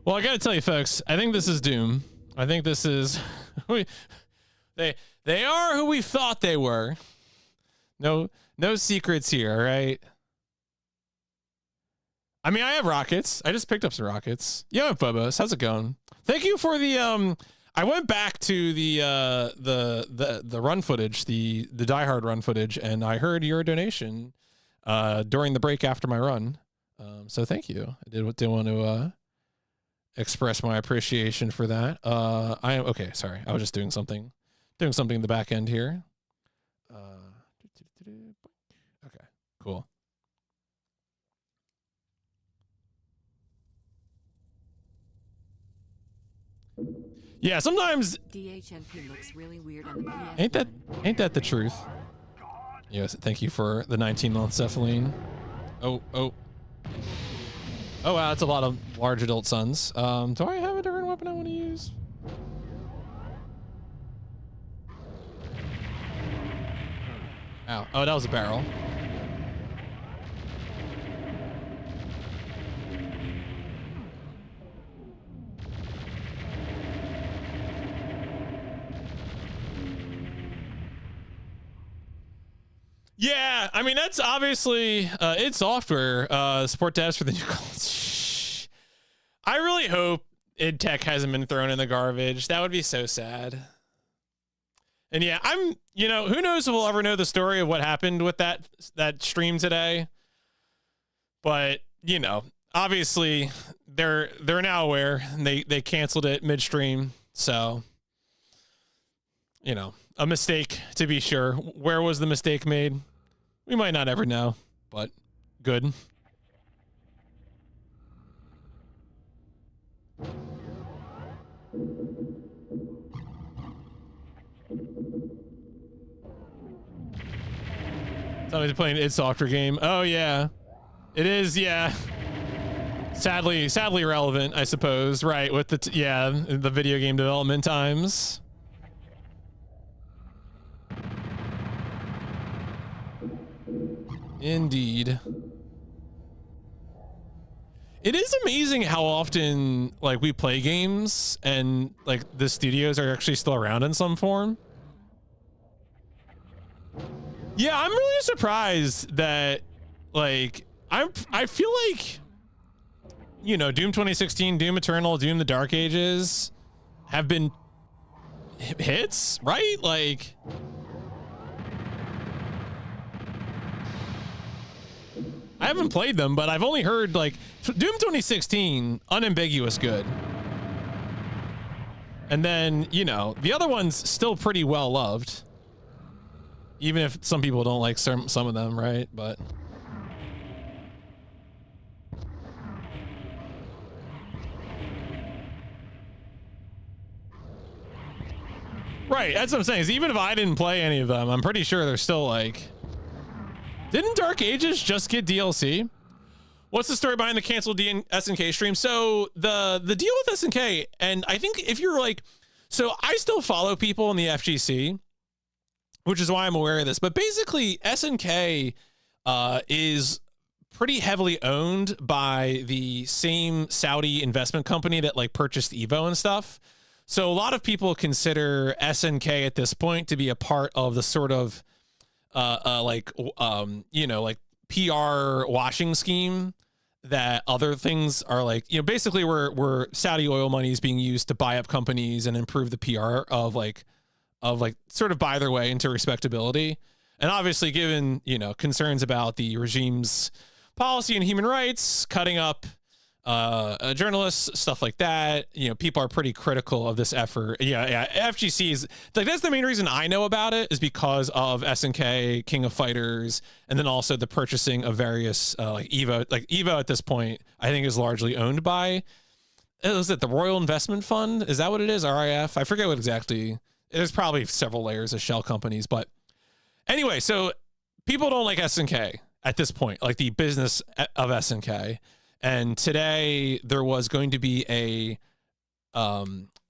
Well, I gotta tell you, folks, I think this is Doom. I think this is they are who we thought they were. No secrets here, all right? I mean, I have rockets. I just picked up some rockets. Yo, Phobos, how's it going? Thank you for the I went back to the run footage, the Die Hard run footage, and I heard your donation during the break after my run. So thank you. I did want to express my appreciation for that. I am okay. Sorry, I was just doing something in the back end here. Okay, cool. Yeah, sometimes DHMP looks really weird on the PF. ain't that the truth? Yes, thank you for the 19-month cephaline. Oh wow, that's a lot of large adult sons. Do I have a different weapon I want to use? Ow. Oh, that was a barrel. Yeah, I mean, that's obviously it's software support devs for the new college. I really hope id Tech hasn't been thrown in the garbage. That would be so sad. And yeah, who knows if we'll ever know the story of what happened with that stream today. But, obviously they're now aware, and they canceled it midstream. So, a mistake, to be sure. Where was the mistake made? We might not ever know, but good. Somebody's playing id Software game. Oh, yeah. It is, yeah. Sadly relevant, I suppose. Right, with the video game development times. Indeed. It is amazing how often we play games and the studios are actually still around in some form. Yeah, I'm really surprised that I feel like Doom 2016, Doom Eternal, Doom the Dark Ages have been hits, right? I haven't played them, but I've only heard Doom 2016 unambiguous good. And then, the other one's still pretty well loved. Even if some people don't like some of them, right? But right, that's what I'm saying. Is even if I didn't play any of them, I'm pretty sure they're still didn't Dark Ages just get DLC? What's the story behind the canceled SNK stream? So the deal with SNK, and I think if you're so I still follow people in the FGC, which is why I'm aware of this. But basically, SNK is pretty heavily owned by the same Saudi investment company that purchased Evo and stuff. So a lot of people consider SNK at this point to be a part of the sort of PR washing scheme that other things are basically where Saudi oil money is being used to buy up companies and improve the PR of sort of buy their way into respectability. And obviously given, concerns about the regime's policy and human rights, cutting up journalists, stuff like that. You know, people are pretty critical of this effort. Yeah. FGC is like, that's the main reason I know about it, is because of SNK, King of Fighters, and then also the purchasing of various like Evo. Like Evo at this point, I think is largely owned by, is it the Royal Investment Fund? Is that what it is? RIF? I forget what exactly. There's probably several layers of shell companies, but anyway, so people don't like SNK at this point, like the business of SNK. And today there was going to be a,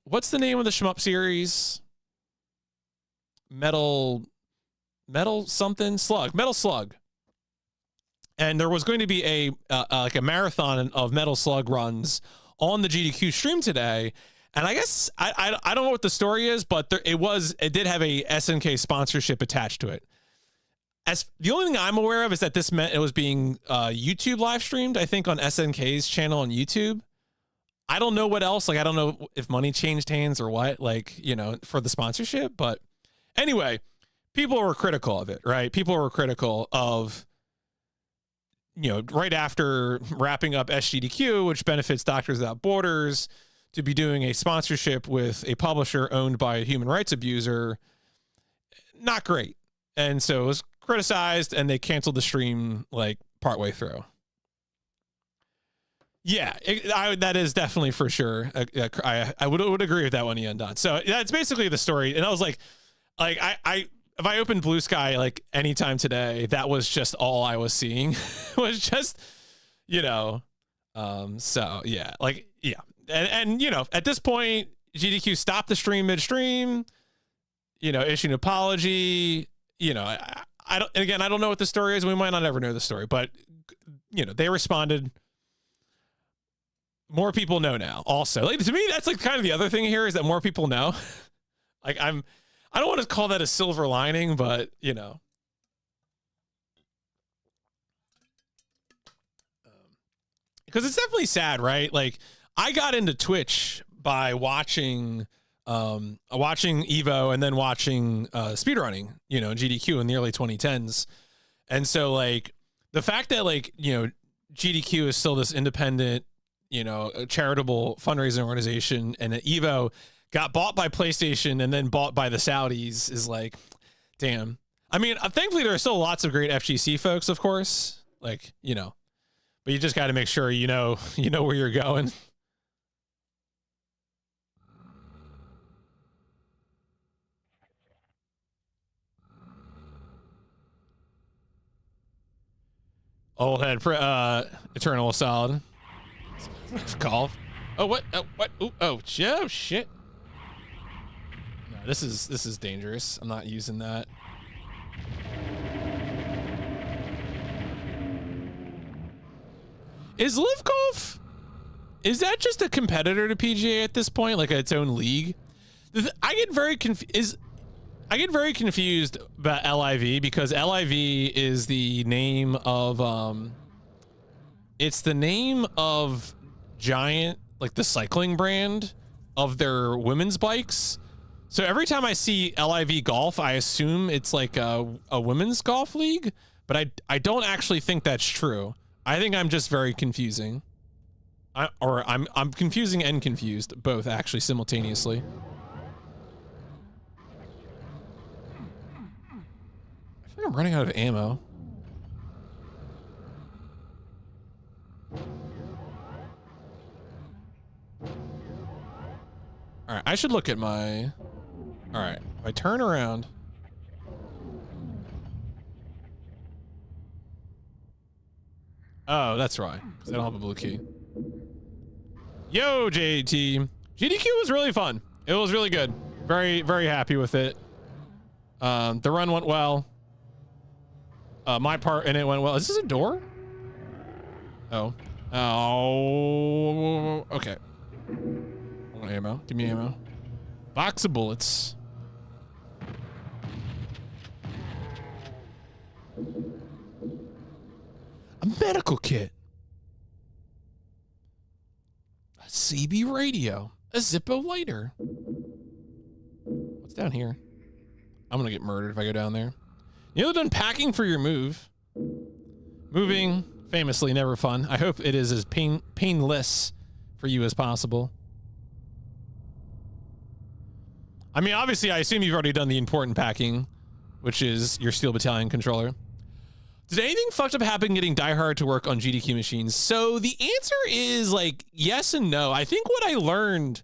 what's the name of the shmup series? Metal Slug. And there was going to be a like a marathon of Metal Slug runs on the GDQ stream today. And I guess I don't know what the story is, but it did have a SNK sponsorship attached to it. As the only thing I'm aware of is that this meant it was being YouTube live streamed, I think, on SNK's channel on YouTube. I don't know what else. Like, I don't know if money changed hands or what, like, you know, for the sponsorship. But anyway, people were critical of it, right? People were critical of, you know, right after wrapping up SGDQ, which benefits Doctors Without Borders, to be doing a sponsorship with a publisher owned by a human rights abuser. Not great. And so it was criticized, and they canceled the stream like partway through. Yeah, that is definitely for sure. I would agree with that one, Ian Don. So that's basically the story. And I was like I if I opened Blue Sky like anytime today, that was just all I was seeing. Was just, you know, so yeah, like, yeah. And you know, at this point, GDQ stopped the stream midstream, you know, issued an apology. You know, I don't, again, I don't know what the story is. We might not ever know the story, but you know, they responded. More people know now also. Like, to me, that's like kind of the other thing here, is that more people know. Like, I don't want to call that a silver lining, but you know, because it's definitely sad, right? Like, I got into Twitch by watching Evo and then watching speedrunning, you know, GDQ in the early 2010s. And so like the fact that, like, you know, GDQ is still this independent, you know, charitable fundraising organization, and that Evo got bought by PlayStation and then bought by the Saudis is like, damn. I mean, thankfully there are still lots of great FGC folks, of course, like, you know, but you just got to make sure, you know where you're going. Old head, Eternal Solid. Golf. Oh, what? What? Ooh, oh, shit. No, this is dangerous. I'm not using that. Is Live Golf, is that just a competitor to PGA at this point, like its own league? I get very confused about LIV, because LIV is the name of it's the name of Giant, like the cycling brand of their women's bikes. So every time I see LIV Golf, I assume it's like a women's golf league, but I don't actually think that's true. I think I'm just very confusing. I'm confusing and confused, both actually simultaneously. I think I'm running out of ammo. All right, I should look at my... All right, if I turn around... Oh, that's right, because I don't have a blue key. Yo, JT. GDQ was really fun. It was really good. Very, very happy with it. The run went well. My part in it went well. Is this a door? Oh. Oh. Okay. I want ammo. Give me ammo. Box of bullets. A medical kit. A CB radio. A Zippo lighter. What's down here? I'm gonna get murdered if I go down there. You're done packing for your move. Moving. Famously never fun. I hope it is as painless for you as possible. I mean, obviously, I assume you've already done the important packing, which is your Steel Battalion controller. Did anything fucked up happen getting Die Hard to work on GDQ machines? So the answer is like yes and no. I think what I learned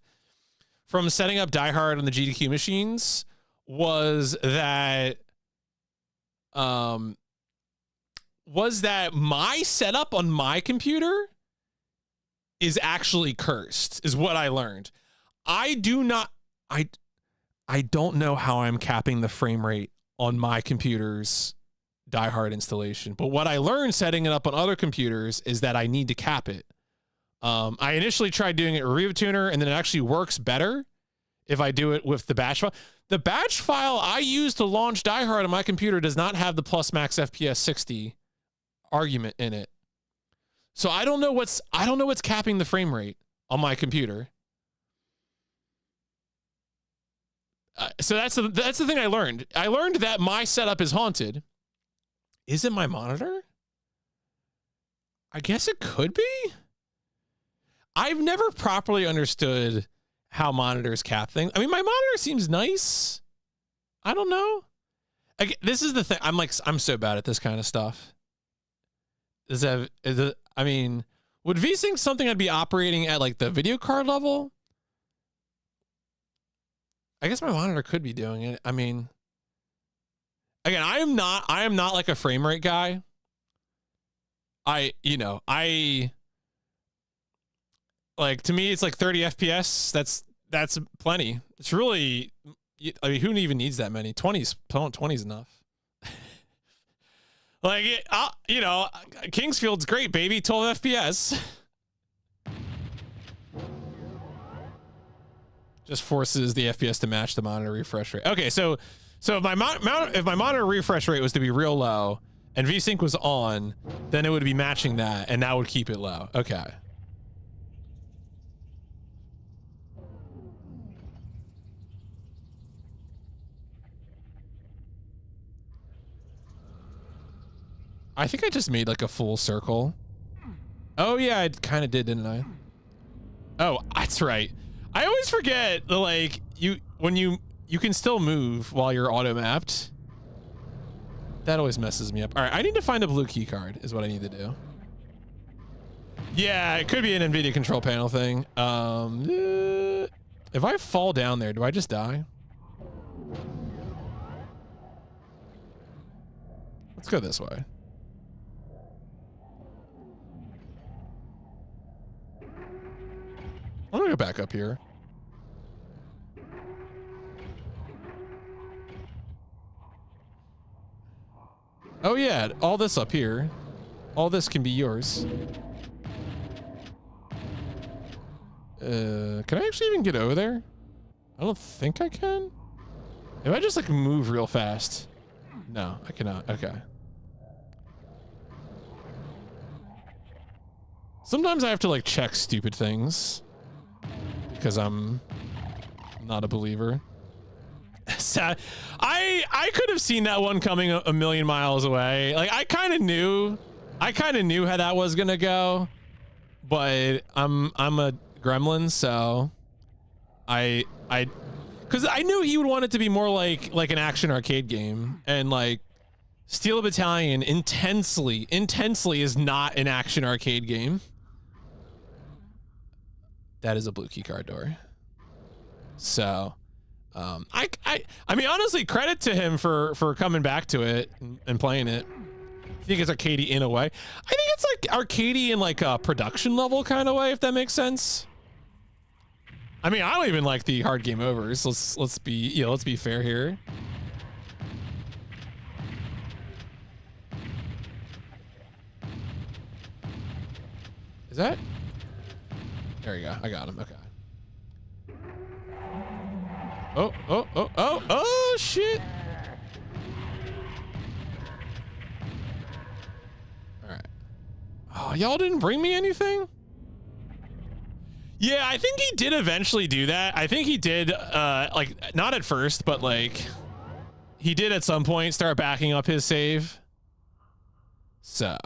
from setting up Die Hard on the GDQ machines was that my setup on my computer is actually cursed, is what I learned. I don't know how I'm capping the frame rate on my computer's Die Hard installation, but what I learned setting it up on other computers is that I need to cap it. I initially tried doing it with Riva Tuner, and then it actually works better if I do it with the batch file. The batch file I use to launch Die Hard on my computer does not have the plus max FPS 60 argument in it. So I don't know what's capping the frame rate on my computer. So that's the thing I learned. I learned that my setup is haunted. Is it my monitor? I guess it could be. I've never properly understood how monitors cap things. I mean, my monitor seems nice. I don't know. This is the thing. I'm so bad at this kind of stuff. I mean, would VSync something I'd be operating at like the video card level? I guess my monitor could be doing it. I mean, again, I am not like a frame rate guy. Like, to me, it's like 30 FPS. That's plenty. It's really, I mean, who even needs that many? 20's enough. Like, Kingsfield's great, baby. 12 FPS. Just forces the FPS to match the monitor refresh rate. Okay, so if my monitor refresh rate was to be real low and VSync was on, then it would be matching that, and that would keep it low. Okay. I think I just made like a full circle. Oh yeah, I kind of did, didn't I? Oh, that's right. I always forget that, like, you can still move while you're auto mapped. That always messes me up. All right, I need to find a blue key card is what I need to do. Yeah, it could be an NVIDIA control panel thing. If I fall down there, do I just die? Let's go this way. I'm gonna go back up here. Oh yeah, all this up here. All this can be yours. Can I actually even get over there? I don't think I can. If I just like move real fast. No, I cannot. Okay. Sometimes I have to like check stupid things because I'm not a believer. Sad. I could have seen that one coming a million miles away. Like I kind of knew how that was gonna go, but I'm a gremlin, so because I knew he would want it to be more like an action arcade game, and like Steel Battalion intensely is not an action arcade game. That is a blue key card door. So, I mean, honestly, credit to him for coming back to it and playing it. I think it's arcadey in a way. I think it's like arcadey in like a production level kind of way, if that makes sense. I mean, I don't even like the hard game overs. Let's be fair here. Is that? There you go. I got him. Okay. Oh, shit. All right. Oh, y'all didn't bring me anything? Yeah, I think he did eventually do that. I think he did, like, not at first, but like, he did at some point start backing up his save. So,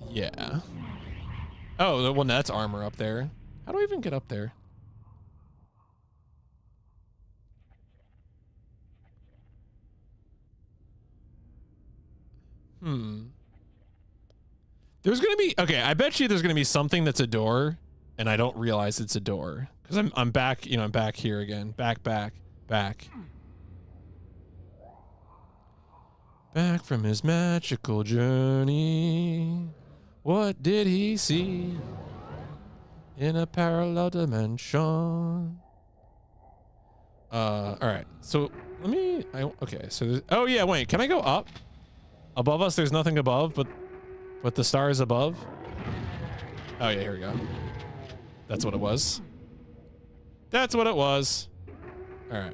Yeah. Oh, well, that's armor up there. How do I even get up there? There's gonna be, okay, I bet you there's gonna be something that's a door, and I don't realize it's a door. Because I'm back, you know, I'm back here again. Back. Back from his magical journey. What did he see in a parallel dimension? Alright. So let me, okay, so there's, oh yeah, wait, can I go up? Above us, there's nothing above, but the stars above. Oh yeah, here we go. That's what it was. That's what it was. Alright.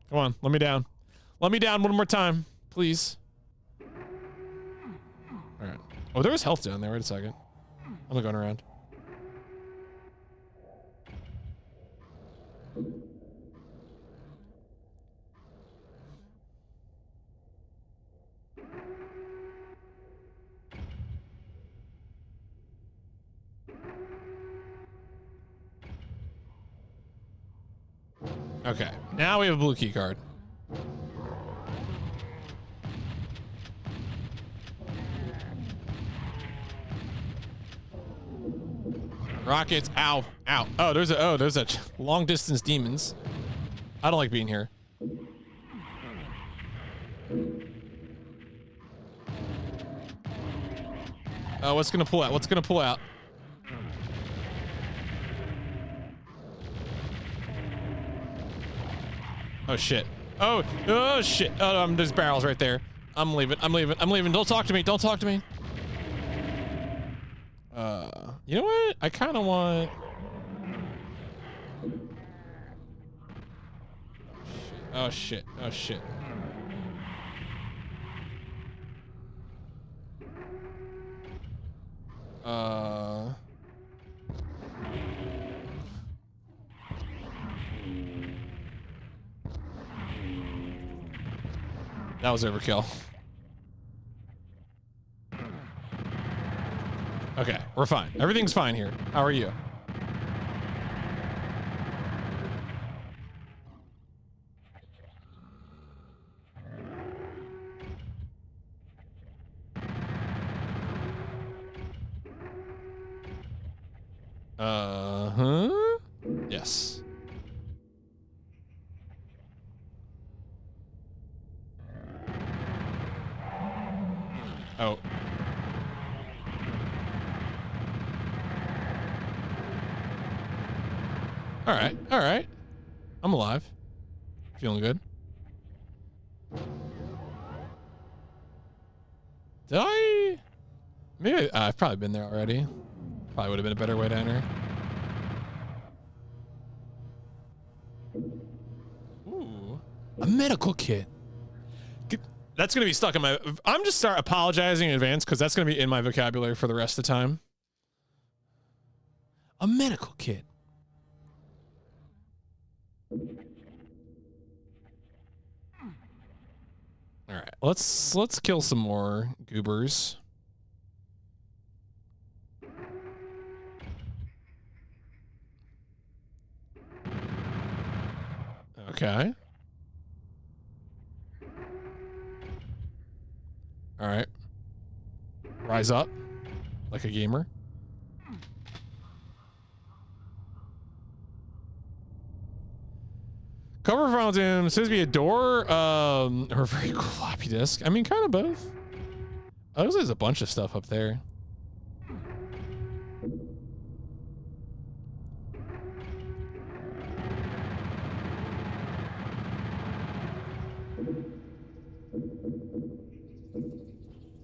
Come on, let me down. Let me down one more time, please. Alright. Oh, there was health down there. Wait a second. I'm not going around. Okay, now we have a blue key card. Rockets, ow, ow. Oh, there's a long distance demons. I don't like being here. Oh, what's gonna pull out? What's gonna pull out? Oh shit. Oh shit. Oh, there's barrels right there. I'm leaving. Don't talk to me. Don't talk to me. You know what? I kind of want. Oh shit. Oh shit. That was overkill. Okay, we're fine. Everything's fine here. How are you? Uh-huh. Yes. Oh. All right. All right. I'm alive. Feeling good. Did I? Maybe I've probably been there already. Probably would have been a better way to enter. Ooh. A medical kit. That's going to be stuck in my... I'm just start apologizing in advance because that's going to be in my vocabulary for the rest of the time. A medical kit. All right, let's kill some more goobers. Okay. All right. Rise up like a gamer. Cover fountain says be a door, or a very cool floppy disk. I mean, kind of both. Oh, there's a bunch of stuff up there.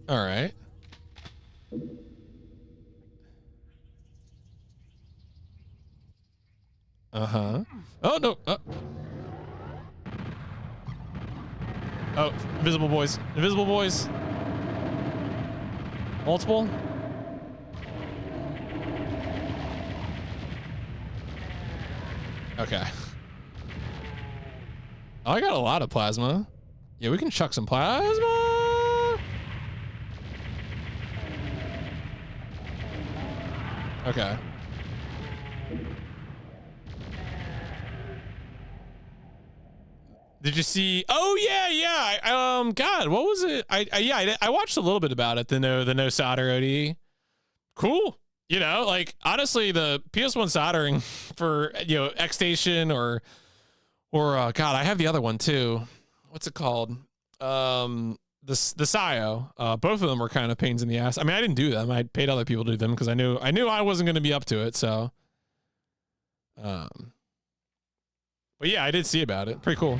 All right. Uh-huh. Oh, no. Oh, invisible boys. Invisible boys. Multiple. Okay. Oh, I got a lot of plasma. Yeah, we can chuck some plasma. Okay. Did you see? Oh yeah. God, what was it? I watched a little bit about it. The no solder OD. Cool. You know, like honestly, the PS1 soldering for X Station or God, I have the other one too. What's it called? The SIO. Both of them were kind of pains in the ass. I mean, I didn't do them. I paid other people to do them because I knew I wasn't going to be up to it. So, but yeah, I did see about it. Pretty cool.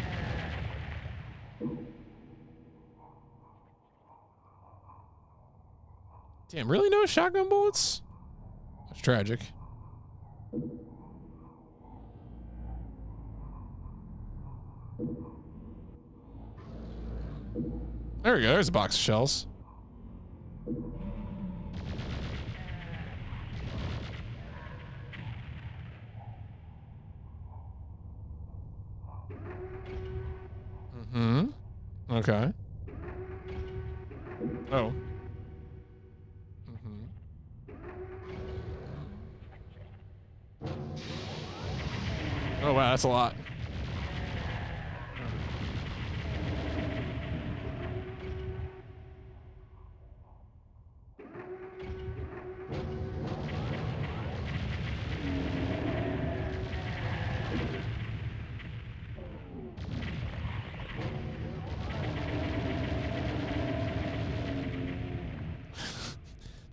Damn, really no shotgun bullets? That's tragic. There we go. There's a box of shells. Mm-hmm. Okay. Oh. Mm-hmm. Oh, wow. That's a lot.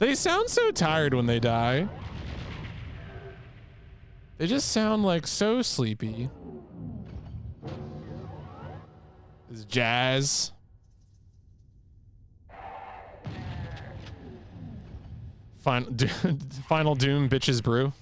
They sound so tired when they die. They just sound like so sleepy. This is jazz. Final Doom bitches brew.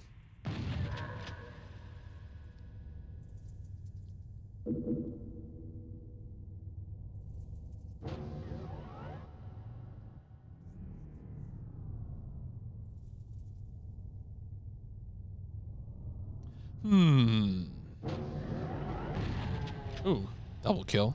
Ooh, double kill.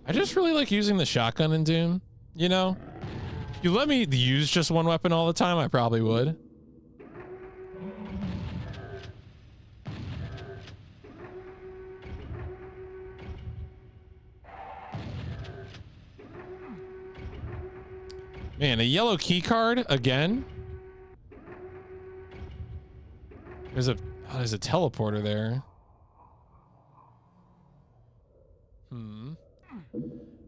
I just really like using the shotgun in Doom, you know? If you let me use just one weapon all the time, I probably would. Man, a yellow key card again? There's a teleporter there.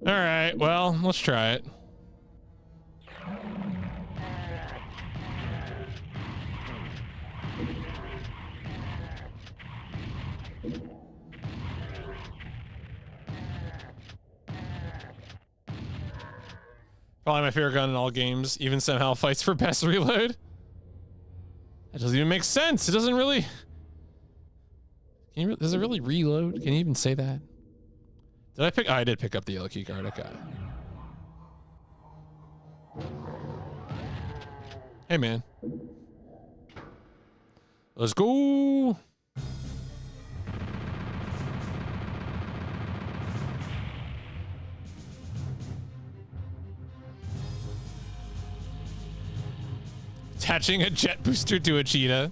All right, well, let's try it. Probably my favorite gun in all games, even somehow fights for best reload. That doesn't even make sense. It doesn't really... does it really reload? Can you even say that? Did I pick... Oh, I did pick up the yellow key card. Okay. Hey, man. Let's go. Attaching a jet booster to a cheetah.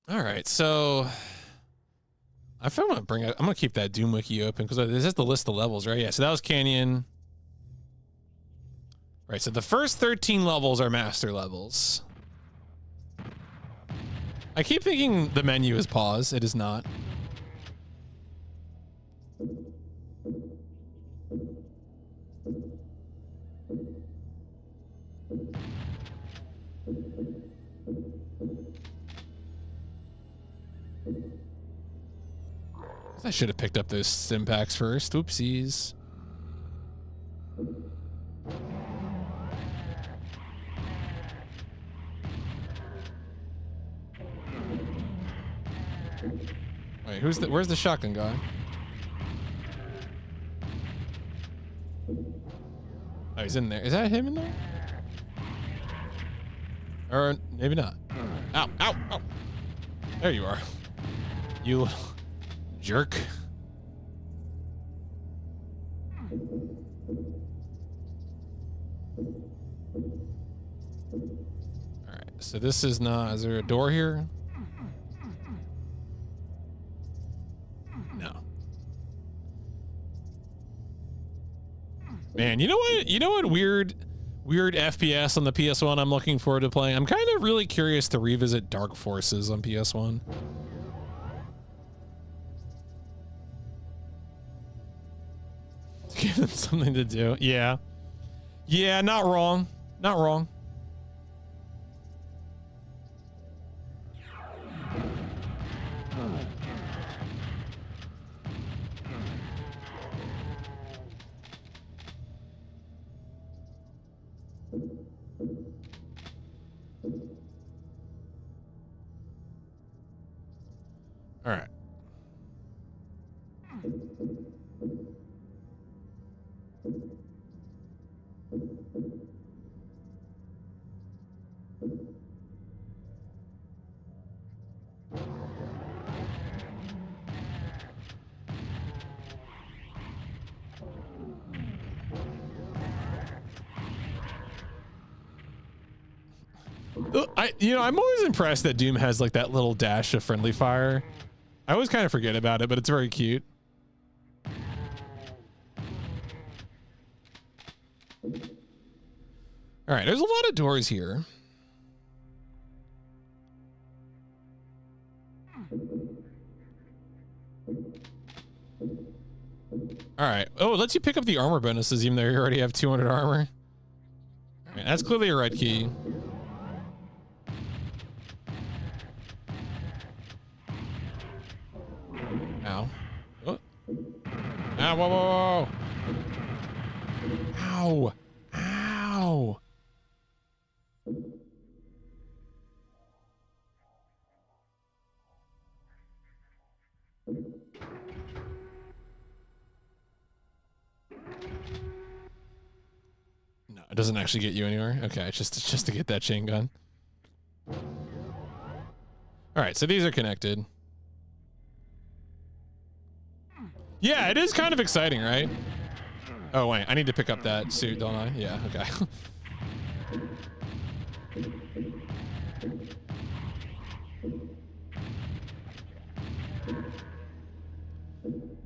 All right, so I feel I'm gonna keep that Doom wiki open because this is the list of levels, right? Yeah, so that was Canyon. Right, so the first 13 levels are master levels. I keep thinking the menu is pause. It is not. I should have picked up those stim packs first. Oopsies. Wait, where's the shotgun guy? Oh, he's in there. Is that him in there? Or maybe not. Ow, ow, ow. There you are. You little jerk. Alright, so this is not... Is there a door here? No. Man, you know what? You know what weird FPS on the PS1 I'm looking forward to playing? I'm kind of really curious to revisit Dark Forces on PS1. Give them something to do. Yeah. Yeah, not wrong. Not wrong. All right. I'm always impressed that Doom has like that little dash of friendly fire. I always kind of forget about it, but it's very cute. All right, there's a lot of doors here. All right. Oh, it lets you pick up the armor bonuses even though you already have 200 armor. All right, that's clearly a red key. Ow. Oh. Ow, whoa, whoa, whoa. Ow. Ow. No, it doesn't actually get you anywhere. Okay, it's just to get that chain gun. All right, so these are connected. Yeah, it is kind of exciting, right? Oh, wait, I need to pick up that suit, don't I? Yeah, okay.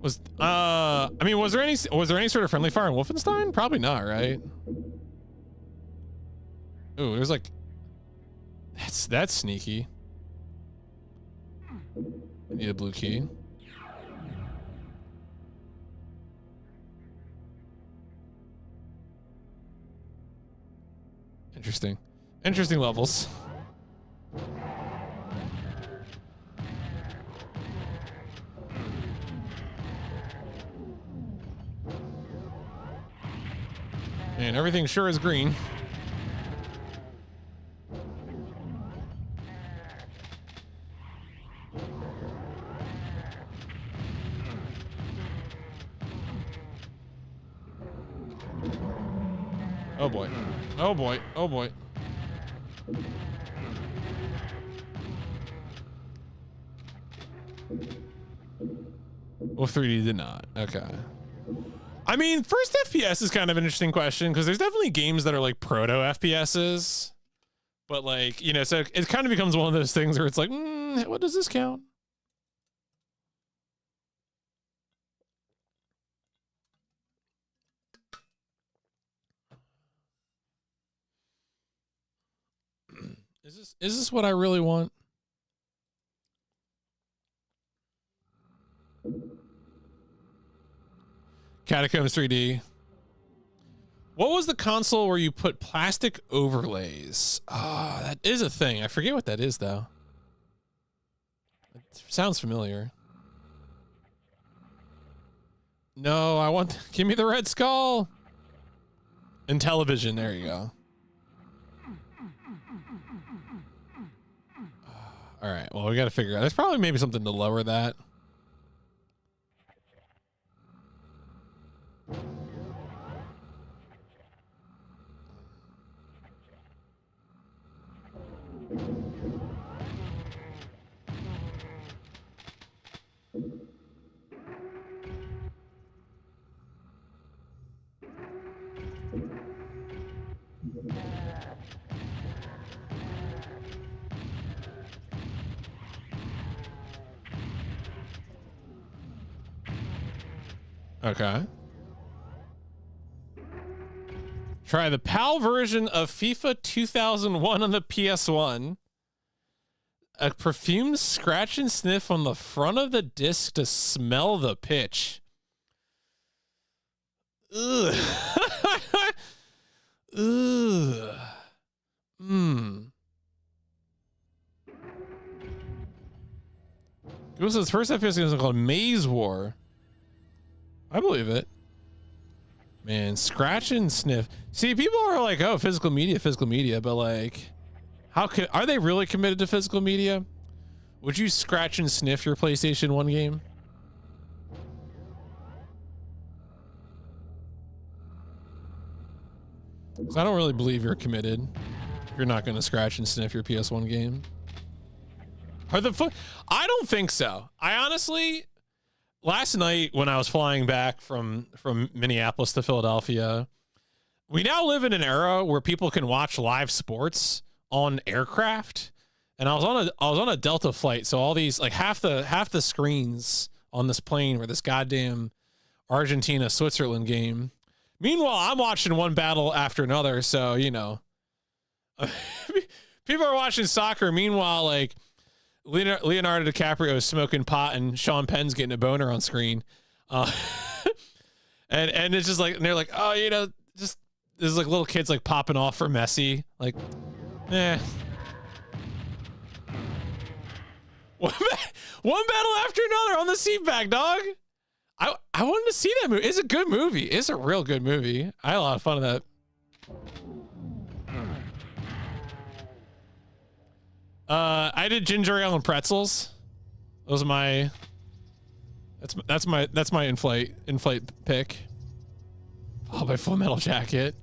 was there any sort of friendly fire in Wolfenstein? Probably not, right? Ooh, there's like that's sneaky. I need a blue key. Interesting. Interesting levels. And everything sure is green. Oh boy. Oh boy. Oh boy. Well, 3D did not. Okay. I mean, first FPS is kind of an interesting question because there's definitely games that are like proto FPSs, but like, you know, so it kind of becomes one of those things where it's like, what does this count? Is this what I really want? Catacombs 3D. What was the console where you put plastic overlays? Oh, that is a thing. I forget what that is though. It sounds familiar. No, I want, give me the red skull. And television, there you go. All right, well, we got to figure out. There's probably maybe something to lower that. Okay. Try the PAL version of FIFA 2001 on the PS1. A perfumed scratch and sniff on the front of the disc to smell the pitch. Ugh. Ugh. It was his first FPS game called Maze War. I believe it. Man, scratch and sniff. See, people are like, oh, physical media, but like, are they really committed to physical media? Would you scratch and sniff your PlayStation 1 game? Because I don't really believe you're committed. You're not going to scratch and sniff your PS1 game. I don't think so. I honestly, last night when I was flying back from Minneapolis to Philadelphia, we now live in an era where people can watch live sports on aircraft. And I was on a Delta flight, so all these, like, half the screens on this plane were this goddamn Argentina-Switzerland game. Meanwhile, I'm watching one battle after another, so, you know. People are watching soccer. Meanwhile, like, Leonardo DiCaprio is smoking pot and Sean Penn's getting a boner on screen. And it's just like, and they're like, oh, you know, just, there's like little kids like popping off for Messi. Like, eh. One battle after another on the seat back, dog. I wanted to see that movie. It's a good movie. It's a real good movie. I had a lot of fun with that. I did ginger ale and pretzels. Those are my. That's my inflate pick. Oh, my Full Metal Jacket.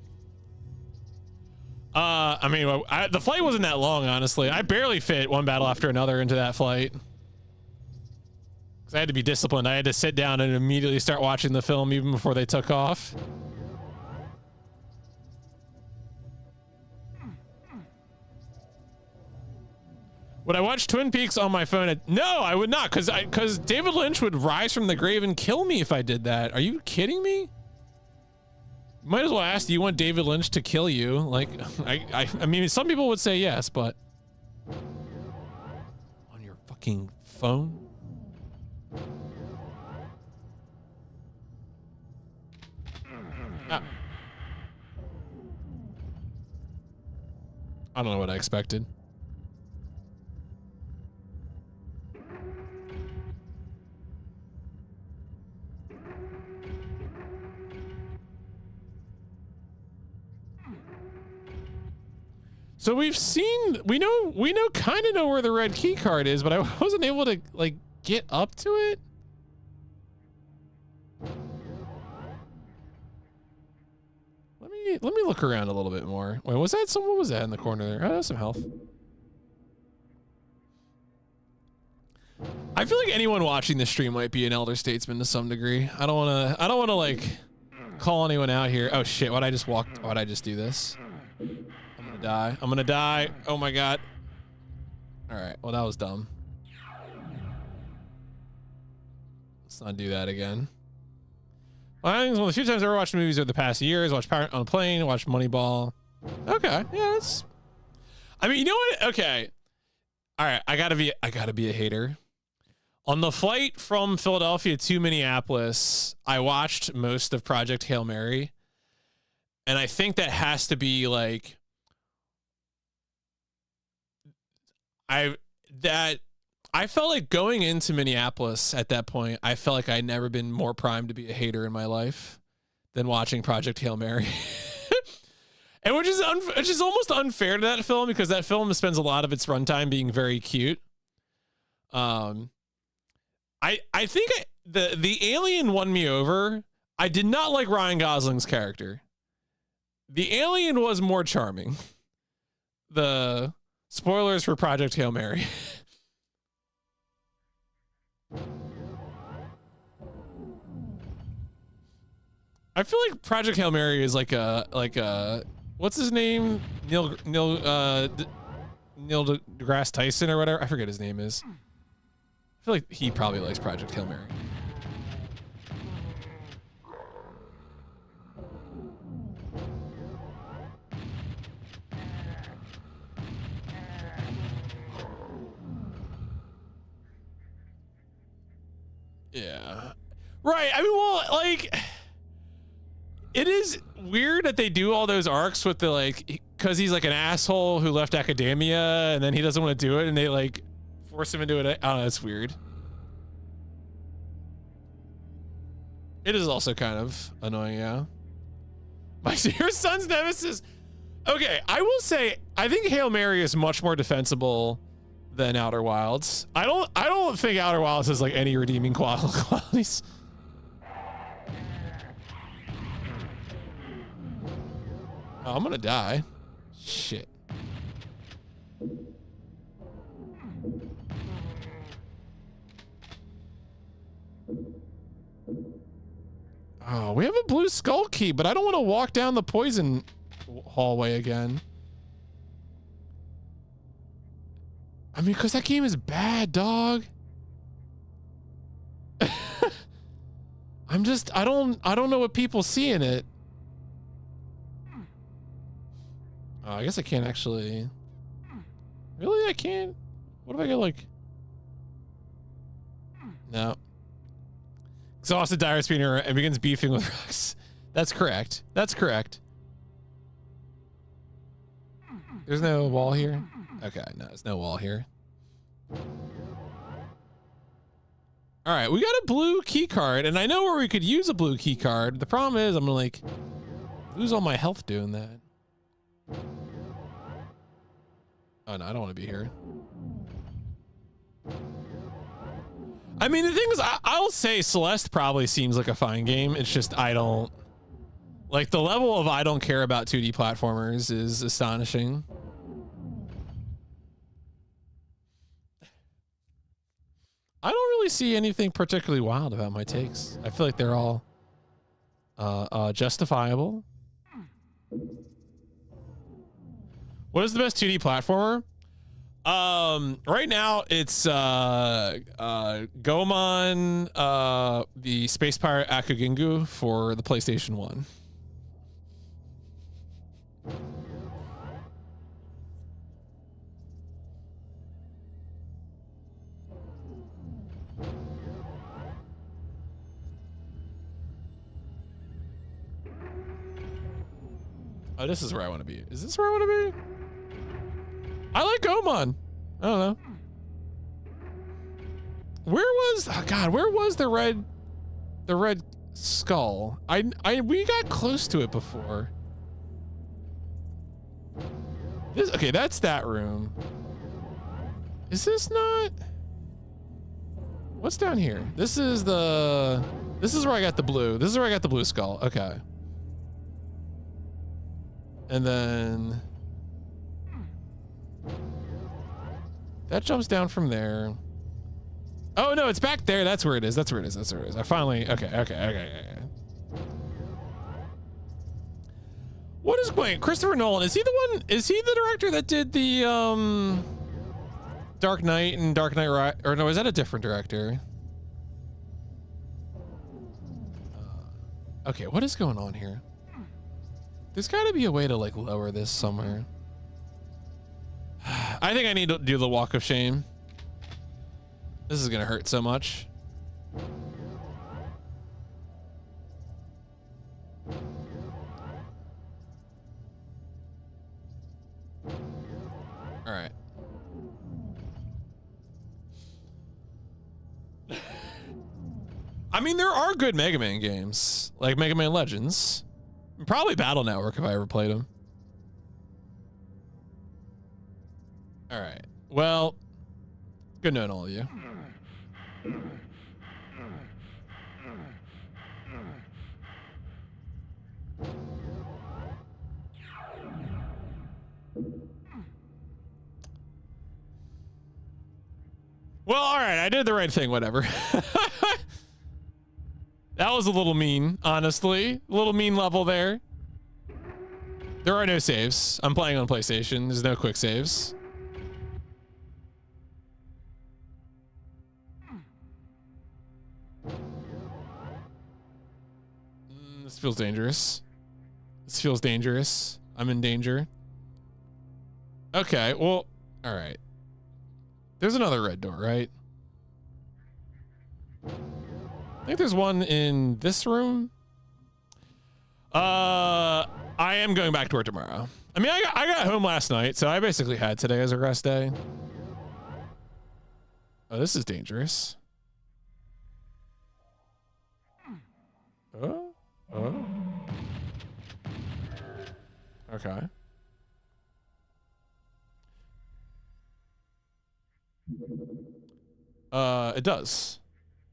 I mean, the flight wasn't that long, honestly. I barely fit one battle after another into that flight. Because I had to be disciplined. I had to sit down and immediately start watching the film even before they took off. Would I watch Twin Peaks on my phone? No, I would not, because David Lynch would rise from the grave and kill me if I did that. Are you kidding me? Might as well ask, do you want David Lynch to kill you? Like, I mean, some people would say yes, but on your fucking phone? Ah. I don't know what I expected. So we kind of know where the red key card is, but I wasn't able to like get up to it. Let me look around a little bit more. Wait, was that what was that in the corner there? Oh, that's some health. I feel like anyone watching this stream might be an elder statesman to some degree. I don't want to like call anyone out here. Oh shit, why'd I just do this? I'm gonna die. Oh my god. All right, well that was dumb. Let's not do that again. Well, I think one of the few times I ever watched movies over the past years. Watched Pirate on a Plane, watched Moneyball. Okay, yeah, that's. I mean, you know what? Okay, all right. I gotta be a hater. On the flight from Philadelphia to Minneapolis, I watched most of Project Hail Mary, and I think that has to be like. I felt like going into Minneapolis at that point, I felt like I'd never been more primed to be a hater in my life than watching Project Hail Mary. And which is almost unfair to that film, because that film spends a lot of its runtime being very cute. I think the alien won me over. I did not like Ryan Gosling's character. The alien was more charming. The spoilers for Project Hail Mary. I feel like Project Hail Mary is like a what's his name? Neil deGrasse Tyson or whatever. I forget his name is. I feel like he probably likes Project Hail Mary. Yeah. Right. I mean, well, like, it is weird that they do all those arcs with the, like, because he's like an asshole who left academia and then he doesn't want to do it and they like force him into it. I don't know. It's weird. It is also kind of annoying. Yeah. Your son's nemesis. Okay. I will say, I think Hail Mary is much more defensible than Outer Wilds. I don't think Outer Wilds has like any redeeming qualities. Oh, I'm gonna die. Shit. Oh, we have a blue skull key, but I don't want to walk down the poison hallway again. I mean, because that game is bad, dog. I don't know what people see in it. Oh, I guess I can't actually. Really? I can't? What if I get like. No. Exhausted dire spinner and begins beefing with rocks. That's correct. That's correct. There's no wall here? Okay, no, there's no wall here. All right, we got a blue key card, and I know where we could use a blue key card. The problem is I'm gonna like lose all my health doing that. Oh no, I don't want to be here. I mean, the thing is, I'll say Celeste probably seems like a fine game. It's just I don't like the level of I don't care about 2D platformers is astonishing. I don't really see anything particularly wild about my takes. I feel like they're all justifiable. What is the best 2D platformer? Right now it's Goemon, the Space Pirate Akagingu for the PlayStation 1. Oh, this is where I want to be. Is this where I want to be? I like Goemon. I don't know. Where was, oh God, where was the red skull? We got close to it before. Okay, that's that room. Is this not? What's down here? This is where I got the blue. This is where I got the blue skull. Okay. And then that jumps down from there. Oh no, it's back there. That's where it is. That's where it is. That's where it is. I finally, okay. What is, wait, Christopher Nolan, is he the director that did the Dark Knight and Dark Knight Rise, or no, is that a different director? Okay, what is going on here? There's got to be a way to like lower this somewhere. I think I need to do the walk of shame. This is gonna hurt so much. All right. I mean, there are good Mega Man games, like Mega Man Legends. Probably Battle Network if I ever played them. All right. Well, good knowing all of you. Well, all right. I did the right thing, whatever. That was a little mean, honestly. A little mean level there. There are no saves. I'm playing on PlayStation. There's no quick saves. This feels dangerous. This feels dangerous. I'm in danger. Okay, well, all right. There's another red door, right? think there's one in this room. I am going back to work tomorrow. I mean, I got home last night, so I basically had today as a rest day. Oh, this is dangerous. Oh. Okay. It does.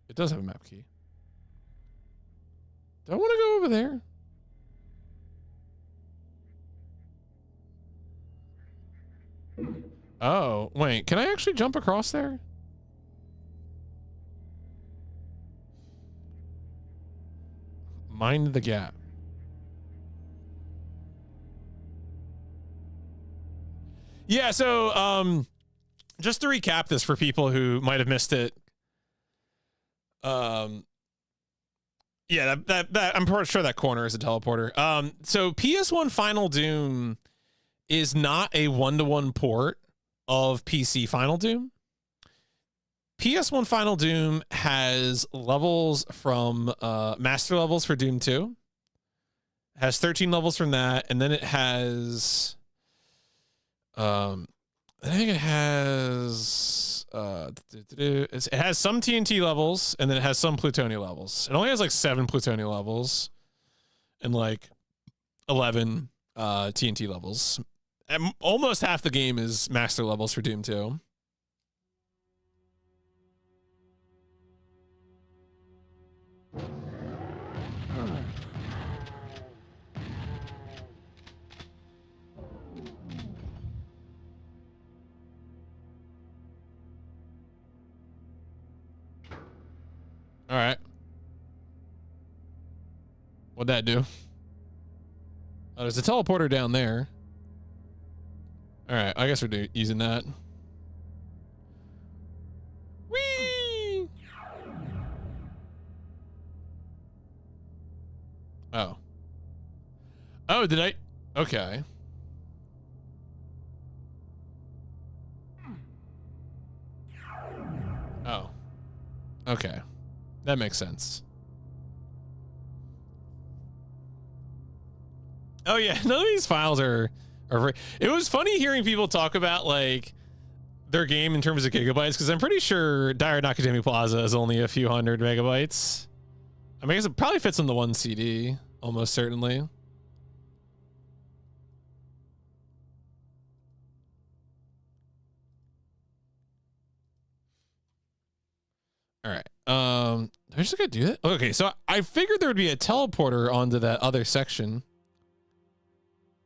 It does have a map key. Do I want to go over there? Oh, wait. Can I actually jump across there? Mind the gap. Yeah, so just to recap this for people who might have missed it. Yeah, that I'm pretty sure that corner is a teleporter. So PS1 Final Doom is not a 1-to-1 port of PC Final Doom. PS1 Final Doom has levels from master levels for Doom 2. It has 13 levels from that, and then it has I think it has it has some TNT levels, and then it has some Plutonia levels. It only has like 7 Plutonia levels and like 11 TNT levels. And almost half the game is master levels for Doom 2. All right. What'd that do? Oh, there's a teleporter down there. All right, I guess we're using that. Whee! Oh. Oh, did I? Okay. Oh. Okay. That makes sense. Oh yeah, none of these files are very, it was funny hearing people talk about like their game in terms of gigabytes, because I'm pretty sure Dire Nakatami Plaza is only a few hundred megabytes. I mean, I guess it probably fits on the one CD, almost certainly. All right. I'm just gonna do that. Okay, so I figured there would be a teleporter onto that other section.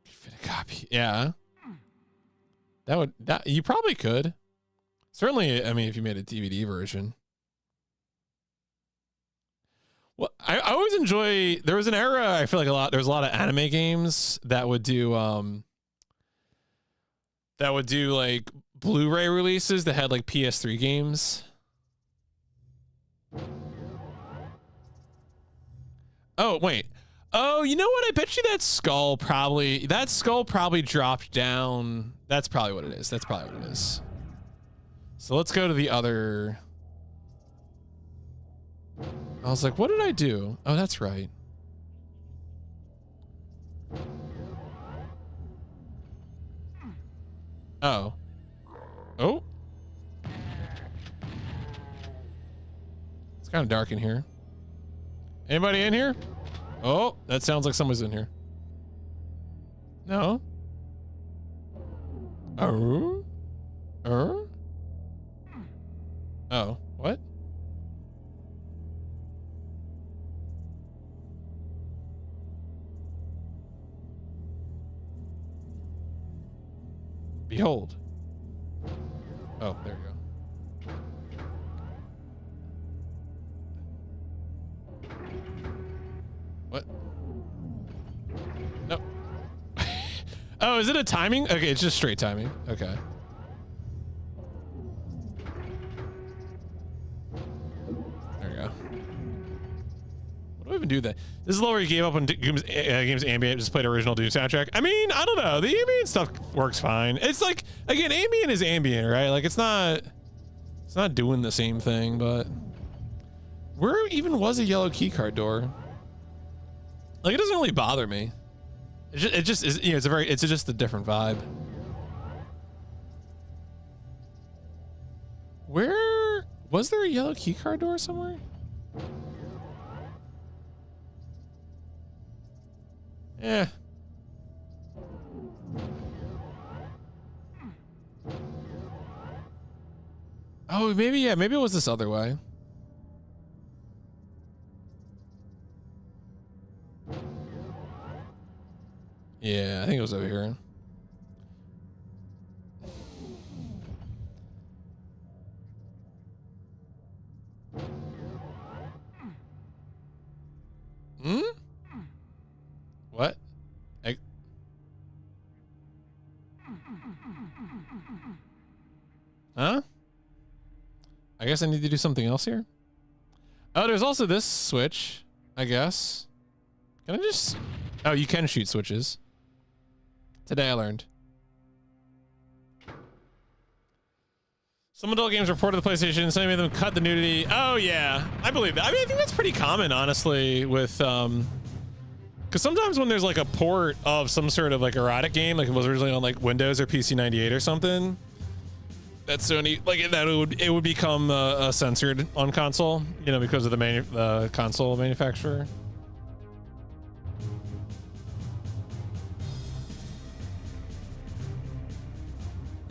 Fit a copy. Yeah. That you probably could. Certainly, I mean, if you made a DVD version. Well, I always enjoy, there was an era, I feel like there was a lot of anime games that would do like Blu-ray releases that had like PS3 games. Oh, wait. Oh, you know what? I bet you that skull probably dropped down. That's probably what it is. That's probably what it is. So let's go to the other. I was like, what did I do? Oh, that's right. Oh. Oh. It's kind of dark in here. Anybody in here? Oh, that sounds like someone's in here. No. Oh. Oh, what? Behold. Oh, there you go. What? No. Oh, is it a timing? Okay, it's just straight timing. Okay. There you go. What do I even do that? This is the where you gave up on games ambient, just played original Doom soundtrack. I mean, I don't know. The ambient stuff works fine. It's like, again, ambient is ambient, right? Like it's not doing the same thing, but Where even was a yellow key card door? Like, it doesn't really bother me. It just is, you know, it's just a different vibe. Where was there a yellow key card door somewhere? Yeah. Oh, maybe, yeah, maybe it was this other way. Yeah, I think it was over here. Hmm? What? Huh? I guess I need to do something else here. Oh, there's also this switch, I guess. Can I just... Oh, you can shoot switches. Today I learned. Some adult games reported the PlayStation, some of them cut the nudity. Oh yeah, I believe that. I mean, I think that's pretty common, honestly, with because sometimes when there's like a port of some sort of like erotic game, like it was originally on like Windows or PC 98 or something, that Sony like that it would become censored on console, you know, because of the console manufacturer.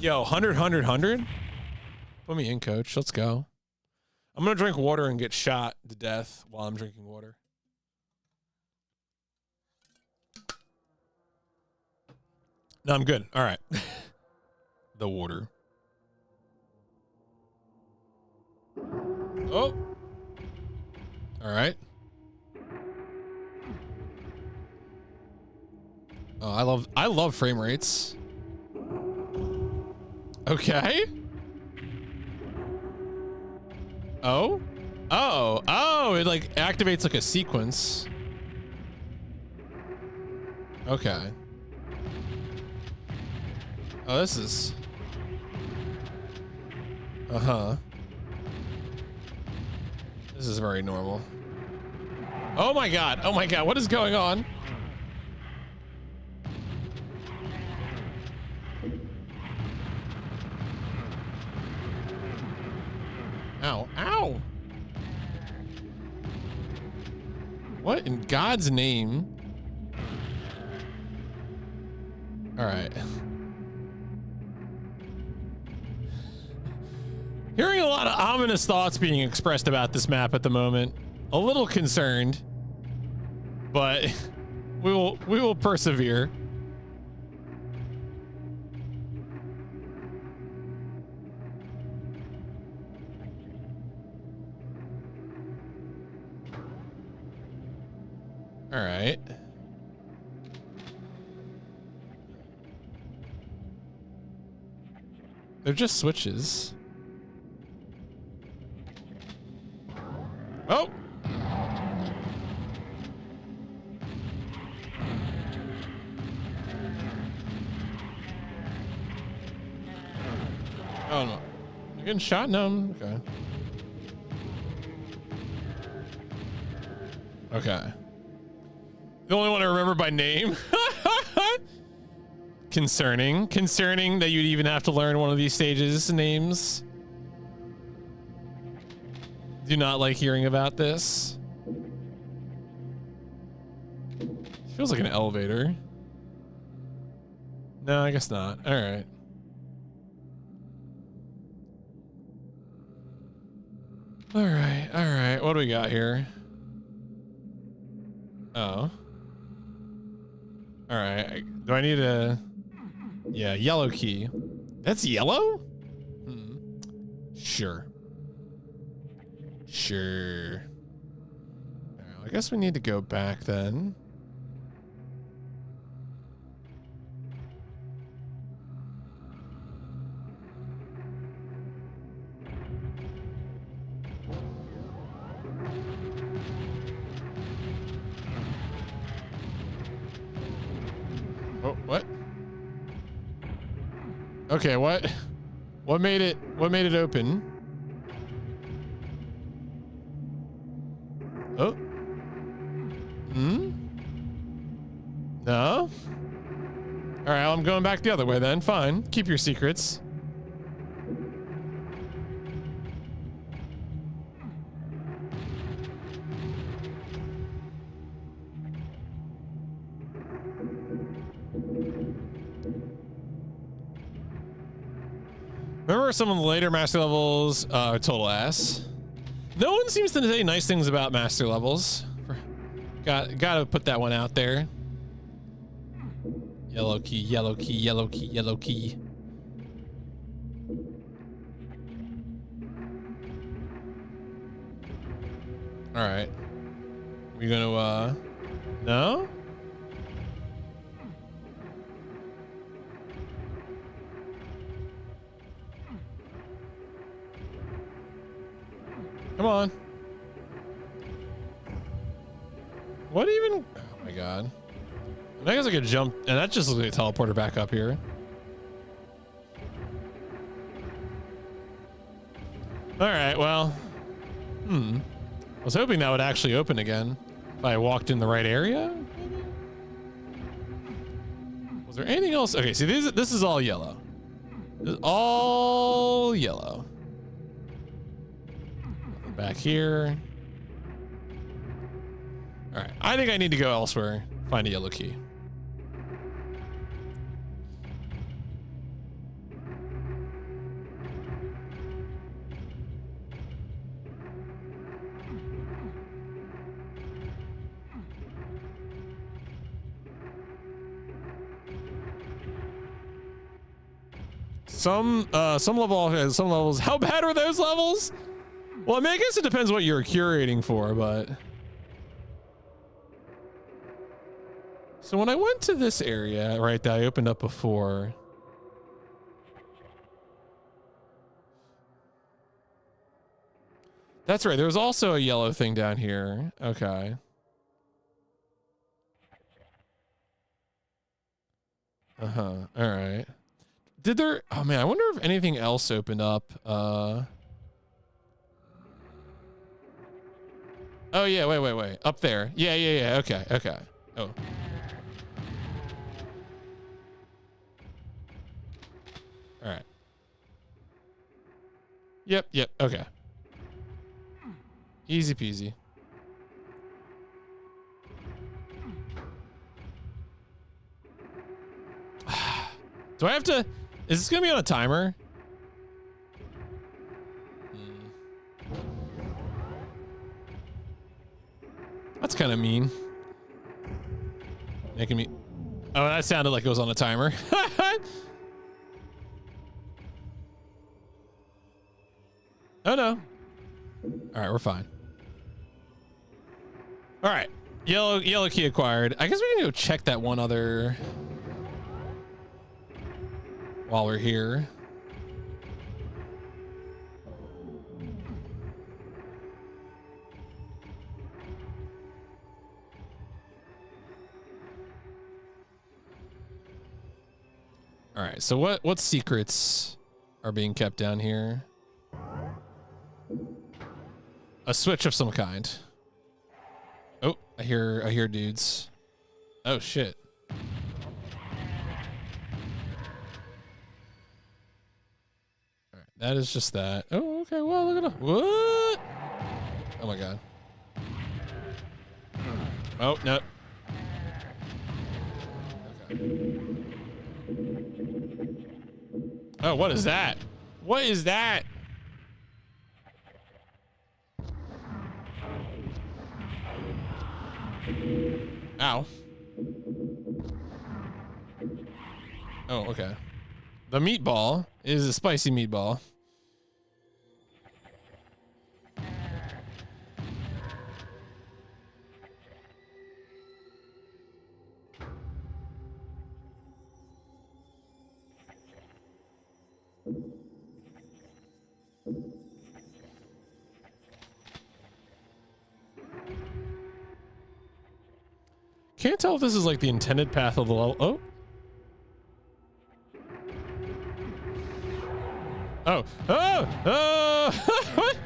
Yo, 100. Put me in, coach. Let's go. I'm gonna drink water and get shot to death while I'm drinking water. No, I'm good. All right. The water. Oh. All right. Oh, I love frame rates. Okay. Oh? Oh, it like activates like a sequence. Okay. Oh, this is... Uh-huh. This is very normal. Oh my god, what is going on? Ow, ow! What in God's name? All right. Hearing a lot of ominous thoughts being expressed about this map at the moment. A little concerned, but we will persevere. All right. They're just switches. Oh! Oh no. You're getting shot? No. Okay. Okay. The only one I remember by name. Concerning that you'd even have to learn one of these stages' names. Do not like hearing about this. Feels like an elevator. No, I guess not. All right. All right. What do we got here? Oh. All right. Do I need a... Yeah, yellow key. That's yellow? Hmm. Sure. Well, I guess we need to go back then. Oh, what? Okay, what made it open? well, I'm going back the other way then. Fine. Keep your secrets. Remember some of the later master levels are total ass. No one seems to say nice things about master levels. Gotta put that one out there. Yellow key, yellow key, yellow key, yellow key. All right. We gonna, no? Come on. What even? Oh my god. I guess I could jump, and that just looks like a teleporter back up here. All right, well. I was hoping that would actually open again if I walked in the right area. Maybe? Was there anything else? Okay, see, this is all yellow. This is all yellow. Nothing back here. All right, I think I need to go elsewhere. Find a yellow key. Some levels. How bad are those levels? Well, I mean, I guess it depends what you're curating for, but. So when I went to this area, right, that I opened up before. That's right. There was also a yellow thing down here. Okay. All right. Did there? Oh man, I wonder if anything else opened up. Oh yeah, wait. Up there. Yeah. Okay. Oh. All right. Yep. Okay. Easy peasy. Do I have to? Is this gonna be on a timer? That's kind of mean. Making me. Oh, that sounded like it was on a timer. Oh no. All right, we're fine. All right, yellow key acquired. I guess we can go check that one other. While we're here. All right, so what secrets are being kept down here? A switch of some kind. Oh, I hear dudes. Oh shit. That is just that. Oh, okay. Well, look at that. What? Oh my god. Oh no. Okay. Oh, what is that? What is that? Ow. Oh, okay. The meatball is a spicy meatball. Can't tell if this is like the intended path of the level. Oh. What?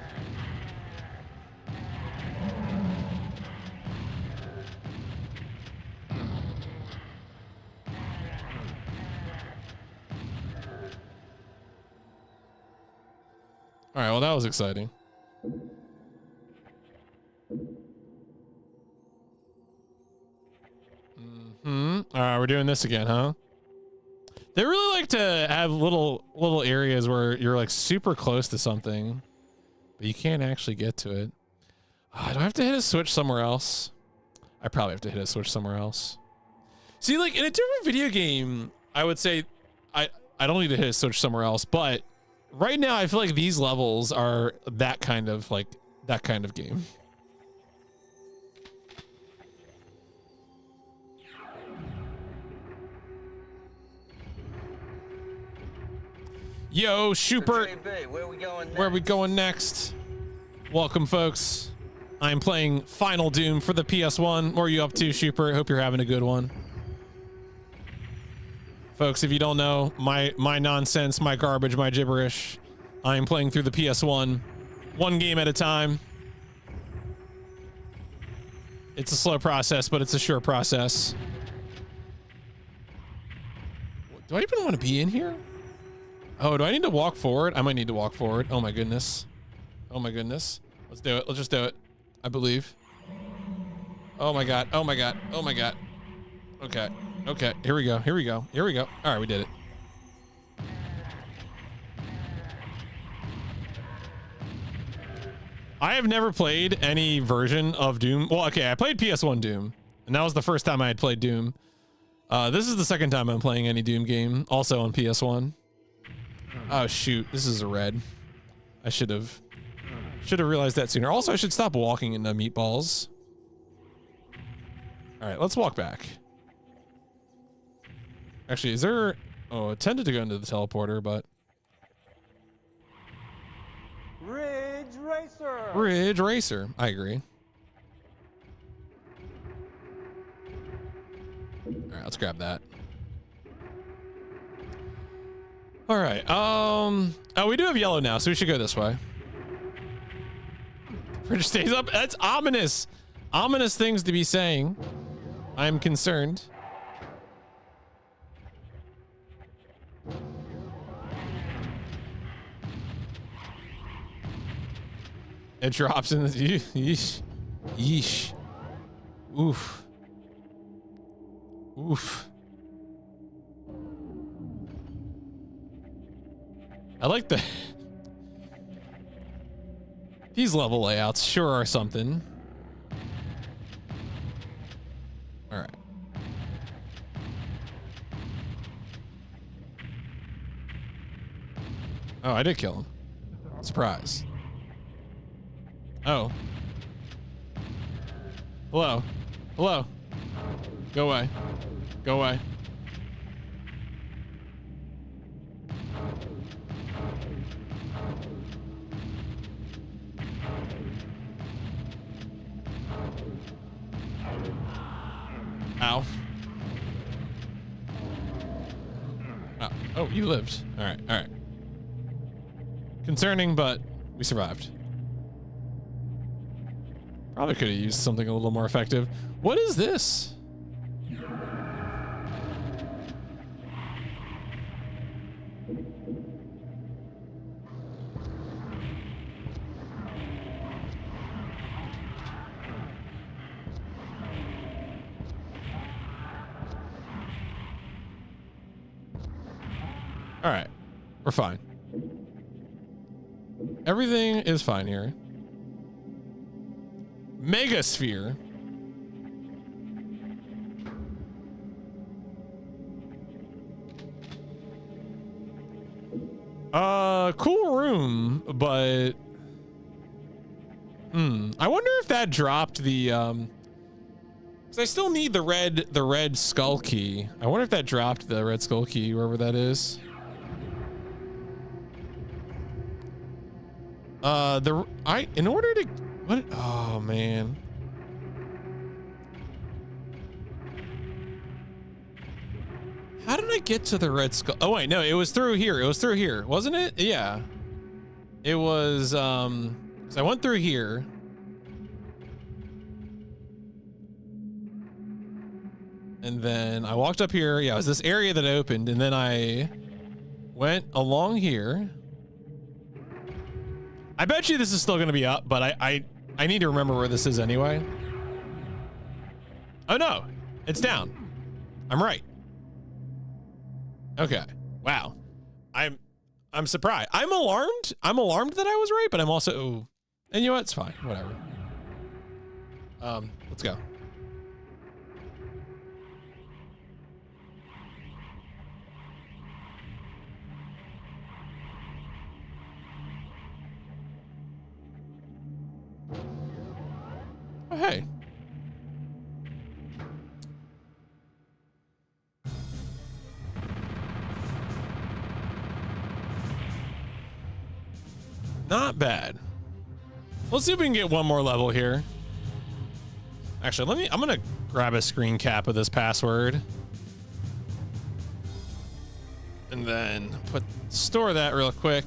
All right, well, that was exciting. All right, we're doing this again, huh? They really like to have little areas where you're like super close to something, but you can't actually get to it. Do I have to hit a switch somewhere else? I probably have to hit a switch somewhere else. See, like in a different video game, I would say I don't need to hit a switch somewhere else, but right now I feel like these levels are that kind of game. Yo, Schubert, where we going next? Welcome, folks. I'm playing Final Doom for the PS1. What are you up to, Schubert? Hope you're having a good one. Folks, if you don't know, my nonsense, my garbage, my gibberish, I am playing through the PS1, one game at a time. It's a slow process, but it's a sure process. Do I even want to be in here? Oh, do I need to walk forward? I might need to walk forward. Oh my goodness. Oh my goodness. Let's do it. Let's just do it. I believe. Oh my god. Oh my god. Oh my god. Okay. Okay. Here we go. Here we go. Here we go. All right, we did it. I have never played any version of Doom. Well, okay, I played PS1 Doom, and that was the first time I had played Doom. This is the second time I'm playing any Doom game, also on PS1. Oh shoot, this is a red. I should have realized that sooner. Also, I should stop walking into meatballs. All right, let's walk back. Actually, is there... Oh, it tended to go into the teleporter, but... Ridge Racer. Ridge Racer. I agree. All right, let's grab that. All right. Oh, we do have yellow now, so we should go this way. Bridge stays up. That's ominous. Ominous things to be saying. I'm concerned. It drops in the... Yeesh. Yeesh. Oof. Oof. I like the... These level layouts sure are something. All right. Oh, I did kill him. Surprise. Oh. Hello. Hello. Go away. Go away. Ow. Oh, you lived. All right, all right. Concerning, but we survived. Probably could have used something a little more effective. What is this? All right, we're fine. Everything is fine here. Megasphere. Cool room, but I wonder if that dropped the because I still need the red skull key. I wonder if that dropped the red skull key wherever that is. In order to what? Oh man. How did I get to the red skull? Oh wait, no, it was through here. It was through here, wasn't it? Yeah. It was so I went through here. And then I walked up here. Yeah, it was this area that opened, and then I went along here. I bet you this is still gonna be up, but I need to remember where this is anyway. Oh no, it's down. I'm right. Okay. Wow. I'm surprised. I'm alarmed. I'm alarmed that I was right, but I'm also, and you know what? It's fine. Whatever. Let's go. Oh, hey. Not bad. Let's see if we can get one more level here. Actually, I'm gonna grab a screen cap of this password. And then store that real quick.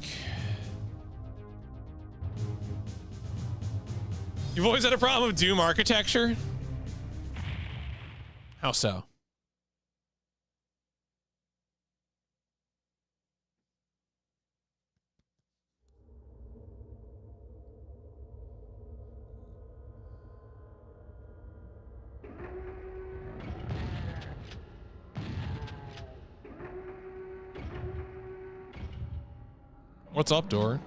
You've always had a problem with Doom architecture? How so? What's up, door?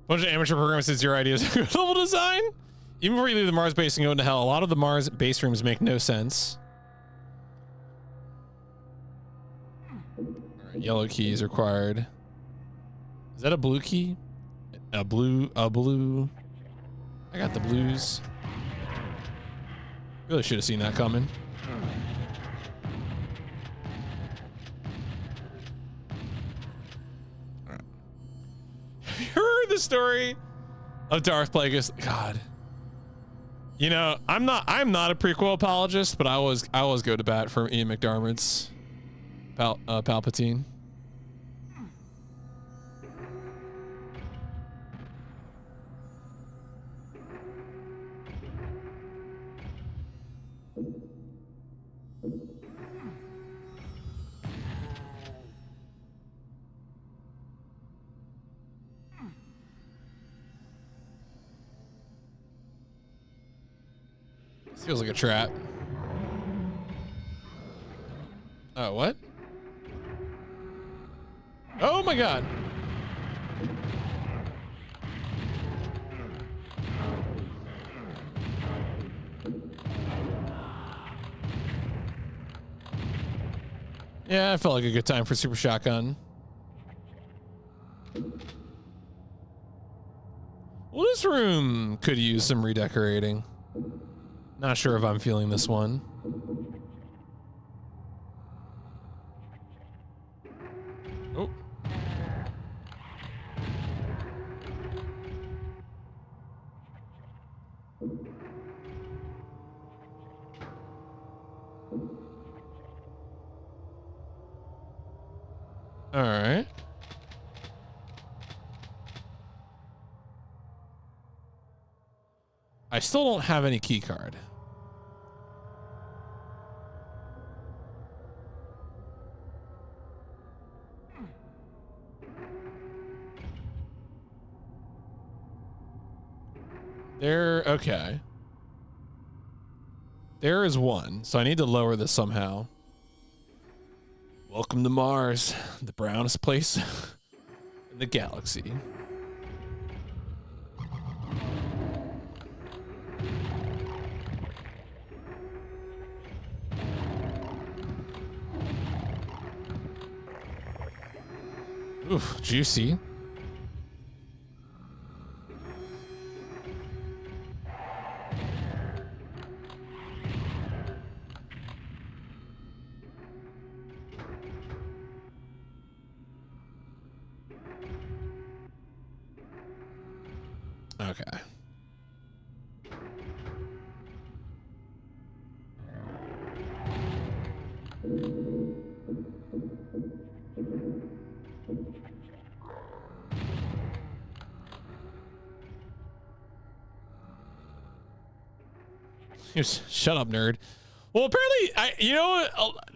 Bunch of amateur programmers says your ideas are good level design. Even before you leave the Mars base and go into hell, a lot of the Mars base rooms make no sense. All right, yellow key is required. Is that a blue key? A blue. I got the blues. Really should have seen that coming. Have you heard the story of Darth Plagueis? God. You know, I'm not a prequel apologist, but I always go to bat for Ian McDiarmid's Palpatine. This feels like a trap. Oh, what? Oh my God. Yeah, I felt like a good time for Super Shotgun. Well, this room could use some redecorating. Not sure if I'm feeling this one. Oh. All right. I still don't have any key card. Okay. There is one, so I need to lower this somehow. Welcome to Mars, the brownest place in the galaxy. Oof, juicy. Okay. Shut up, nerd. Well, apparently,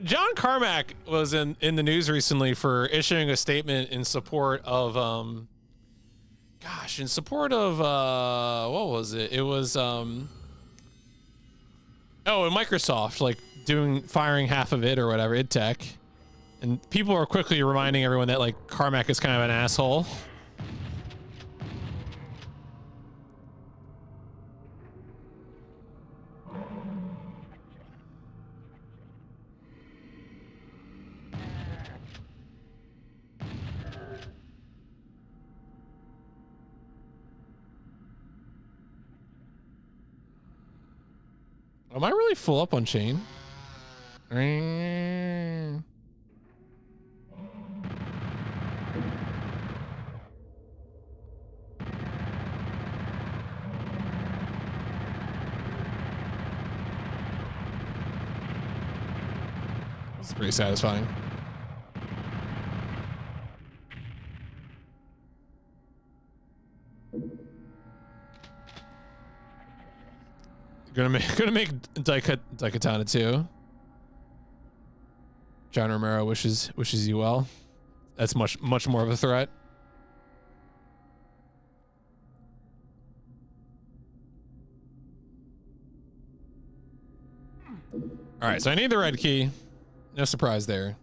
John Carmack was in the news recently for issuing a statement in support of, in support of, what was it? It was, Microsoft, like, firing half of it or whatever, id Tech. And people are quickly reminding everyone that, like, Carmack is kind of an asshole. Am I really full up on chain? It's pretty satisfying. Gonna make Daikatana too. John Romero wishes you well. That's much more of a threat. All right, so I need the red key. No surprise there.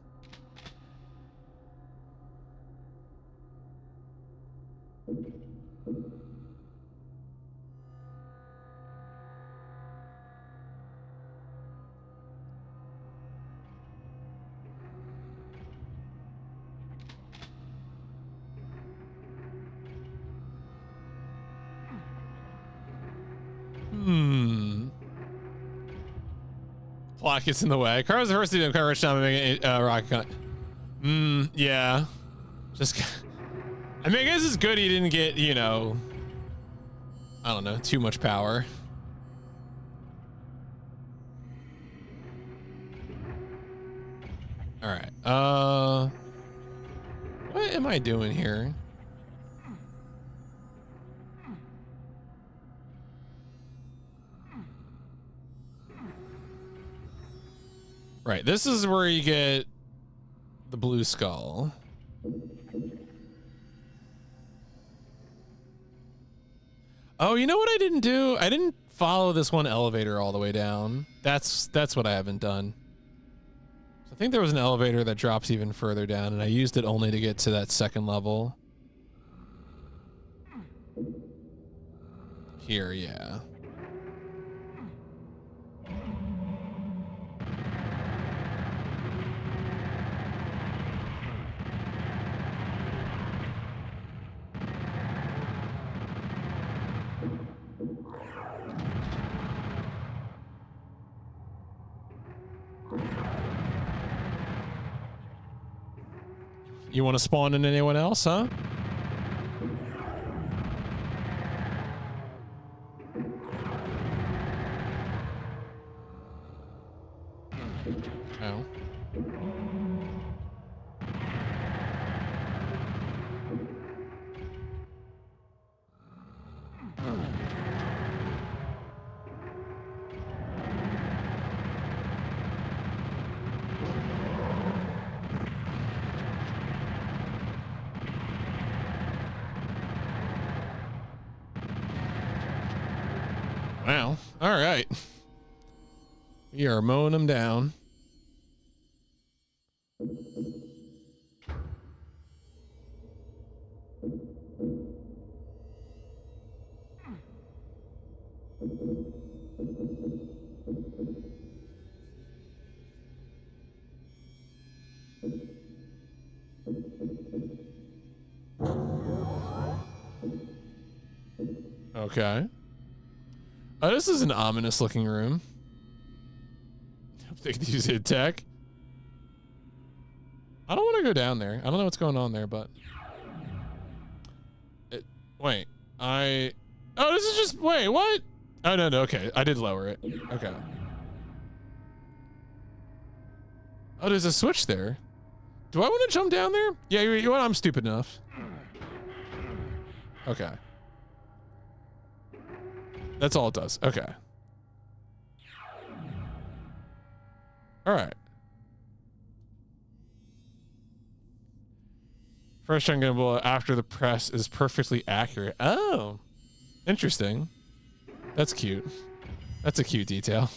Plot gets in the way. Car's the first to do coverage now making a rocket. Yeah. Just I mean, I guess it's good he didn't get, I don't know, too much power. All right. What am I doing here? Right, this is where you get the blue skull. Oh, you know what I didn't do? I didn't follow this one elevator all the way down. That's what I haven't done. So I think there was an elevator that drops even further down, and I used it only to get to that second level. Here, yeah. You want to spawn in anyone else, huh? Oh. Wow. All right. We are mowing them down. Okay. Oh, this is an ominous looking room. They could use id Tech. I don't want to go down there. I don't know what's going on there, but wait, Oh, this is just, wait, what? Oh, no, no, okay. I did lower it. Okay. Oh, there's a switch there. Do I want to jump down there? Yeah, you know what? I'm stupid enough. Okay. That's all it does. Okay. All right. First triangle after the press is perfectly accurate. Oh, interesting. That's cute. That's a cute detail.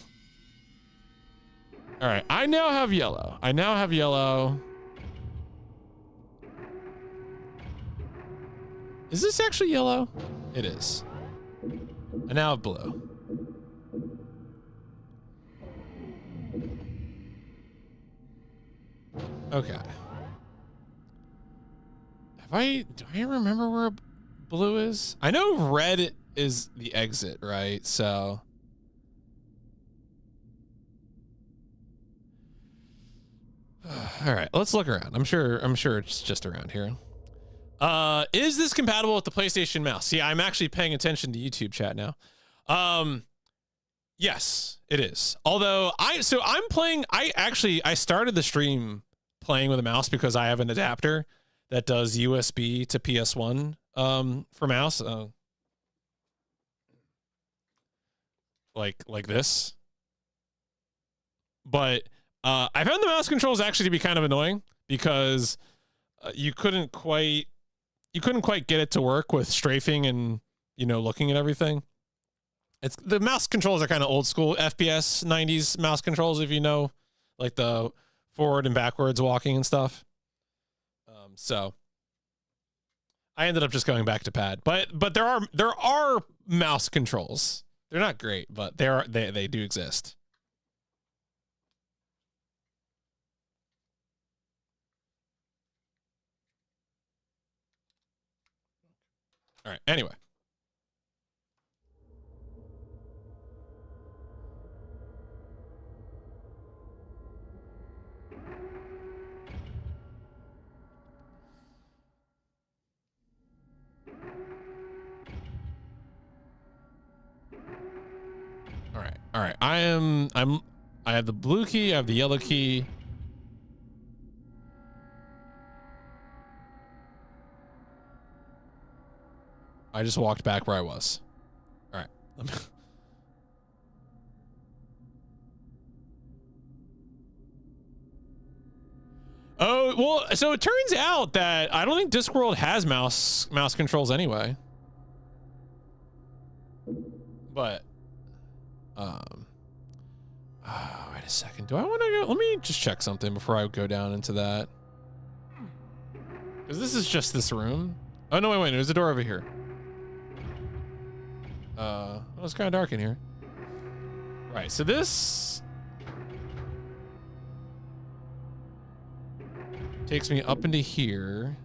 All right, I now have yellow. I now have yellow. Is this actually yellow? It is. I now have blue. Okay. Do I remember where blue is? I know red is the exit, right? So. All right, let's look around. I'm sure it's just around here. Is this compatible with the PlayStation mouse? See, I'm actually paying attention to YouTube chat now. Yes, it is. Although I started the stream playing with a mouse because I have an adapter that does USB to PS1 for mouse. Like this. But I found the mouse controls actually to be kind of annoying because you couldn't quite get it to work with strafing and, you know, looking at everything. It's the mouse controls are kind of old school FPS 90s mouse controls, if you know, like the forward and backwards walking and stuff. So I ended up just going back to pad, but there are mouse controls. They're not great, but they do exist. All right. Anyway. All right. I have the blue key. I have the yellow key. I just walked back where I was. All right. Oh, well, so it turns out that I don't think Discworld has mouse controls anyway. But wait a second. Do I want to go? Let me just check something before I go down into that. Because this is just this room. Oh, no, wait. There's a door over here. Well, it's kind of dark in here. Right, so this takes me up into here.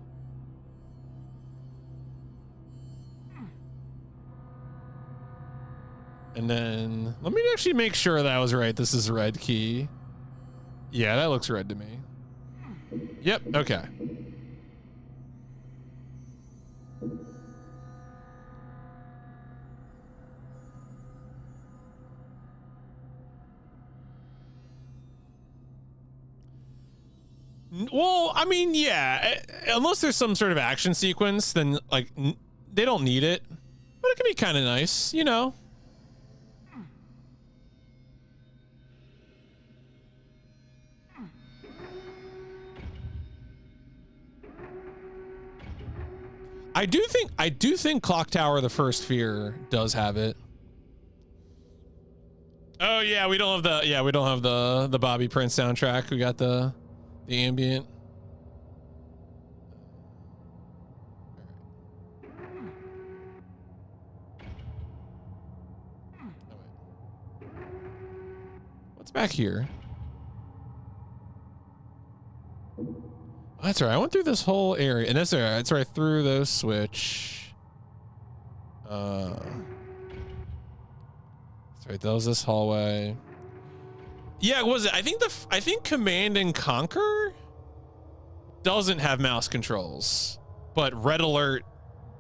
And then let me actually make sure that I was right. This is red key. Yeah, that looks red to me. Yep, okay. Well, I mean, yeah, unless there's some sort of action sequence, then like they don't need it, but it can be kind of nice, you know. I do think Clock Tower: The First Fear does have it. Oh yeah, we don't have the Bobby Prince soundtrack. We got the ambient. What's back here? Oh, that's right. I went through this whole area, and that's right. That's right through those switch. That's right. That was this hallway. Yeah, was it? I think Command and Conquer doesn't have mouse controls, but Red Alert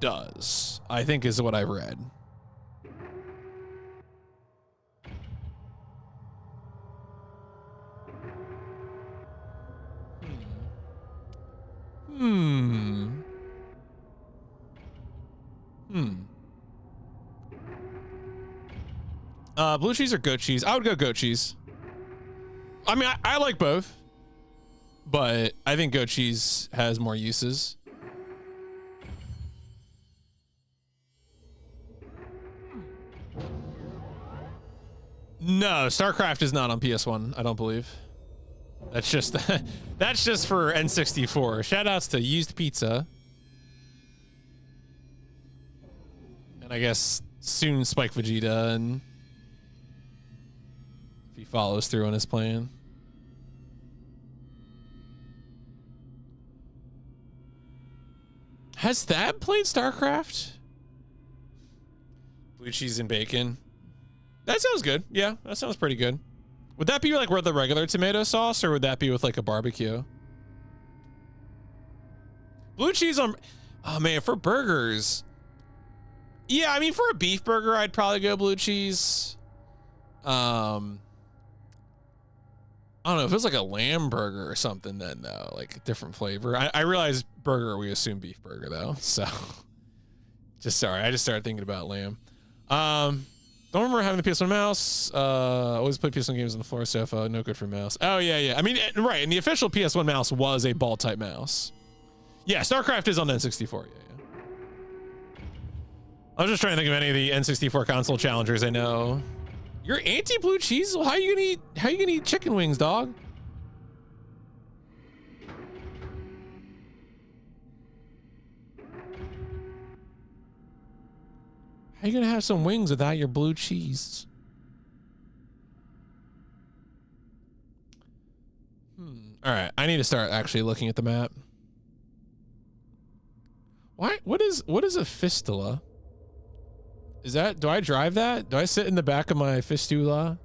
does. I think is what I read. Hmm. Blue cheese or goat cheese? I would go goat cheese. I mean, I like both, but I think goat cheese has more uses. No, StarCraft is not on PS1, I don't believe. That's just that's just for N64. Shout outs to Used Pizza. And I guess soon Spike Vegeta, and if he follows through on his plan. Has Thab played StarCraft? Blue cheese and bacon. That sounds good. Yeah, that sounds pretty good. Would that be like with the regular tomato sauce, or would that be with like a barbecue? Blue cheese on... Oh man, for burgers. Yeah, I mean, for a beef burger, I'd probably go blue cheese. I don't know, if it's like a lamb burger or something, then no, like a different flavor. I realize burger, we assume beef burger though, so. Just sorry, I just started thinking about lamb. Don't remember having the PS1 mouse. Always play PS1 games on the floor sofa. No good for mouse. Oh yeah, yeah. I mean, right. And the official PS1 mouse was a ball type mouse. Yeah, StarCraft is on the N64. Yeah, yeah. I was just trying to think of any of the N64 console challengers I know. You're anti-blue cheese? Well, how you gonna eat chicken wings, dog? How you gonna have some wings without your blue cheese? All right, I need to start actually looking at the map. Why? What is a fistula? Is that? Do I drive that? Do I sit in the back of my fistula?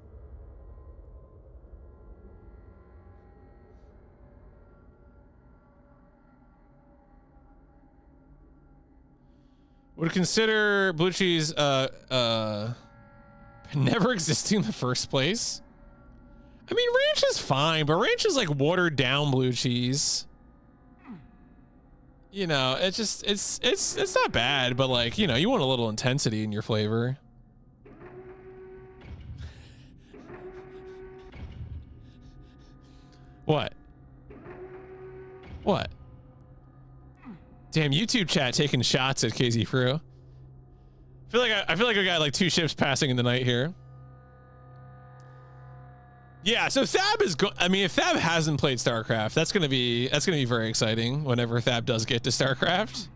Would consider blue cheese never existing in the first place. I mean, ranch is fine, but ranch is like watered down blue cheese. You know, it's just it's not bad, but like, you know, you want a little intensity in your flavor. What? What? Damn, YouTube chat taking shots at KZ Fru. I feel like I got like two ships passing in the night here. Yeah, so Thab is I mean, if Thab hasn't played StarCraft, that's gonna be very exciting whenever Thab does get to StarCraft.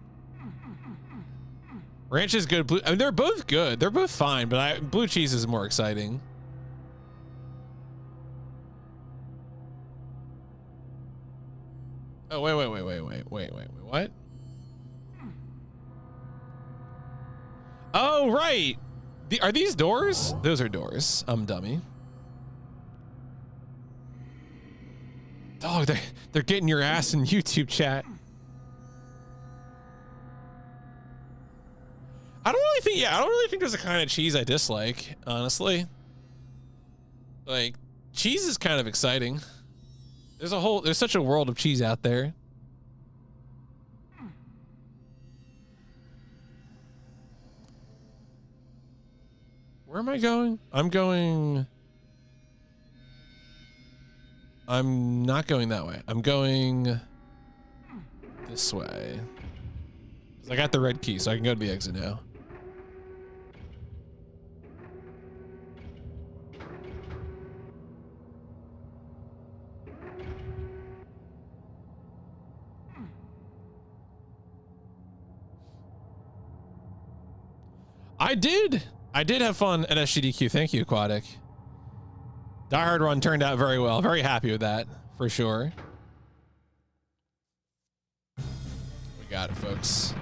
Ranch is good. I mean, they're both good. They're both fine, but blue cheese is more exciting. Oh wait, what? Oh right, are these doors? Those are doors. I'm dummy. Dog, they're getting your ass in YouTube chat. I don't really think there's a kind of cheese I dislike, honestly. Like, cheese is kind of exciting. There's such a world of cheese out there. Where am I going? I'm not going that way. I'm going this way. 'Cause I got the red key, so I can go to the exit now. I did have fun at SGDQ. Thank you, Aquatic. Die Hard run turned out very well. Very happy with that, for sure. We got it, folks.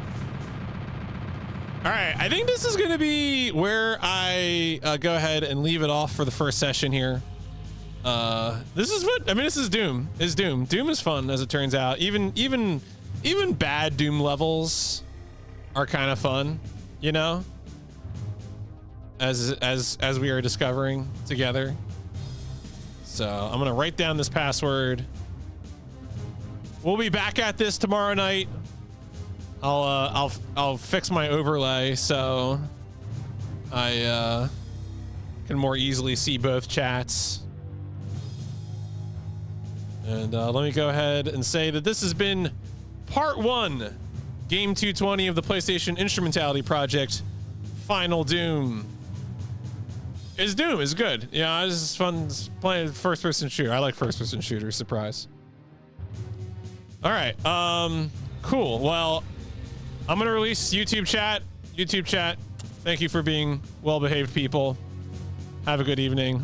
All right, I think this is going to be where I go ahead and leave it off for the first session here. This is what I mean. This is Doom. It's Doom. Doom is fun, as it turns out. Even bad Doom levels are kind of fun, you know. As we are discovering together. So I'm gonna write down this password. we'll be back at this tomorrow night. I'll fix my overlay so I can more easily see both chats. And let me go ahead and say that this has been part 1, game 220 of the PlayStation Instrumentality Project, Final Doom. Doom is good. Yeah, it was fun playing first-person shooter. I like first-person shooters. Surprise. All right. Cool. Well, I'm gonna release YouTube chat. YouTube chat. Thank you for being well-behaved people. Have a good evening.